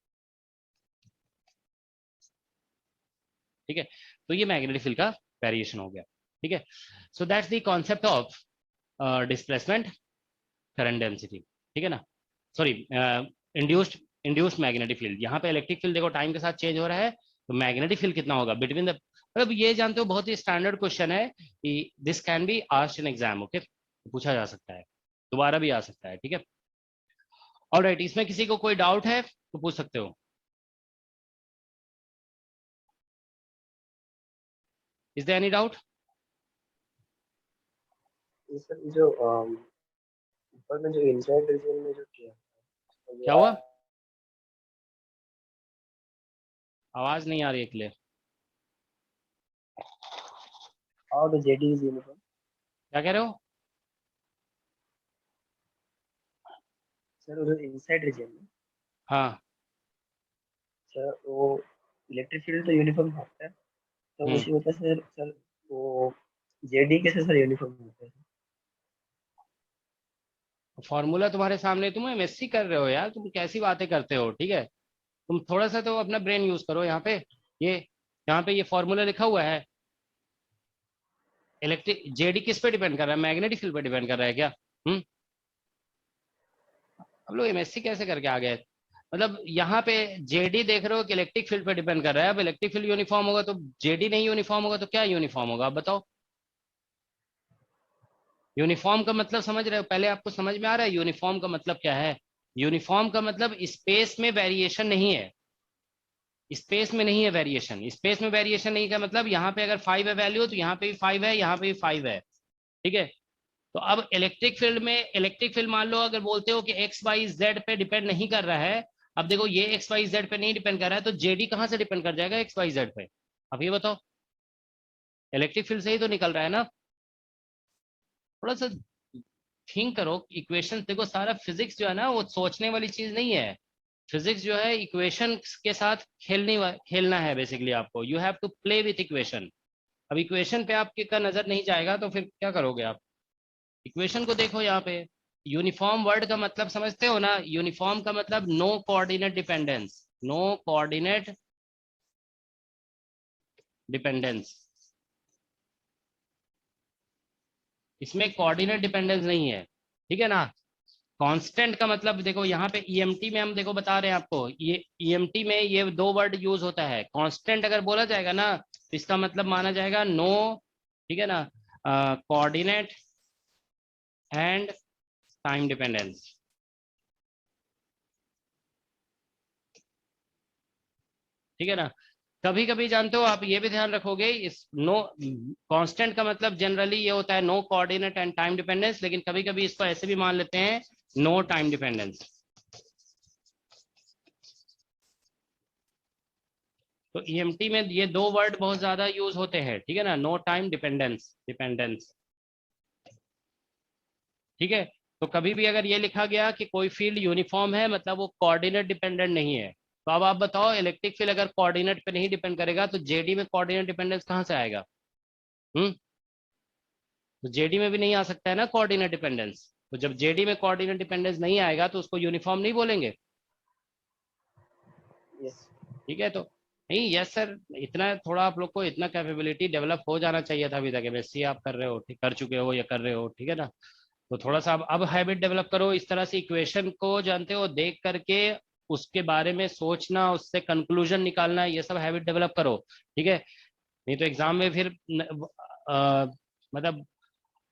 ठीक है। तो ये मैग्नेटिक फील्ड का वेरिएशन हो गया, ठीक है। So that's the concept of displacement current density, ठीक है ना, sorry induced induced magnetic field. यहाँ पे इलेक्ट्रिक फील्ड देखो टाइम के साथ चेंज हो रहा है, तो मैग्नेटिक फील्ड कितना होगा बिटवीन द, मतलब ये जानते हो बहुत ही स्टैंडर्ड क्वेश्चन है कि this can be asked in exam, okay, पूछा जा सकता है, दोबारा भी आ सकता है, ठीक है। ऑलराइट, इसमें किसी को कोई डाउट है तो पूछ सकते हो, is there any doubt? Sir जो ऊपर में जो इनसाइड रीजन में जो किया क्या हुआ, आवाज नहीं आ रही है क्लियर, और द जेडी इज यूनिफॉर्म, क्या कह रहे हो? सर वो जो इनसाइड रीजन में, हाँ सर वो इलेक्ट्रिक फील्ड तो यूनिफॉर्म होता है, तो उसी वजह से सर वो जेडी कैसे सर यूनिफॉर्म होता है? फॉर्मूला तुम्हारे सामने, तुम एमएससी कर रहे हो यार, तुम कैसी बातें करते हो, ठीक है। तुम थोड़ा सा तो अपना ब्रेन यूज करो। ये यहाँ पे ये फॉर्मूला लिखा हुआ है। इलेक्ट्रिक जेडी किस पे डिपेंड कर रहा है? मैग्नेटिक फील्ड पे डिपेंड कर रहा है क्या? हम्म। हम लोग एमएससी कैसे करके आ गए? मतलब यहाँ पे जेडी देख रहे हो कि इलेक्ट्रिक फील्ड पे डिपेंड कर रहा है। अब इलेक्ट्रिक फील्ड यूनिफॉर्म होगा तो जेडी नहीं यूनिफॉर्म होगा तो क्या यूनिफॉर्म होगा? आप बताओ। यूनिफॉर्म का मतलब समझ रहे हो? पहले आपको समझ में आ रहा है यूनिफॉर्म का मतलब क्या है? यूनिफॉर्म का मतलब स्पेस में वेरिएशन नहीं है। स्पेस में नहीं है वेरिएशन। स्पेस में वेरिएशन नहीं का मतलब यहाँ पे अगर 5 है वैल्यू तो यहाँ पे भी 5 है, यहाँ पे भी 5 है, ठीक है। तो अब इलेक्ट्रिक फील्ड में, इलेक्ट्रिक फील्ड मान लो अगर बोलते हो कि एक्स वाई जेड पे डिपेंड नहीं कर रहा है। अब देखो ये एक्स वाई जेड पे नहीं डिपेंड कर रहा है तो जेडी कहाँ से डिपेंड कर जाएगा एक्स वाई जेड पे? अब ये बताओ, इलेक्ट्रिक फील्ड से ही तो निकल रहा है ना। थोड़ा सा थिंक करो। इक्वेशन देखो, सारा फिजिक्स जो है ना वो सोचने वाली चीज नहीं है। फिजिक्स जो है इक्वेशन के साथ खेलना है बेसिकली। आपको you have to play with equation. अब इक्वेशन पे आपके का नजर नहीं जाएगा तो फिर क्या करोगे आप? इक्वेशन को देखो यहाँ पे। यूनिफॉर्म वर्ड का मतलब समझते हो ना? यूनिफॉर्म का मतलब no coordinate dependence. No coordinate dependence. इसमें कोऑर्डिनेट डिपेंडेंस नहीं है, ठीक है ना। कांस्टेंट का मतलब देखो यहाँ पे ईएमटी में हम देखो बता रहे हैं आपको, ये ईएमटी में ये दो वर्ड यूज होता है। कांस्टेंट अगर बोला जाएगा ना तो इसका मतलब माना जाएगा नो, ठीक है ना, कोऑर्डिनेट एंड टाइम डिपेंडेंस, ठीक है ना। कभी कभी जानते हो आप ये भी ध्यान रखोगे, इस नो कांस्टेंट का मतलब जनरली ये होता है no coordinate and time dependence, लेकिन कभी कभी इसको ऐसे भी मान लेते हैं नो टाइम डिपेंडेंस। तो ईएमटी में ये दो वर्ड बहुत ज्यादा यूज होते हैं, ठीक है ना। नो टाइम डिपेंडेंस, डिपेंडेंस, ठीक है। तो कभी भी अगर ये लिखा गया कि कोई फील्ड यूनिफॉर्म है मतलब वो कोऑर्डिनेट डिपेंडेंट नहीं है। तो अब आप बताओ, इलेक्ट्रिक फील्ड अगर कोऑर्डिनेट पे नहीं डिपेंड करेगा तो जेडी में कोऑर्डिनेट डिपेंडेंस कहाँ से आएगा? हम्म। तो जेडी में भी नहीं आ सकता है ना कोऑर्डिनेट डिपेंडेंस। तो जब जेडी में कोऑर्डिनेट डिपेंडेंस नहीं आएगा तो उसको यूनिफॉर्म नहीं बोलेंगे, यस। ठीक है। तो नहीं, यस सर, इतना थोड़ा आप लोग को इतना कैपेबिलिटी डेवलप हो जाना चाहिए था अभी तक। एमएससी आप कर रहे हो, ठीक कर चुके हो या कर रहे हो, ठीक है ना। तो थोड़ा सा अब हैबिट डेवलप करो इस तरह से इक्वेशन को जानते हो देख करके उसके बारे में सोचना, उससे कंक्लूजन निकालना, ये सब हैबिट डेवलप करो, ठीक है। नहीं तो एग्जाम में फिर मतलब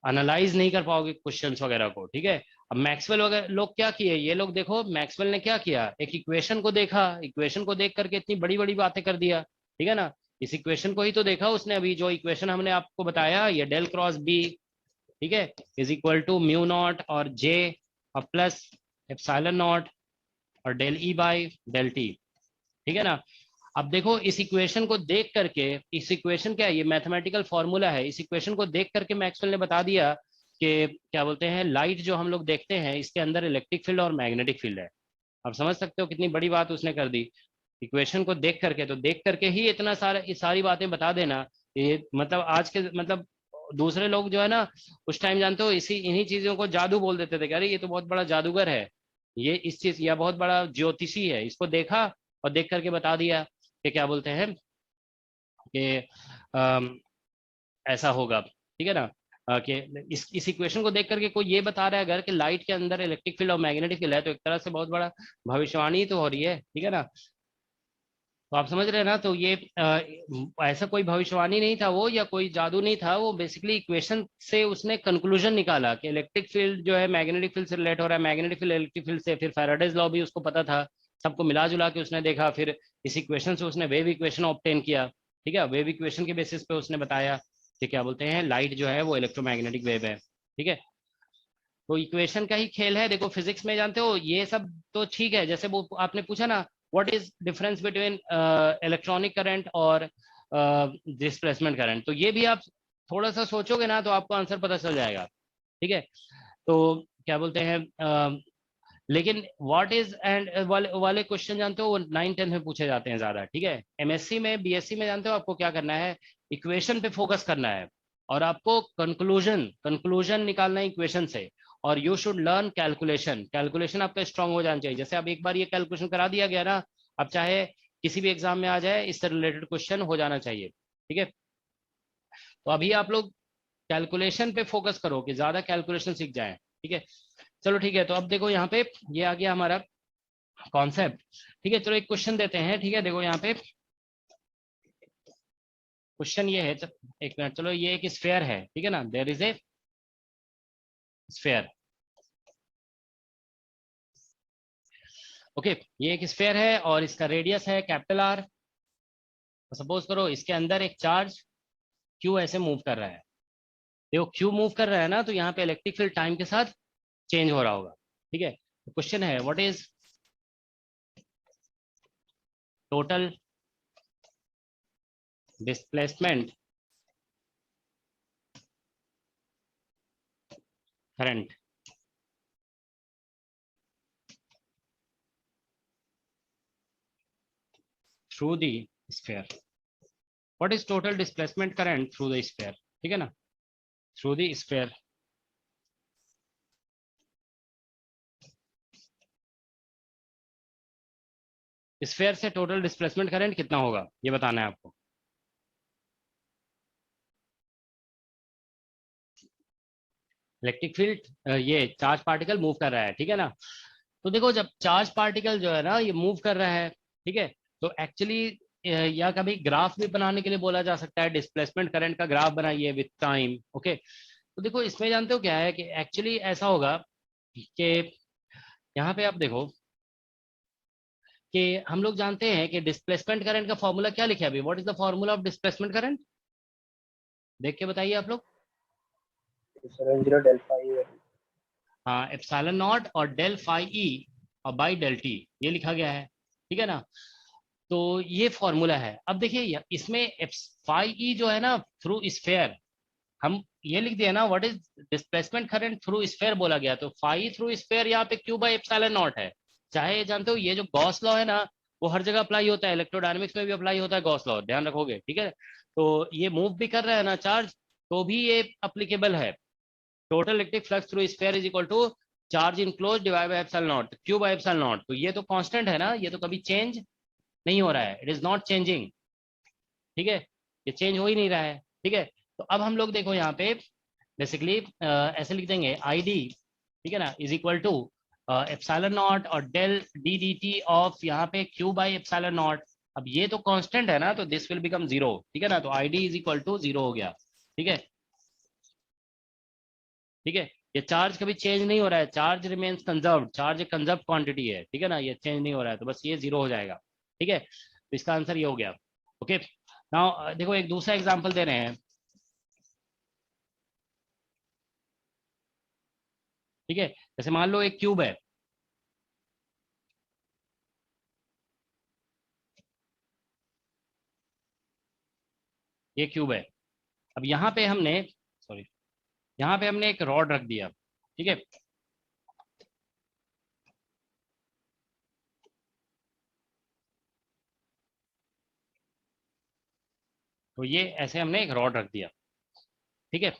एनालाइज नहीं कर पाओगे क्वेश्चंस वगैरह को, ठीक है। अब मैक्सवेल वगैरह लोग क्या किए, ये लोग देखो मैक्सवेल ने क्या किया, एक इक्वेशन को देखा, इक्वेशन को देख करके इतनी बड़ी बड़ी बातें कर दिया, ठीक है ना। इस इक्वेशन को ही तो देखा उसने। अभी जो इक्वेशन हमने आपको बताया, ये डेल क्रॉस बी, ठीक है, is equal to mu naught और जे और प्लस एप्सिलॉन नॉट और del E by del T, ठीक है ना। अब देखो इस इक्वेशन को देख करके, इस इक्वेशन क्या है, ये मैथमेटिकल फॉर्मूला है। इस इक्वेशन को देख करके मैक्सवेल ने बता दिया कि क्या बोलते हैं, लाइट जो हम लोग देखते हैं इसके अंदर इलेक्ट्रिक फील्ड और मैग्नेटिक फील्ड है। आप समझ सकते हो कितनी बड़ी बात उसने कर दी इक्वेशन को देख करके। तो देख करके ही इतना सारा, ये सारी बातें बता देना, ये मतलब आज के मतलब दूसरे लोग जो है ना उस टाइम जानते हो इसी इन्हीं चीजों को जादू बोल देते थे कि अरे ये तो बहुत बड़ा जादूगर है, ये इस चीज या बहुत बड़ा ज्योतिषी है। इसको देखा और देख करके बता दिया कि क्या बोलते हैं कि ऐसा होगा, ठीक है ना। कि इस इक्वेशन को देख करके कोई ये बता रहा है अगर कि लाइट के अंदर इलेक्ट्रिक फील्ड और मैग्नेटिक फील्ड है, तो एक तरह से बहुत बड़ा भविष्यवाणी तो हो रही है, ठीक है ना। तो आप समझ रहे हैं ना। तो ये ऐसा कोई भविष्यवाणी नहीं था वो, या कोई जादू नहीं था वो। बेसिकली इक्वेशन से उसने कंक्लूजन निकाला कि इलेक्ट्रिक फील्ड जो है मैग्नेटिक फील्ड से रिलेट हो रहा है, मैग्नेटिक फील्ड इलेक्ट्रिक फील्ड से। फिर फैराडेज लॉ भी उसको पता था, सबको मिला जुला के उसने देखा। फिर इस इक्वेशन से उसने वेव इक्वेशन ऑब्टेन किया, ठीक है। वेव इक्वेशन के बेसिस पे उसने बताया कि क्या बोलते हैं लाइट जो है वो इलेक्ट्रोमैग्नेटिक वेव है, ठीक है। तो इक्वेशन का ही खेल है। देखो फिजिक्स में जानते हो ये सब तो ठीक है। जैसे वो आपने पूछा ना, what is difference between electronic current और डिस्प्लेसमेंट करंट, तो ये भी आप थोड़ा सा सोचोगे ना तो आपको आंसर पता चल जाएगा, ठीक है। तो क्या बोलते हैं लेकिन व्हाट इज एंड वाले क्वेश्चन जानते हो वो 9-10 में पूछे जाते हैं ज्यादा, ठीक है। एमएससी में, बीएससी में जानते हो आपको क्या करना है, इक्वेशन पे फोकस करना है और आपको कंक्लूजन निकालना है इक्वेशन से। और you should learn calculation, calculation आपका स्ट्रांग हो जाना चाहिए। जैसे अब एक बार ये कैलकुलेशन करा दिया गया ना, अब चाहे किसी भी एग्जाम में आ जाए इससे रिलेटेड क्वेश्चन हो जाना चाहिए, ठीक है। तो अभी आप लोग कैलकुलेशन पे फोकस करो कि ज्यादा कैलकुलेशन सीख जाएं, ठीक है। चलो ठीक है, तो अब देखो यहाँ पे ये आ गया हमारा कॉन्सेप्ट, ठीक है। चलो एक क्वेश्चन देते हैं, ठीक है। देखो यहाँ पे क्वेश्चन ये है, एक मिनट, चलो ये एक स्फेयर है, ठीक है ना, there is a sphere, okay. ये एक स्फेयर है और इसका रेडियस है कैपिटल आर। सपोज करो इसके अंदर एक चार्ज क्यू ऐसे मूव कर रहा है। देखो क्यू मूव कर रहा है ना, तो यहाँ पे इलेक्ट्रिक फील्ड टाइम के साथ चेंज हो रहा होगा, ठीक है। तो क्वेश्चन है what is total displacement current through the sphere. What is total displacement current through the sphere, ठीक है ना, थ्रू द स्फेयर। स्फेयर से टोटल डिस्प्लेसमेंट करंट कितना होगा ये बताना है आपको। इलेक्ट्रिक फील्ड ये चार्ज पार्टिकल मूव कर रहा है, ठीक है ना। तो देखो जब चार्ज पार्टिकल जो है ना ये मूव कर रहा है, ठीक है, तो एक्चुअली या कभी ग्राफ भी बनाने के लिए बोला जा सकता है, डिस्प्लेसमेंट करंट का ग्राफ बनाइए विथ टाइम, ओके। तो देखो इसमें जानते हो क्या है कि एक्चुअली ऐसा होगा कि यहाँ पे आप देखो कि हम लोग जानते हैं कि डिस्प्लेसमेंट करंट का फॉर्मूला क्या लिखा है अभी, what is the formula of displacement current, देख के बताइए आप लोग। 7 0 del phi है। हाँ, एप्सिलॉन नॉट और डेल फाई ई और बाई डेल टी, ये लिखा गया है, ठीक है ना। तो ये फॉर्मूला है। अब देखिए इसमें फाई ई जो है ना थ्रू स्फेयर, हम ये लिख दिया ना what is displacement current through sphere बोला गया, तो फाई थ्रू स्फेयर यहाँ पे क्यू बाई एप्सिलॉन नॉट है। चाहे जानते हो ये जो गॉस लॉ है ना वो हर जगह अप्लाई होता है, इलेक्ट्रोडायनेमिक्स में भी अप्लाई होता है गॉस लॉ, ध्यान रखोगे, ठीक है। तो ये मूव भी कर रहा है ना चार्ज, तो भी ये अप्लीकेबल है। Total electric flux through sphere is equal to charge enclose divide by epsilon naught, Q by epsilon naught. तो ये तो कांस्टेंट है ना, ये तो कभी चेंज नहीं हो रहा है, इट इज नॉट चेंजिंग, ठीक है। ये चेंज हो ही नहीं रहा है, ठीक है। तो अब हम लोग देखो यहाँ पे बेसिकली ऐसे लिख देंगे आई डी, ठीक है ना, is equal to epsilon naught और del D D T of यहाँ पे क्यू बाई एप्सिलॉन नॉट। अब ये तो कांस्टेंट है ना, तो दिस विल बिकम जीरो, ठीक है ना। तो I D is equal to zero हो गया, ठीक है, ठीक है। ये चार्ज कभी चेंज नहीं हो रहा है, चार्ज रिमेन्स कंजर्व्ड, चार्ज एक कंजर्व क्वांटिटी है, ठीक है ना, ये चेंज नहीं हो रहा है, तो बस ये जीरो हो जाएगा, ठीक है। तो इसका आंसर ये हो गया, ओके। नाउ देखो एक दूसरा एग्जांपल दे रहे हैं, ठीक है। जैसे मान लो एक क्यूब है, ये क्यूब है। अब यहाँ पे हमने, सॉरी, यहाँ पे हमने एक रॉड रख दिया, ठीक है। तो ये ऐसे हमने एक रॉड रख दिया, ठीक है।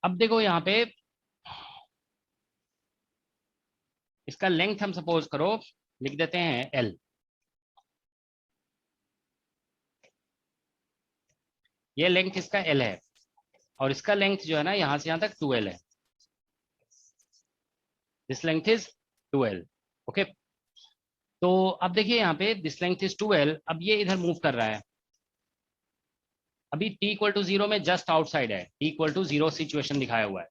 अब देखो यहाँ पे इसका लेंथ हम सपोज करो लिख देते हैं एल, ये लेंथ इसका एल है और इसका लेंथ जो है ना यहाँ से यहाँ तक 2l है, this length is 2l, okay. तो अब देखिए यहाँ पे दिस लेंथ इज 2l, अब ये इधर मूव कर रहा है। अभी t इक्वल टू जीरो में जस्ट आउटसाइड है, t equal to zero situation दिखाया हुआ है,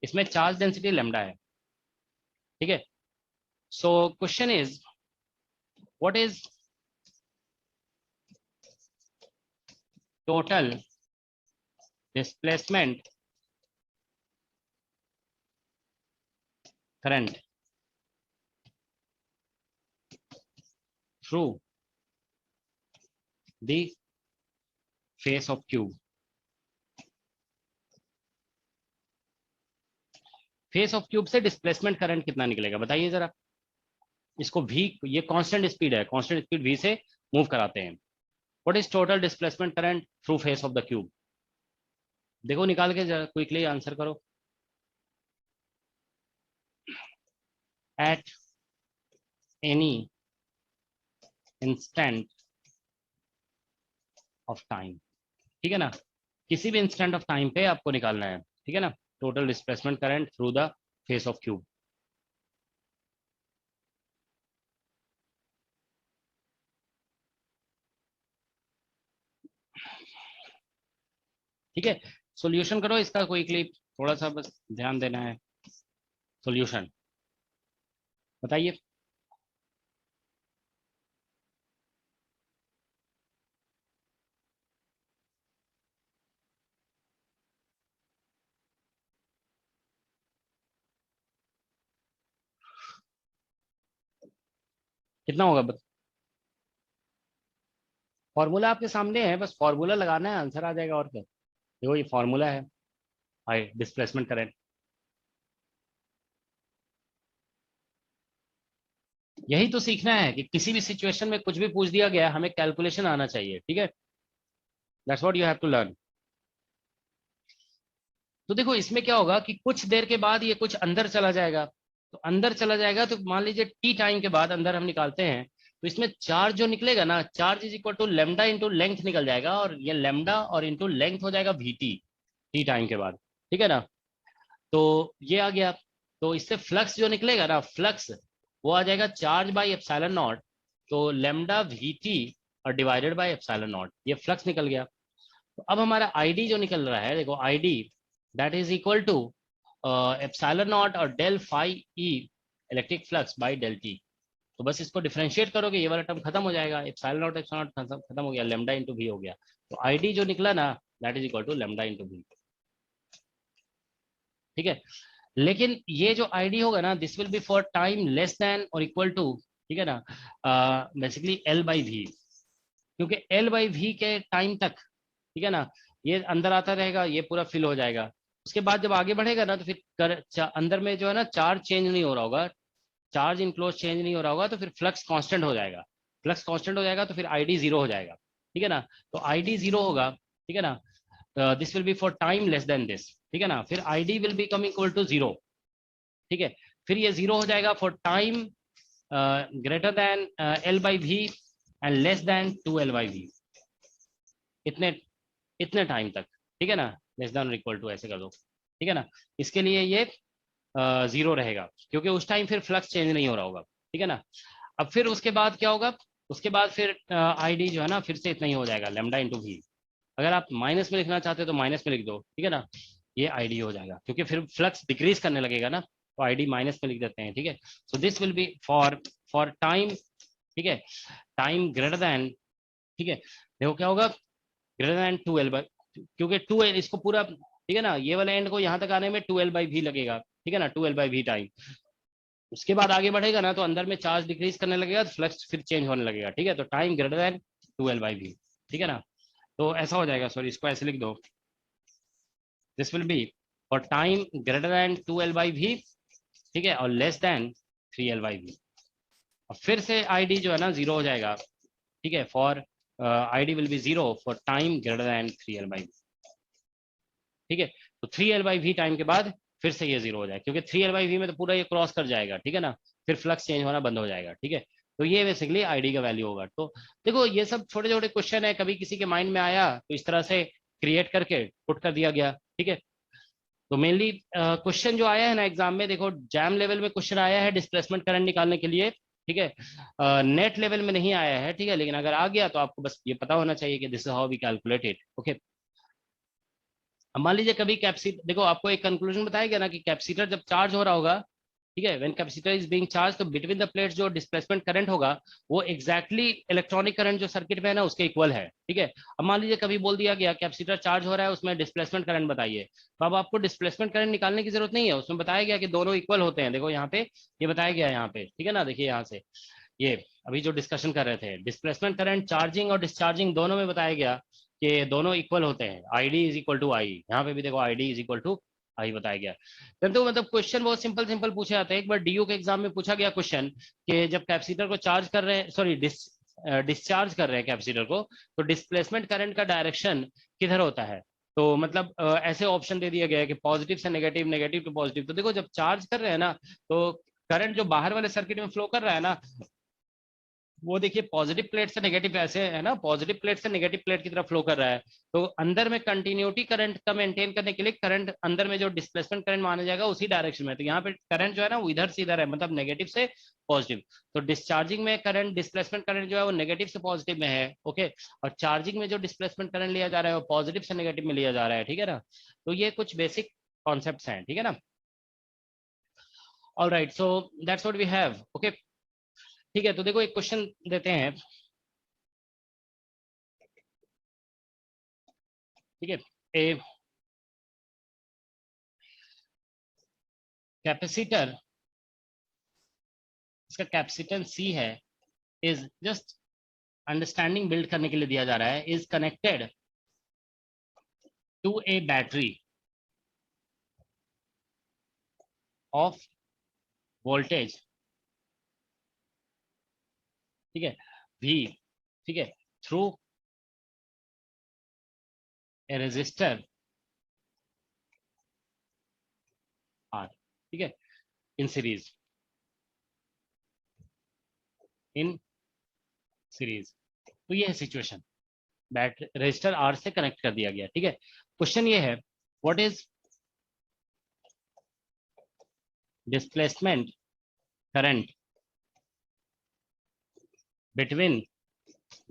इसमें चार्ज डेंसिटी लैम्डा है, ठीक है। So question is what is total displacement current through the face of cube. Face of cube से डिस्प्लेसमेंट करंट कितना निकलेगा बताइए जरा। इसको v, ये कांस्टेंट स्पीड है, कांस्टेंट स्पीड v से मूव कराते हैं। What is total displacement current through face of the cube? देखो निकाल के जरा क्विकली आंसर करो। At any instant of time, ठीक है ना, किसी भी इंस्टेंट ऑफ टाइम पे आपको निकालना है, ठीक है ना, total displacement current through the face of cube. ठीक है, सॉल्यूशन करो इसका क्विकली, थोड़ा सा बस ध्यान देना है। सॉल्यूशन बताइए। कितना होगा बस, फॉर्मूला आपके सामने है, बस फॉर्मूला लगाना है, आंसर आ जाएगा। और क्या, देखो ये फॉर्मूला है, आई डिस्प्लेसमेंट करंट। यही तो सीखना है कि किसी भी सिचुएशन में कुछ भी पूछ दिया गया है, हमें कैलकुलेशन आना चाहिए, ठीक है, that's what you have to learn. तो देखो इसमें क्या होगा कि कुछ देर के बाद ये कुछ अंदर चला जाएगा, तो अंदर चला जाएगा तो मान लीजिए टी टाइम के बाद अंदर हम निकालते हैं, तो इसमें चार्ज जो निकलेगा ना, charge is equal to lambda into length निकल जाएगा, और ये लेमडा और इंटू लेंथ हो जाएगा वीटी टी टाइम के बाद, ठीक है ना। तो ये आ गया, तो इससे फ्लक्स जो निकलेगा ना, फ्लक्स वो आ जाएगा चार्ज बाई एप्सिलॉन नॉट, तो लेमडा वीटी और डिवाइडेड बाई एप्सिलॉन नॉट, ये फ्लक्स निकल गया। तो अब हमारा आईडी जो निकल रहा है, देखो ID that is equal to epsilon naught और del phi E electric flux by del T. तो बस इसको डिफरेंशिएट करोगे, ये वाला टर्म खत्म हो जाएगा, एप्सिलॉन नॉट खत्म हो गया, लेमडा इंटू वी हो गया। तो आईडी जो निकला ना, that is equal to lambda into V, ठीक है। लेकिन ये जो आईडी होगा ना, this will be for time less than और इक्वल टू, ठीक है ना, बेसिकली एल बाई वी, क्योंकि एल बाई वी के टाइम तक, ठीक है ना, ये अंदर आता रहेगा, ये पूरा फिल हो जाएगा। उसके बाद जब आगे बढ़ेगा ना, तो फिर अंदर में जो है ना चार्ज चेंज नहीं हो रहा होगा, चार्ज इनक्लोज चेंज नहीं हो रहा होगा, तो फिर फ्लक्स कांस्टेंट हो जाएगा, फ्लक्स कांस्टेंट हो जाएगा, तो फिर आईडी जीरो हो जाएगा, ठीक है ना। तो आईडी जीरो होगा, ठीक है ना, this will be for time less than this, ठीक है ना, फिर आईडी विल बी कम इक्वल टू जीरो, ठीक है। फिर ये जीरो हो जाएगा for time greater than L by V and less than two L by V, इतने इतने टाइम तक, ठीक है ना, लेस देन और इक्वल टू ऐसे कर दो, ठीक है ना। इसके लिए ये जीरो रहेगा, क्योंकि उस टाइम फिर फ्लक्स चेंज नहीं हो रहा होगा, ठीक है ना। अब फिर उसके बाद क्या होगा, उसके बाद फिर आईडी जो है ना फिर से इतना ही हो जाएगा, लेमडा इंटू वी। अगर आप माइनस में लिखना चाहते हो तो माइनस में लिख दो, ठीक है ना, ये आईडी हो जाएगा, क्योंकि फिर फ्लक्स डिक्रीज करने लगेगा ना, तो आईडी माइनस में लिख देते हैं, ठीक है। So this will be for time, ठीक है, टाइम ग्रेटर देन, ठीक है, देखो क्या होगा, greater than two L by, क्योंकि टू एल इसको पूरा, ठीक है ना, ये वाले एंड को यहाँ तक आने में टू एल बाई वी लगेगा, ठीक है ना, two L by V time. उसके बाद आगे बढ़ेगा ना, तो अंदर में चार्ज डिक्रीज करने लगेगा, तो फ्लक्स फिर चेंज होने लगेगा, ठीक है। तो time greater than two L by V, ठीक है ना। तो ऐसा हो जाएगा, सॉरी इसको ऐसे लिख दो, this will be for time greater than two L by V, ठीक है, और less than three L by V. और फिर से आईडी जो है ना जीरो हो जाएगा, ठीक है, for ID will be zero for time greater than three L by V, ठीक है। तो three L by V time के बाद फिर से ये जीरो हो जाएगा, क्योंकि थ्री एल बाई वी में तो पूरा ये क्रॉस कर जाएगा, ठीक है ना, फिर फ्लक्स चेंज होना बंद हो जाएगा, ठीक है। तो ये बेसिकली आईडी का वैल्यू होगा। तो देखो ये सब छोटे छोटे क्वेश्चन है, कभी किसी के माइंड में आया तो इस तरह से क्रिएट करके पुट कर दिया गया, ठीक है। तो मेनली क्वेश्चन जो आया है ना एग्जाम में, देखो जैम लेवल में क्वेश्चन आया है डिस्प्लेसमेंट करंट निकालने के लिए, ठीक है, नेट लेवल में नहीं आया है, ठीक है, लेकिन अगर आ गया तो आपको बस ये पता होना चाहिए कि this is how we calculate it, okay. अब मान लीजिए कभी कैपेसिटर, देखो आपको एक कंक्लूजन बताया गया ना कि कैपेसिटर जब चार्ज हो रहा होगा, ठीक है, when capacitor is being charge, तो बिटवीन द प्लेट्स जो डिस्प्लेसमेंट करंट होगा वो एग्जैक्टली इलेक्ट्रॉनिक करंट जो सर्किट में है ना उसके इक्वल है, ठीक है। अब मान लीजिए कभी बोल दिया गया कैपेसिटर चार्ज हो रहा है, उसमें डिस्प्लेसमेंट करंट बताइए, तो अब आपको डिस्प्लेसमेंट करंट निकालने की जरूरत नहीं है, उसमें बताया गया कि दोनों इक्वल होते हैं। देखो यहाँ पे ये बताया गया है यहाँ पे, ठीक है ना, देखिए यहाँ से ये अभी जो डिस्कशन कर रहे थे, डिस्प्लेसमेंट करंट चार्जिंग और डिस्चार्जिंग दोनों में बताया गया कि दोनों इक्वल होते हैं, आईडी इज इक्वल टू आई, यहाँ पे भी देखो आईडी इज इक्वल टू आई बताया गया। तो मतलब क्वेश्चन बहुत सिंपल सिंपल पूछे जाते हैं। एक बार डीयू के एग्जाम में पूछा गया क्वेश्चन कि जब कैपेसिटर को चार्ज कर रहे हैं, सॉरी डिस्चार्ज कर रहे हैं कैपेसिटर को, तो डिस्प्लेसमेंट करंट का डायरेक्शन किधर होता है। तो मतलब ऐसे ऑप्शन दे दिया गया है कि पॉजिटिव से नेगेटिव, नेगेटिव टू पॉजिटिव। तो देखो जब चार्ज कर रहे हैं ना, तो करंट जो बाहर वाले सर्किट में फ्लो कर रहा है ना, वो देखिए पॉजिटिव प्लेट से नेगेटिव, ऐसे है ना, पॉजिटिव प्लेट से नेगेटिव प्लेट की तरफ फ्लो कर रहा है। तो अंदर में कंटिन्यूटी करंट का मेंटेन करने के लिए करंट अंदर में जो डिस्प्लेसमेंट करंट माना जाएगा उसी डायरेक्शन में। तो यहाँ पे करंट जो है ना वो इधर से इधर है, मतलब नेगेटिव से पॉजिटिव। तो डिस्चार्जिंग में करंट, डिस्प्लेसमेंट करंट जो है वो नेगेटिव से पॉजिटिव में है, ओके। और चार्जिंग में जो डिस्प्लेसमेंट करंट लिया जा रहा है वो पॉजिटिव से नेगेटिव में लिया जा रहा है, ठीक है ना। तो ये कुछ बेसिक कॉन्सेप्ट हैं, ठीक है ना। All right, so that's what we have, okay. ठीक है, तो देखो एक क्वेश्चन देते हैं, ठीक है। ए कैपेसिटर, इसका कैपेसिटेंस सी है, इज जस्ट अंडरस्टैंडिंग बिल्ड करने के लिए दिया जा रहा है, is connected to a battery of voltage, ठीक है, V, ठीक है, थ्रू ए रेजिस्टर R, ठीक है, इन सीरीज, इन सीरीज। तो ये है सिचुएशन, बैटरी रेजिस्टर R से कनेक्ट कर दिया गया, ठीक है। क्वेश्चन ये है, what is displacement current between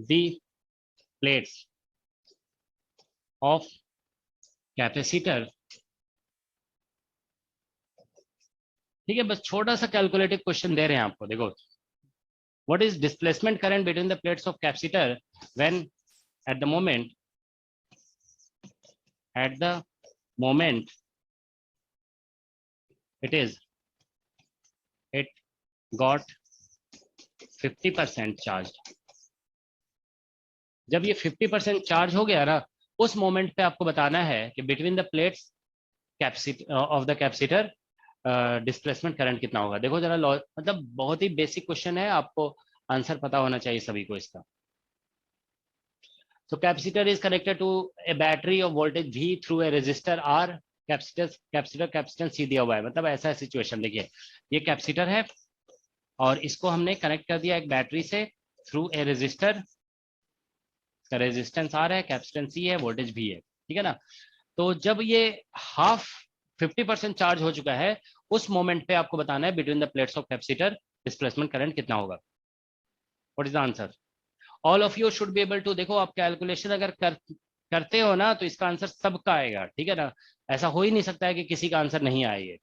the plates of capacitor, ठीक है। बस छोटा सा कैलकुलेटिव क्वेश्चन दे रहे हैं आपको, देखो, what is displacement current between the plates of capacitor when at the moment it got 50% charge. जब ये 50% चार्ज हो गया ना, उस मोमेंट पे आपको बताना है कि between the plates of the capacitor displacement current कितना होगा। देखो जरा, मतलब बहुत ही बेसिक क्वेश्चन है, आपको आंसर पता होना चाहिए सभी को इसका। So capacitor is connected to a battery of voltage V through a resistor R, capacitance C दिया हुआ है। मतलब ऐसा सिचुएशन, देखिए ये कैपेसिटर है और इसको हमने कनेक्ट कर दिया एक बैटरी से थ्रू ए रेजिस्टर, इसका रेजिस्टेंस R है, कैपेसिटेंस C है, वोल्टेज V है, ठीक है ना। तो जब ये हाफ 50% चार्ज हो चुका है, उस मोमेंट पे आपको बताना है between the plates of capacitor displacement current कितना होगा। What is the answer? All of you should be able to, देखो आप कैलकुलेशन अगर करते हो ना, तो इसका आंसर सबका आएगा, ठीक है ना। ऐसा हो ही नहीं सकता है कि किसी का आंसर नहीं आए,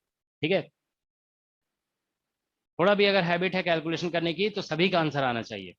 ठीक है। थोड़ा भी अगर हैबिट है कैलकुलेशन करने की तो सभी का आंसर आना चाहिए।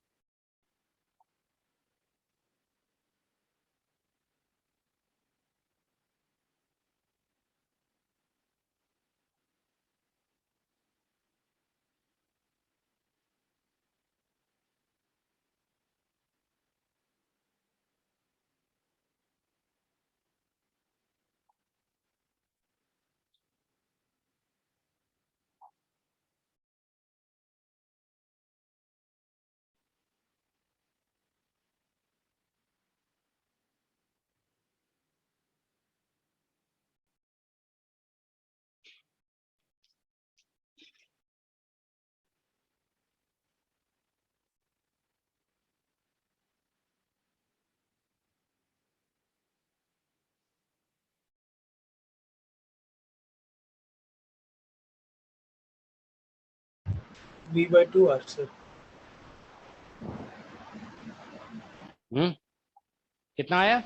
V/2R sir. कितना आया?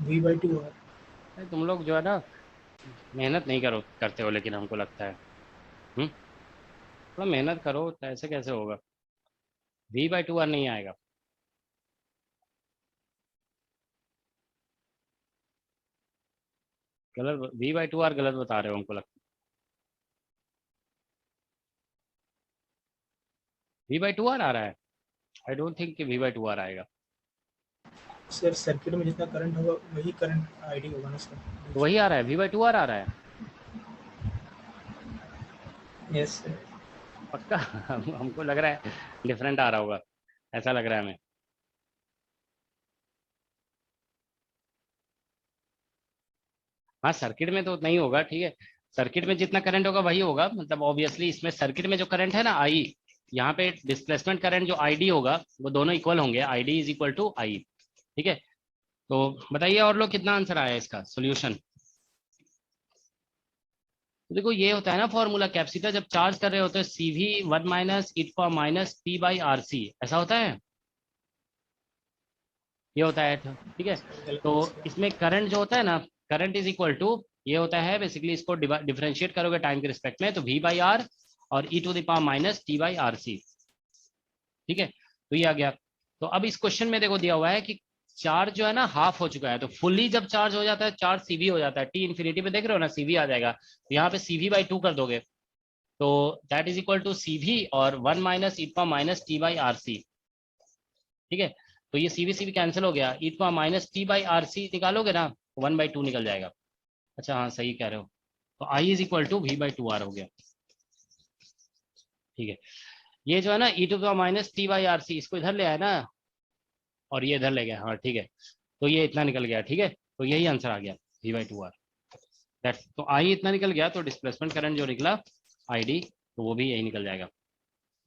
V/2R। तुम लोग जो है ना मेहनत नहीं करते हो, लेकिन हमको लगता है थोड़ा मेहनत करो, तो ऐसे कैसे होगा। V/2R नहीं आएगा। गलत, V/2R गलत बता रहे हो हमको लगता है। V/2R आ रहा है? आई डोंट थिंक कि V/2R आएगा। सर सर्किट में जितना करंट होगा वही करंट आईडी होगा ना सर। तो वही आ रहा है, V/2R आ रहा है। Yes sir. पक्का? हमको लग रहा है डिफरेंट आ रहा होगा, ऐसा लग रहा है हमें। हाँ सर्किट में तो उतना ही होगा, ठीक है। सर्किट में जितना करंट होगा वही होगा, मतलब ऑब्वियसली इसमें सर्किट में जो करंट है ना आई, यहाँ पे डिस्प्लेसमेंट करंट जो आईडी होगा वो दोनों इक्वल होंगे, ID is equal to I, ठीक है। तो बताइए और लोग कितना आंसर आया इसका सोल्यूशन। तो देखो ये होता है ना फॉर्मूला, कैपेसिटर जब चार्ज कर रहे होते हैं CV 1 minus e to minus P by RC, ऐसा होता है, ये होता है, ठीक है। तो इसमें करंट जो होता है ना, करंट इज इक्वल टू ये होता है बेसिकली, इसको डिफरेंशिएट करोगे टाइम के रिस्पेक्ट में तो V बाई R और e to the power minus T by RC, ठीक है। तो ये आ गया। तो अब इस क्वेश्चन में देखो दिया हुआ है कि चार्ज जो है ना हाफ हो चुका है, तो फुल्ली जब चार्ज हो जाता है चार्ज CV हो जाता है, T इन्फिनिटी पे देख रहे हो ना CV आ जाएगा, तो यहाँ पे CV बाई 2 कर दोगे, तो that is equal to CV और 1 minus e minus T by RC, ठीक है। तो ये CV कैंसिल हो गया, e minus T by RC निकालोगे ना 1/2 निकल जाएगा। अच्छा हाँ सही कह रहे हो, तो I is equal to V/2R हो गया, ठीक है। ये जो है ना e to minus T by RC, इसको इधर ले आया ना और ये इधर ले गया, हाँ ठीक है। तो ये इतना निकल गया, ठीक है। तो यही आंसर आ गया V/2R, दैट। तो आई इतना निकल गया, तो डिस्प्लेसमेंट करंट जो निकला ID, तो वो भी यही निकल जाएगा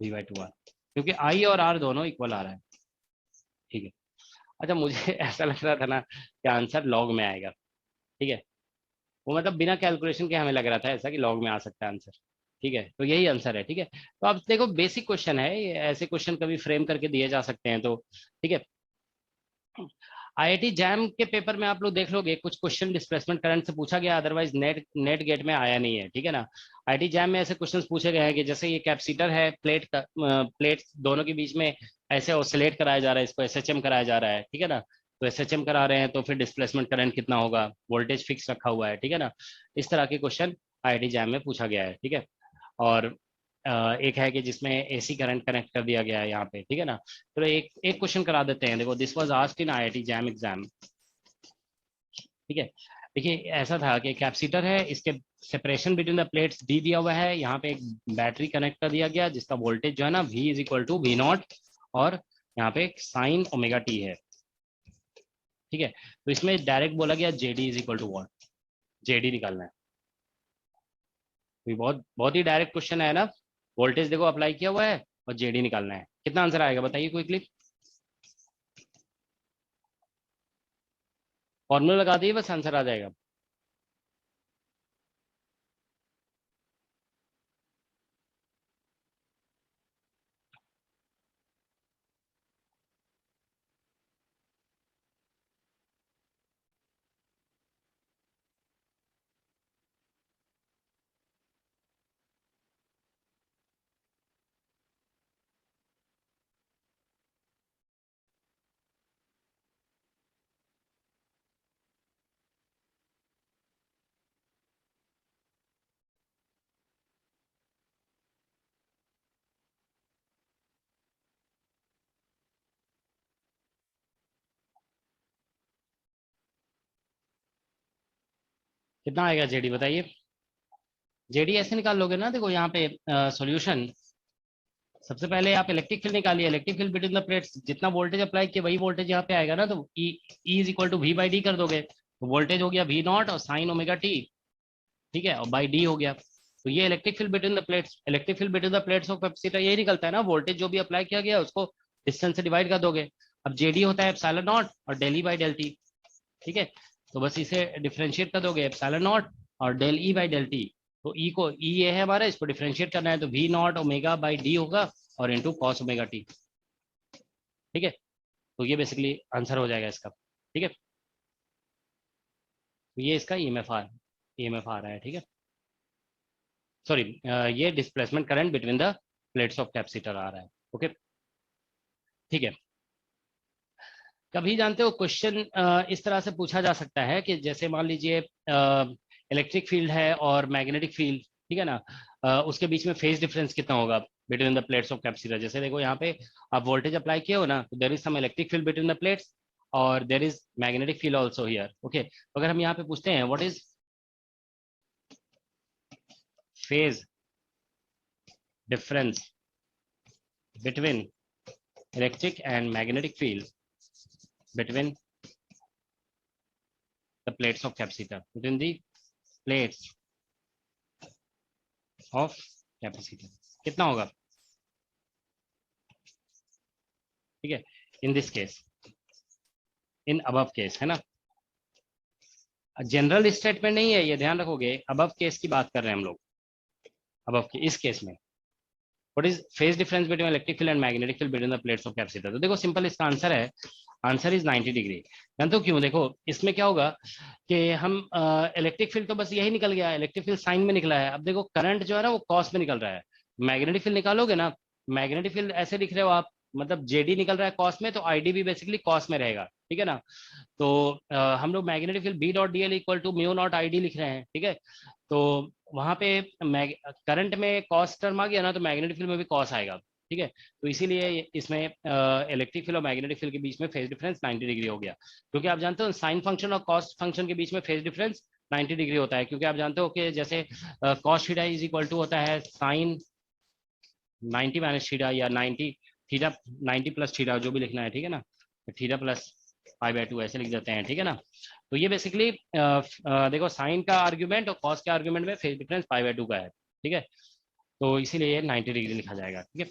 V/2R, क्योंकि I और R दोनों इक्वल आ रहा है, ठीक है। अच्छा मुझे ऐसा लग रहा था ना कि आंसर लॉग में आएगा, ठीक है। वो मतलब बिना कैलकुलेशन के हमें लग रहा था ऐसा कि लॉग में आ सकता है आंसर, ठीक है। तो यही आंसर है, ठीक है। तो अब देखो बेसिक क्वेश्चन है ये, ऐसे क्वेश्चन कभी फ्रेम करके दिए जा सकते हैं, तो ठीक है। IIT जैम के पेपर में आप लोग देख लोगे कुछ क्वेश्चन डिस्प्लेसमेंट करंट से पूछा गया, अदरवाइज नेट गेट में आया नहीं है, ठीक है ना। IIT जैम में ऐसे क्वेश्चंस पूछे गए हैं कि जैसे ये कैपेसिटर है, प्लेट दोनों के बीच में ऐसे ऑसिलेट कराया जा रहा है, इसको SHM कराया जा रहा है, ठीक है ना। तो SHM करा रहे हैं तो फिर डिस्प्लेसमेंट करंट कितना होगा, वोल्टेज फिक्स रखा हुआ है, ठीक है ना। इस तरह के क्वेश्चन IIT जैम में पूछा गया है, ठीक है। और एक है कि जिसमें AC करंट कनेक्ट कर दिया गया है यहाँ पे, ठीक है ना। तो एक एक क्वेश्चन करा देते हैं, देखो this was asked in IIT jam exam, ठीक है। देखिए ऐसा था कि कैपेसिटर है, इसके separation between the plates D दिया हुआ है, यहाँ पे एक बैटरी कनेक्ट कर दिया गया जिसका वोल्टेज जो है ना V is equal to V0 और यहाँ पे एक साइन ओमेगा T है, ठीक है। तो इसमें डायरेक्ट बोला गया JD is equal to what, JD निकालना है। तो ये बहुत बहुत ही डायरेक्ट क्वेश्चन है ना, वोल्टेज देखो अप्लाई किया हुआ है और JD निकालना है। कितना आंसर आएगा बताइए क्विकली, फॉर्मूला लगा दिए बस आंसर आ जाएगा। कितना आएगा JD बताइए। JD ऐसे निकाल लोगे ना, देखो यहाँ पे सॉल्यूशन, सबसे पहले आप इलेक्ट्रिक फील्ड निकालिए, electric field between the plates, जितना वोल्टेज अप्लाई किया वही वोल्टेज यहाँ पे आएगा ना, तो E is equal to V/D कर दोगे, तो वोल्टेज हो गया V0 और साइन ओमेगा T, ठीक है, और बाई D हो गया। तो ये electric field between the plates, electric field between the plates of capacitor यही निकलता है ना, वोल्टेज जो भी अप्लाई किया गया उसको डिस्टेंस से डिवाइड कर दोगे। अब JD होता है एप्सिलॉन नॉट और del E by del T, ठीक है। तो बस इसे डिफ्रेंशिएट कर दोगे, एप्सिलॉन नॉट और del E by del T। तो E को E ये है हमारा, इसको डिफ्रेंशिएट करना है तो V0 ओमेगा बाई D होगा और इनटू कॉस ओमेगा T, ठीक है। तो ये बेसिकली आंसर हो जाएगा इसका, ठीक है। तो ये इसका EMF आ रहा है, ठीक है। सॉरी ये displacement current between the plates of capacitor आ रहा है, ओके ठीक है। कभी जानते हो क्वेश्चन इस तरह से पूछा जा सकता है कि जैसे मान लीजिए इलेक्ट्रिक फील्ड है और मैग्नेटिक फील्ड, ठीक है ना, उसके बीच में फेज डिफरेंस कितना होगा between the plates of capacitor. जैसे देखो यहाँ पे आप वोल्टेज अप्लाई किए हो ना, तो there is some electric field between the plates और there is magnetic field also here, okay. तो अगर हम यहाँ पे पूछते हैं what is phase difference between electric and magnetic field between the plates of capacitor, between the plates of capacitor कितना होगा? ठीक है, in this case, in above case, है ना, जनरल स्टेटमेंट नहीं है ये, ध्यान रखोगे, अबव केस की बात कर रहे हैं हम लोग, अबव के इस केस में what is phase difference between electric field and magnetic field between the plates of capacitor. तो देखो सिंपल इसका आंसर है, आंसर इज 90 डिग्री। जानते हो क्यों? देखो इसमें क्या होगा कि हम इलेक्ट्रिक फील्ड तो बस यही निकल गया, इलेक्ट्रिक फील्ड साइन में निकला है, अब देखो करंट जो है ना वो कॉस में निकल रहा है, मैग्नेटिक फील्ड निकालोगे ना, मैग्नेटिक फील्ड ऐसे दिख रहे हो आप, मतलब जेडी निकल रहा है कॉस में, तो आईडी भी बेसिकली कॉस में रहेगा, ठीक है ना। तो हम लोग magnetic field B dot D L equal to mu naught I D लिख रहे हैं, ठीक है, तो वहां पे करंट में कॉस टर्म आ गया ना, तो मैग्नेटिक फील्ड में भी कॉस आएगा, ठीक है। तो इसीलिए इसमें इलेक्ट्रिक फील्ड और मैग्नेटिक फील्ड के बीच में फेज डिफरेंस 90 डिग्री हो गया, क्योंकि आप जानते हो साइन फंक्शन और कॉस फंक्शन के बीच में फेज डिफरेंस 90 डिग्री होता है, क्योंकि आप जानते हो कि जैसे cos theta is equal to होता है साइन 90 माइनस थीटा, या 90 थीटा 90 प्लस थीटा, जो भी लिखना है, ठीक है ना, थीटा प्लस π/2 ऐसे लिख देते हैं, ठीक है ना। तो ये बेसिकली देखो साइन का आर्ग्यूमेंट और कॉस के आर्ग्यूमेंट में फेज डिफरेंस π/2 का है, ठीक है, तो इसीलिए 90 डिग्री लिखा जाएगा, ठीक है।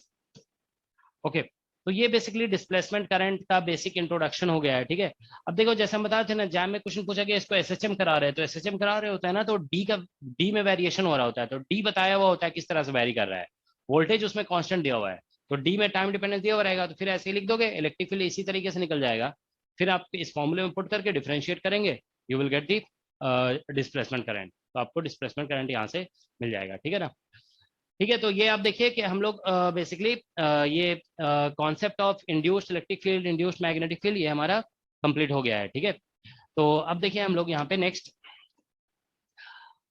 ओके, तो ये बेसिकली डिस्प्लेसमेंट करंट का बेसिक इंट्रोडक्शन हो गया है, ठीक है। अब देखो जैसे हम बता रहे थे ना, जैम में क्वेश्चन पूछा गया इसको एसएचएम करा रहे हैं, तो एसएचएम करा रहे होता है ना, तो डी में वेरिएशन हो रहा होता है, तो डी बताया हुआ होता है किस तरह से वेरी कर रहा है, वोल्टेज उसमें कांस्टेंट दिया हुआ है, तो डी में टाइम डिपेंडेंस दिया हुआ रहेगा, तो फिर ऐसे ही लिख दोगे, इलेक्ट्रिक फील्ड इसी तरीके से निकल जाएगा, फिर आप इस फॉर्मूले में पुट करके डिफरेंशिएट करेंगे, you will get the displacement current, तो आपको डिस्प्लेसमेंट करंट यहाँ से मिल जाएगा, ठीक है ना। ठीक है, तो ये आप देखिए कि हम लोग बेसिकली ये concept of induced electric field, induced magnetic field, ये हमारा कंप्लीट हो गया है, ठीक है। तो अब देखिए हम लोग यहाँ पे नेक्स्ट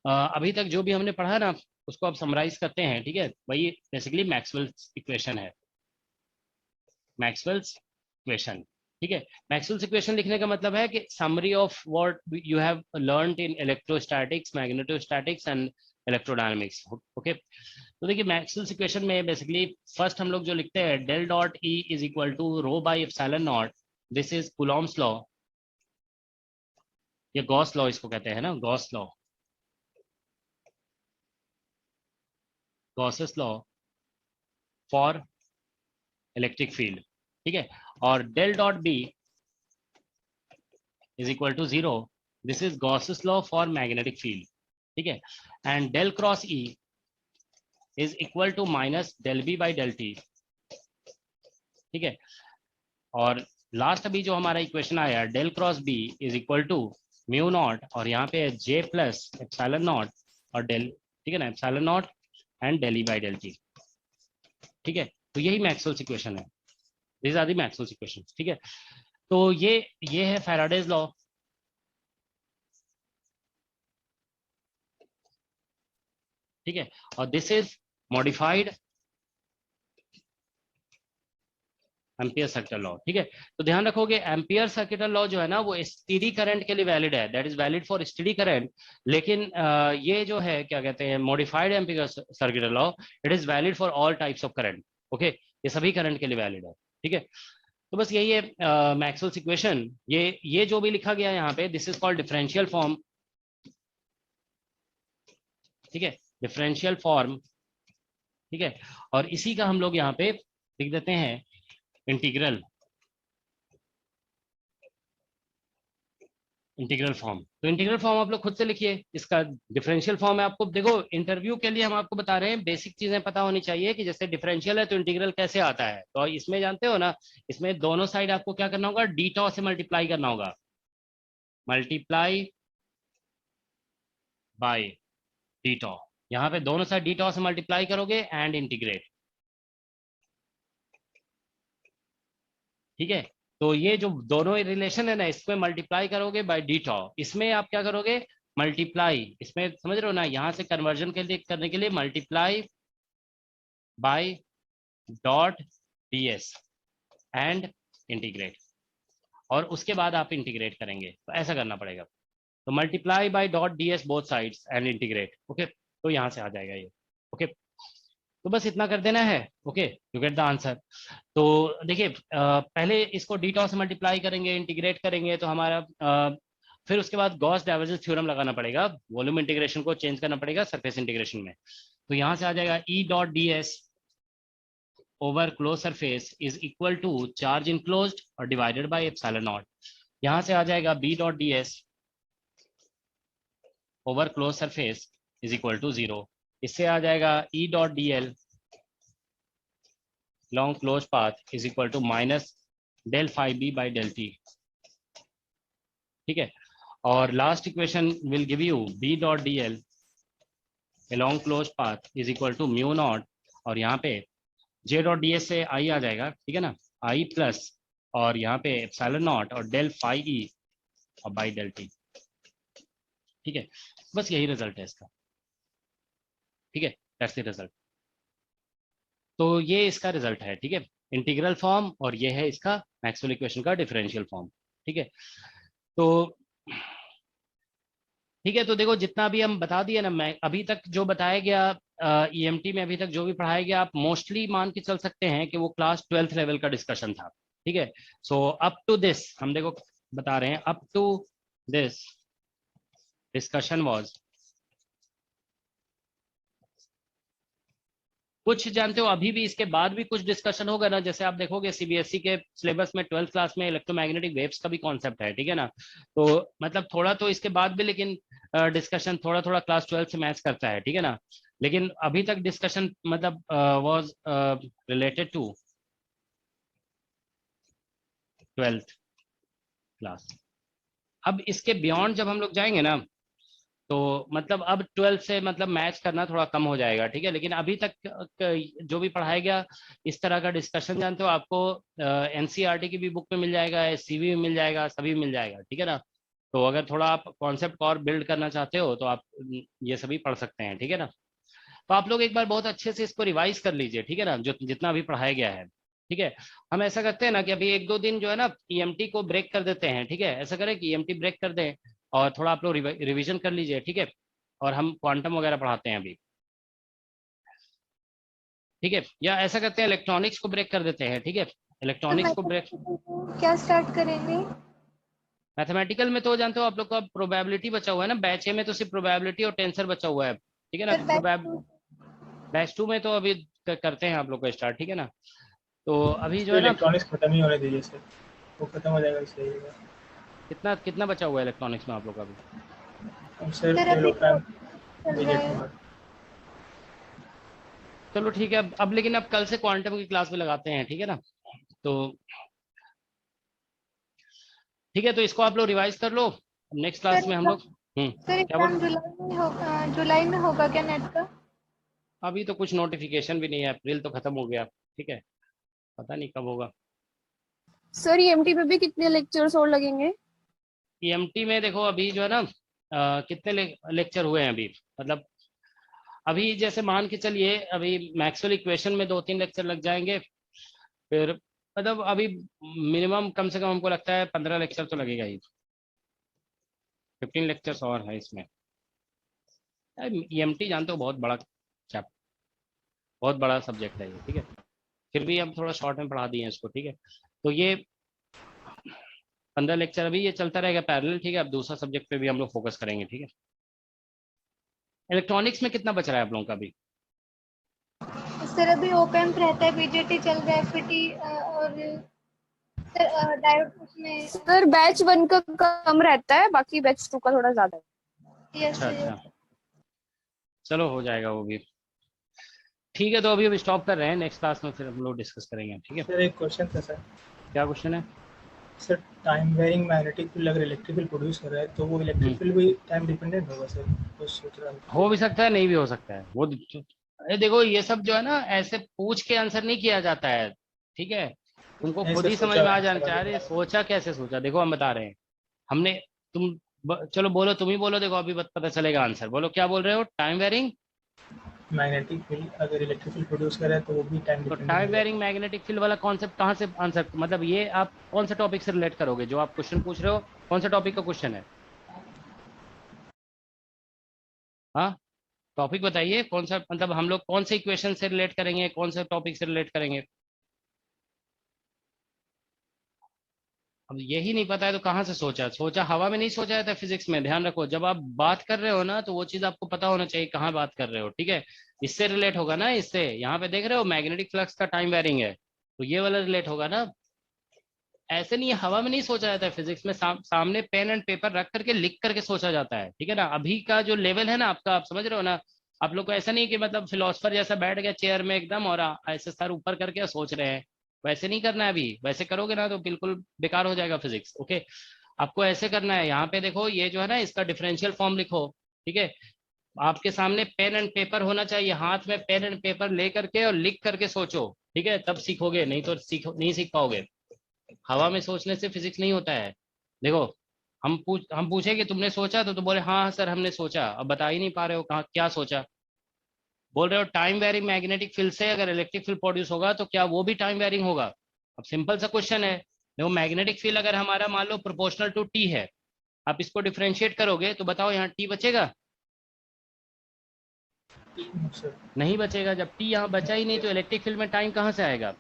अभी तक जो भी हमने पढ़ा ना उसको अब समराइज करते हैं, ठीक है। वही बेसिकली मैक्सवेल्स इक्वेशन है, मैक्सवेल्स इक्वेशन, ठीक है। मैक्सवेल्स इक्वेशन लिखने का मतलब है कि summary of what you have learned in electrostatics, magnetostatics and electrodynamics, okay. तो देखिए मैक्सवेल्स इक्वेशन में बेसिकली फर्स्ट हम लोग जो लिखते हैं, del dot E is equal to rho by epsilon naught, this is Coulomb's law, ये गॉस लॉ इसको कहते हैं ना, Gauss law, Gauss's law for electric field, ठीक है। और del dot B is equal to 0, this is Gauss's law for magnetic field, ठीक है। And del cross E is equal to minus del B by del T, ठीक है। और लास्ट अभी जो हमारा इक्वेशन आया, del cross B is equal to mu naught, और यहाँ पे जे प्लस एप्सिलॉन नॉट और डेल, ठीक है ना, epsilon naught and del E by del T, ठीक है। तो यही मैक्सवेल्स इक्वेशन है, this are the Maxwell's equation, ठीक है। तो ये है फैराडेज लॉ, ठीक है, और this is modified ampere circuital law, ठीक है। तो ध्यान रखोगे एम्पियर सर्किटल लॉ जो है ना वो स्टेडी करंट के लिए वैलिड है, that is valid for steady current, लेकिन ये जो है क्या कहते हैं modified ampere circuital law, it is valid for all types of current, okay, ये सभी करंट के लिए वैलिड है, ठीक है। तो बस यही है मैक्सवेल्स इक्वेशन, ये जो भी लिखा गया है यहाँ पे, this is called differential form, ठीक है, डिफरेंशियल फॉर्म, ठीक है। और इसी का हम लोग यहाँ पे लिख देते हैं इंटीग्रल, इंटीग्रल फॉर्म। तो इंटीग्रल फॉर्म आप लोग खुद से लिखिए, इसका डिफरेंशियल फॉर्म है, आपको देखो इंटरव्यू के लिए हम आपको बता रहे हैं, बेसिक चीजें पता होनी चाहिए कि जैसे डिफरेंशियल है तो इंटीग्रल कैसे आता है, तो इसमें जानते हो ना, इसमें दोनों साइड आपको क्या करना होगा, डी टॉ से मल्टीप्लाई करना होगा, मल्टीप्लाई बाय डी टॉ, यहाँ पे दोनों साइड डी टॉ से मल्टीप्लाई करोगे एंड इंटीग्रेट, ठीक है। तो ये जो दोनों रिलेशन है ना, इसमें मल्टीप्लाई करोगे बाय डी टॉ, इसमें आप क्या करोगे मल्टीप्लाई, इसमें समझ रहे हो ना, यहाँ से कन्वर्जन के लिए करने के लिए multiply by dot D S and integrate, और उसके बाद आप इंटीग्रेट करेंगे, तो ऐसा करना पड़ेगा, तो multiply by dot D S both sides and integrate, okay. तो यहाँ से आ जाएगा ये, ओके। तो बस इतना कर देना है, okay, you get the answer. तो देखिए पहले इसको डी से मल्टीप्लाई करेंगे, इंटीग्रेट करेंगे, तो हमारा फिर उसके बाद गॉस डाइवर्जेंस थ्योरम लगाना पड़ेगा, वॉल्यूम इंटीग्रेशन को चेंज करना पड़ेगा सरफेस इंटीग्रेशन में। तो यहाँ से आ जाएगा E dot D S over close surface is equal to charge enclosed और डिवाइडेड बाय एप्सिलॉन नॉट। यहाँ से आ जाएगा B dot D S over close surface is equal to 0। इससे आ जाएगा E dot D L long close path is equal to minus del phi B by del T, ठीक है। और last equation will give you B dot D L long close path is equal to mu naught, और यहाँ पे जे डॉट डी एस से आई आ जाएगा, ठीक है ना, आई प्लस और यहाँ पे एप्सिलॉन नॉट और डेल फाई ई और बाई डेल टी, ठीक है। बस यही रिजल्ट है इसका, ठीक है, दैट्स द रिजल्ट। तो ये इसका रिजल्ट है, ठीक है, इंटीग्रल फॉर्म, और ये है इसका मैक्सवेल इक्वेशन का डिफरेंशियल फॉर्म, ठीक है। तो ठीक है, तो देखो जितना भी हम बता दिए ना, मैं अभी तक जो बताया गया ईएमटी में अभी तक जो भी पढ़ाया गया, आप मोस्टली मान के चल सकते हैं कि वो क्लास 12th लेवल का डिस्कशन था, ठीक है। सो अप टू दिस हम देखो बता रहे हैं, up to this discussion was, कुछ जानते हो अभी भी इसके बाद भी कुछ डिस्कशन होगा ना, जैसे आप देखोगे सीबीएसई के सिलेबस में 12th क्लास में इलेक्ट्रोमैग्नेटिक वेव्स का भी कॉन्सेप्ट है, ठीक है ना। तो मतलब थोड़ा तो इसके बाद भी लेकिन डिस्कशन थोड़ा थोड़ा क्लास 12 से मैच करता है, ठीक है ना। लेकिन अभी तक डिस्कशन मतलब was related to 12th class. अब इसके बियॉन्ड जब हम लोग जाएंगे ना, तो मतलब अब 12 से मतलब मैच करना थोड़ा कम हो जाएगा, ठीक है। लेकिन अभी तक जो भी पढ़ाया गया इस तरह का डिस्कशन जानते हो, आपको एनसीईआरटी की भी बुक में मिल जाएगा, एससीवी में मिल जाएगा, सभी मिल जाएगा, ठीक है ना। तो अगर थोड़ा आप कॉन्सेप्ट और बिल्ड करना चाहते हो तो आप ये सभी पढ़ सकते हैं, ठीक है ना। तो आप लोग एक बार बहुत अच्छे से इसको रिवाइज कर लीजिए, ठीक है ना, जो जितना भी पढ़ाया गया है, ठीक है। हम ऐसा करते हैं ना कि अभी 1-2 दिन जो है ना ईएमटी को ब्रेक कर देते हैं, ठीक है। ऐसा करें कि ईएमटी ब्रेक कर दें और थोड़ा आप लोग रिविजन कर लीजिए, ठीक है। और हम क्वांटम वगैरह पढ़ाते हैं अभी, ठीक है। या ऐसा करते हैं इलेक्ट्रॉनिक्स को ब्रेक कर देते हैं, ठीक है, इलेक्ट्रॉनिक्स को ब्रेक। क्या स्टार्ट करेंगे? मैथमेटिकल में तो जानते हो आप लोग का प्रोबेबिलिटी बचा हुआ है ना, बैच ए में तो सिर्फ प्रोबेबिलिटी और टेंसर बचा हुआ है, ठीक है ना। बैच 2 में तो अभी करते हैं आप लोग का स्टार्ट, ठीक है ना। तो अभी जो है ना इलेक्ट्रॉनिक्स खत्म ही होने दीजिए सर, वो खत्म हो जाएगा इसलिए। कितना कितना बचा हुआ है इलेक्ट्रॉनिक्स में आप लोग का अभी? हम सर चलो ठीक है, अब लेकिन अब कल से क्वांटम की क्लास में लगाते हैं, ठीक है ना। तो ठीक है, तो इसको आप लोग रिवाइज कर लो, नेक्स्ट क्लास में हम लोग सर क्या बोल। जुलाई में होगा क्या नेट का? अभी तो कुछ नोटिफिकेशन भी नहीं है, अप्रैल तो खत्म हो गया, ठीक है, पता नहीं कब होगा। सर ईएमटी पे भी कितने लेक्चर्स और लगेंगे? ईएमटी में देखो अभी जो है ना कितने लेक्चर हुए हैं अभी, मतलब अभी जैसे मान के चलिए अभी मैक्सवेल इक्वेशन में 2-3 लेक्चर लग जाएंगे, फिर मतलब अभी मिनिमम कम से कम हमको लगता है 15 लेक्चर तो लगेगा ही, 15 लेक्चर्स और है इसमें। ईएमटी जानते हो बहुत बड़ा चैप्टर, बहुत बड़ा सब्जेक्ट है ये, ठीक है। फिर भी हम थोड़ा शॉर्ट में पढ़ा दिए हैं इसको, ठीक है। तो ये 15 लेक्चर अभी ये चलता रहेगा पैरेलल, ठीक है। अब दूसरा सब्जेक्ट पे भी हम लोग फोकस करेंगे, ठीक है। इलेक्ट्रॉनिक्स में कितना बच रहा है आप लोगों का अभी? सर अभी ओपैम्प रहता है, बीजेटी चल रहा है, एफईटी और सर डायोड में। सर बैच 1 का कम रहता है, बाकी बैच 2 का थोड़ा ज्यादा है। अच्छा, चलो हो जाएगा वो भी, ठीक है। तो अभी हम स्टॉप कर रहे हैं, नेक्स्ट क्लास में फिर हम लोग डिस्कस करेंगे, ठीक है। सर एक क्वेश्चन था सर। क्या क्वेश्चन है sir? Time varying magnetic field अगर इलेक्ट्रिक फील्ड प्रोड्यूस कर रहा है तो वो इलेक्ट्रिक फील्ड भी टाइम डिपेंडेंट होगा सर? कुछ सोच रहा हूँ। हो भी सकता है, नहीं भी हो सकता है वो। अरे देखो ये सब जो है ना ऐसे पूछ के आंसर नहीं किया जाता है, ठीक है। तुमको खुद ही समझ में आ जाना चाहिए। अरे सोचा कैसे सोचा, देखो हम बता रहे हैं, हमने चलो बोलो, तुम ही बोलो, देखो अभी पता चलेगा आंसर। बोलो क्या बोल रहे हो? टाइम वेरिंग मैग्नेटिक फील्ड अगर इलेक्ट्रिक फील्ड प्रोड्यूस कर रहा है तो वो भी टाइम तो डिपेंडेंट टाइम होगा। वेरिंग मैग्नेटिक फील्ड वाला कॉन्सेप्ट कहाँ से आंसर, मतलब ये आप कौन से टॉपिक से रिलेट करोगे? जो आप क्वेश्चन पूछ रहे हो कौन से टॉपिक का क्वेश्चन है? हाँ टॉपिक बताइए कौन सा, मतलब हम लोग कौन से इक्वेशन से रिलेट करेंगे, कौन से टॉपिक से रिलेट करेंगे। अब यही नहीं पता है तो कहाँ से सोचा, सोचा हवा में नहीं सोचा जाता फिजिक्स में। ध्यान रखो जब आप बात कर रहे हो ना तो वो चीज आपको पता होना चाहिए कहाँ बात कर रहे हो, ठीक है। इससे रिलेट होगा ना, इससे यहाँ पे देख रहे हो मैग्नेटिक फ्लक्स का टाइम वेरिंग है, तो ये वाला रिलेट होगा ना। ऐसे नहीं, हवा में नहीं सोचा जाता है फिजिक्स में, सामने पेन एंड पेपर रख करके लिख करके सोचा जाता है, ठीक है ना। अभी का जो लेवल है ना आपका, आप समझ रहे हो ना। आप लोग को ऐसा नहीं कि मतलब फिलोसफर जैसा बैठ गया चेयर में एकदम और ऐसे सर ऊपर करके सोच रहे हैं, वैसे नहीं करना है। अभी वैसे करोगे ना तो बिल्कुल बेकार हो जाएगा फिजिक्स, ओके। आपको ऐसे करना है, यहाँ पे देखो ये जो है ना इसका डिफरेंशियल फॉर्म लिखो, ठीक है। आपके सामने पेन एंड पेपर होना चाहिए, हाथ में पेन एंड पेपर ले करके और लिख करके सोचो, ठीक है, तब सीखोगे, नहीं तो नहीं सीख पाओगे। हवा में सोचने से फिजिक्स नहीं होता है। देखो हम पूछे कि तुमने सोचा, तो तुम बोले हाँ सर हमने सोचा, अब बता ही नहीं पा रहे हो कहाँ क्या सोचा। बोल रहे हो टाइम वेरिंग मैग्नेटिक फील्ड से अगर इलेक्ट्रिक फील्ड प्रोड्यूस होगा तो क्या वो भी टाइम वेरिंग होगा। अब सिंपल सा क्वेश्चन है। देखो मैग्नेटिक फील्ड अगर हमारा मान लो प्रोपोर्शनल टू टी है, आप इसको डिफरेंशिएट करोगे तो बताओ यहाँ टी बचेगा, नहीं बचेगा। जब टी यहाँ बचा ही नहीं तो इलेक्ट्रिक फील्ड में टाइम कहाँ से आएगा।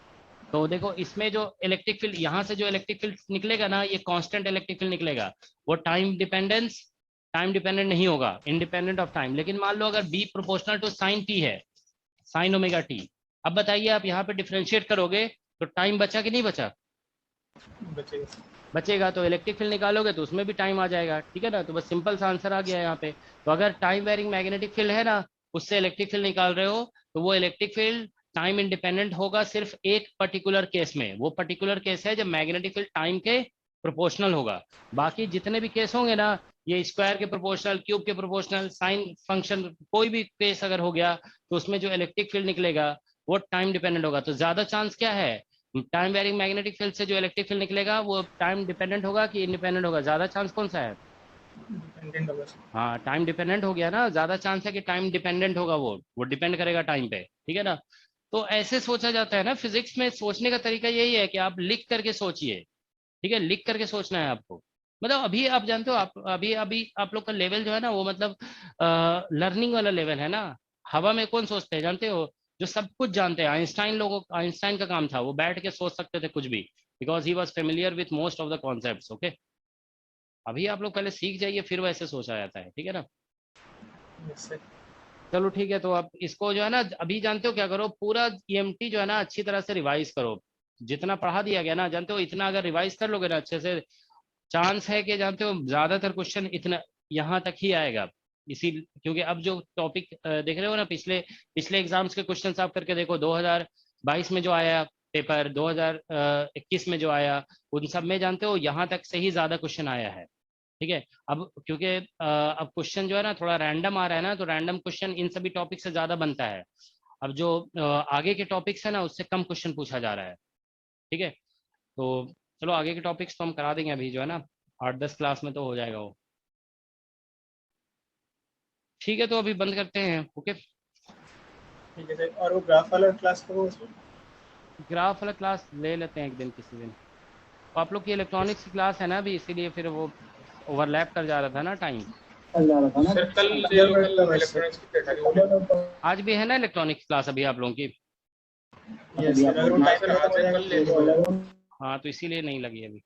तो देखो इसमें जो इलेक्ट्रिक फील्ड यहाँ से जो इलेक्ट्रिक फील्ड निकलेगा ना, ये कांस्टेंट इलेक्ट्रिक फील्ड निकलेगा, वो टाइम डिपेंडेंट नहीं होगा, इंडिपेंडेंट ऑफ टाइम। लेकिन मान लो अगर B proportional to sine T है, साइन ओमेगा टी, अब बताइए आप यहाँ पे डिफरेंशिएट करोगे तो टाइम बचा कि नहीं बचा, बचेगा। तो इलेक्ट्रिक फील्ड निकालोगे तो उसमें भी टाइम आ जाएगा, ठीक है ना। तो बस सिंपल सा आंसर आ गया यहाँ पे। तो अगर टाइम वेरिंग मैग्नेटिक फील्ड है ना, उससे इलेक्ट्रिक फील्ड निकाल रहे हो, तो वो इलेक्ट्रिक फील्ड टाइम इंडिपेंडेंट होगा सिर्फ एक पर्टिकुलर केस में। वो पर्टिकुलर केस है जब मैग्नेटिक फील्ड टाइम के प्रोपोर्शनल होगा। बाकी जितने भी केस होंगे ना, ये स्क्वायर के प्रोपोर्शनल, क्यूब के प्रोपोर्शनल, साइन फंक्शन, कोई भी केस अगर हो गया तो उसमें जो इलेक्ट्रिक फील्ड निकलेगा वो टाइम डिपेंडेंट होगा। तो ज्यादा चांस क्या है, टाइम वेरिंग मैग्नेटिक फील्ड से जो इलेक्ट्रिक फील्ड निकलेगा वो टाइम डिपेंडेंट होगा कि इंडिपेंडेंट होगा, ज्यादा चांस कौन सा है। डिपेंडेंट होगा। हाँ टाइम डिपेंडेंट हो गया ना, ज्यादा चांस है कि टाइम डिपेंडेंट होगा, वो डिपेंड करेगा टाइम पे, ठीक है ना। तो ऐसे सोचा जाता है ना फिजिक्स में। सोचने का तरीका यही है कि आप लिख करके सोचिए, ठीक है, लिख करके सोचना है आपको। मतलब अभी आप जानते हो, आप अभी अभी आप लोग का लेवल जो है ना वो मतलब लर्निंग वाला लेवल है ना। हवा में कौन सोचते हैं जानते हो, जो सब कुछ जानते हैं। आइंस्टाइन का काम था, वो बैठ के सोच सकते थे कुछ भी, because he was familiar with most of the concept, okay. अभी आप लोग पहले सीख जाइए फिर वैसे सोचा जाता है, ठीक है ना। चलो ठीक है, तो आप इसको जो है ना अभी जानते हो क्या करो, पूरा ईएमटी जो है ना अच्छी तरह से रिवाइज करो। जितना पढ़ा दिया गया ना जानते हो, इतना अगर रिवाइज कर लोगे ना अच्छे से, चांस है कि जानते हो ज्यादातर क्वेश्चन इतना यहाँ तक ही आएगा। इसी क्योंकि अब जो टॉपिक देख रहे हो ना, पिछले पिछले एग्जाम्स के क्वेश्चन आप करके देखो, 2022 में जो आया पेपर, 2021 में जो आया, उन सब में जानते हो यहाँ तक से ही ज्यादा क्वेश्चन आया है, ठीक है। अब क्योंकि अब क्वेश्चन जो है ना थोड़ा रैंडम आ रहा है ना, तो रैंडम क्वेश्चन इन सभी टॉपिक से ज्यादा बनता है। अब जो आगे के टॉपिक्स है ना उससे कम क्वेश्चन पूछा जा रहा है, ठीक है। तो चलो आगे के टॉपिक्स तो हम करा देंगे अभी जो है ना, 8-10 क्लास में तो हो जाएगा वो, ठीक है। तो अभी बंद करते हैं, ओके। ठीक है। और वो ग्राफ वाला क्लास कब होगा उसमें? ग्राफ वाला क्लास ले लेते हैं एक दिन किसी दिन। तो आप लोग की इलेक्ट्रॉनिक्स की क्लास है ना अभी, इसीलिए फिर वो ओवरलैप कर जा रहा था ना टाइम। सर कल इलेक्ट्रॉनिक्स की डेटा आज भी है ना इलेक्ट्रॉनिक्स क्लास अभी आप लोगों की। यस सर, अगर वो टाइम पे खत्म हो जाएगा कल ले लो। हाँ तो इसीलिए नहीं लगी अभी।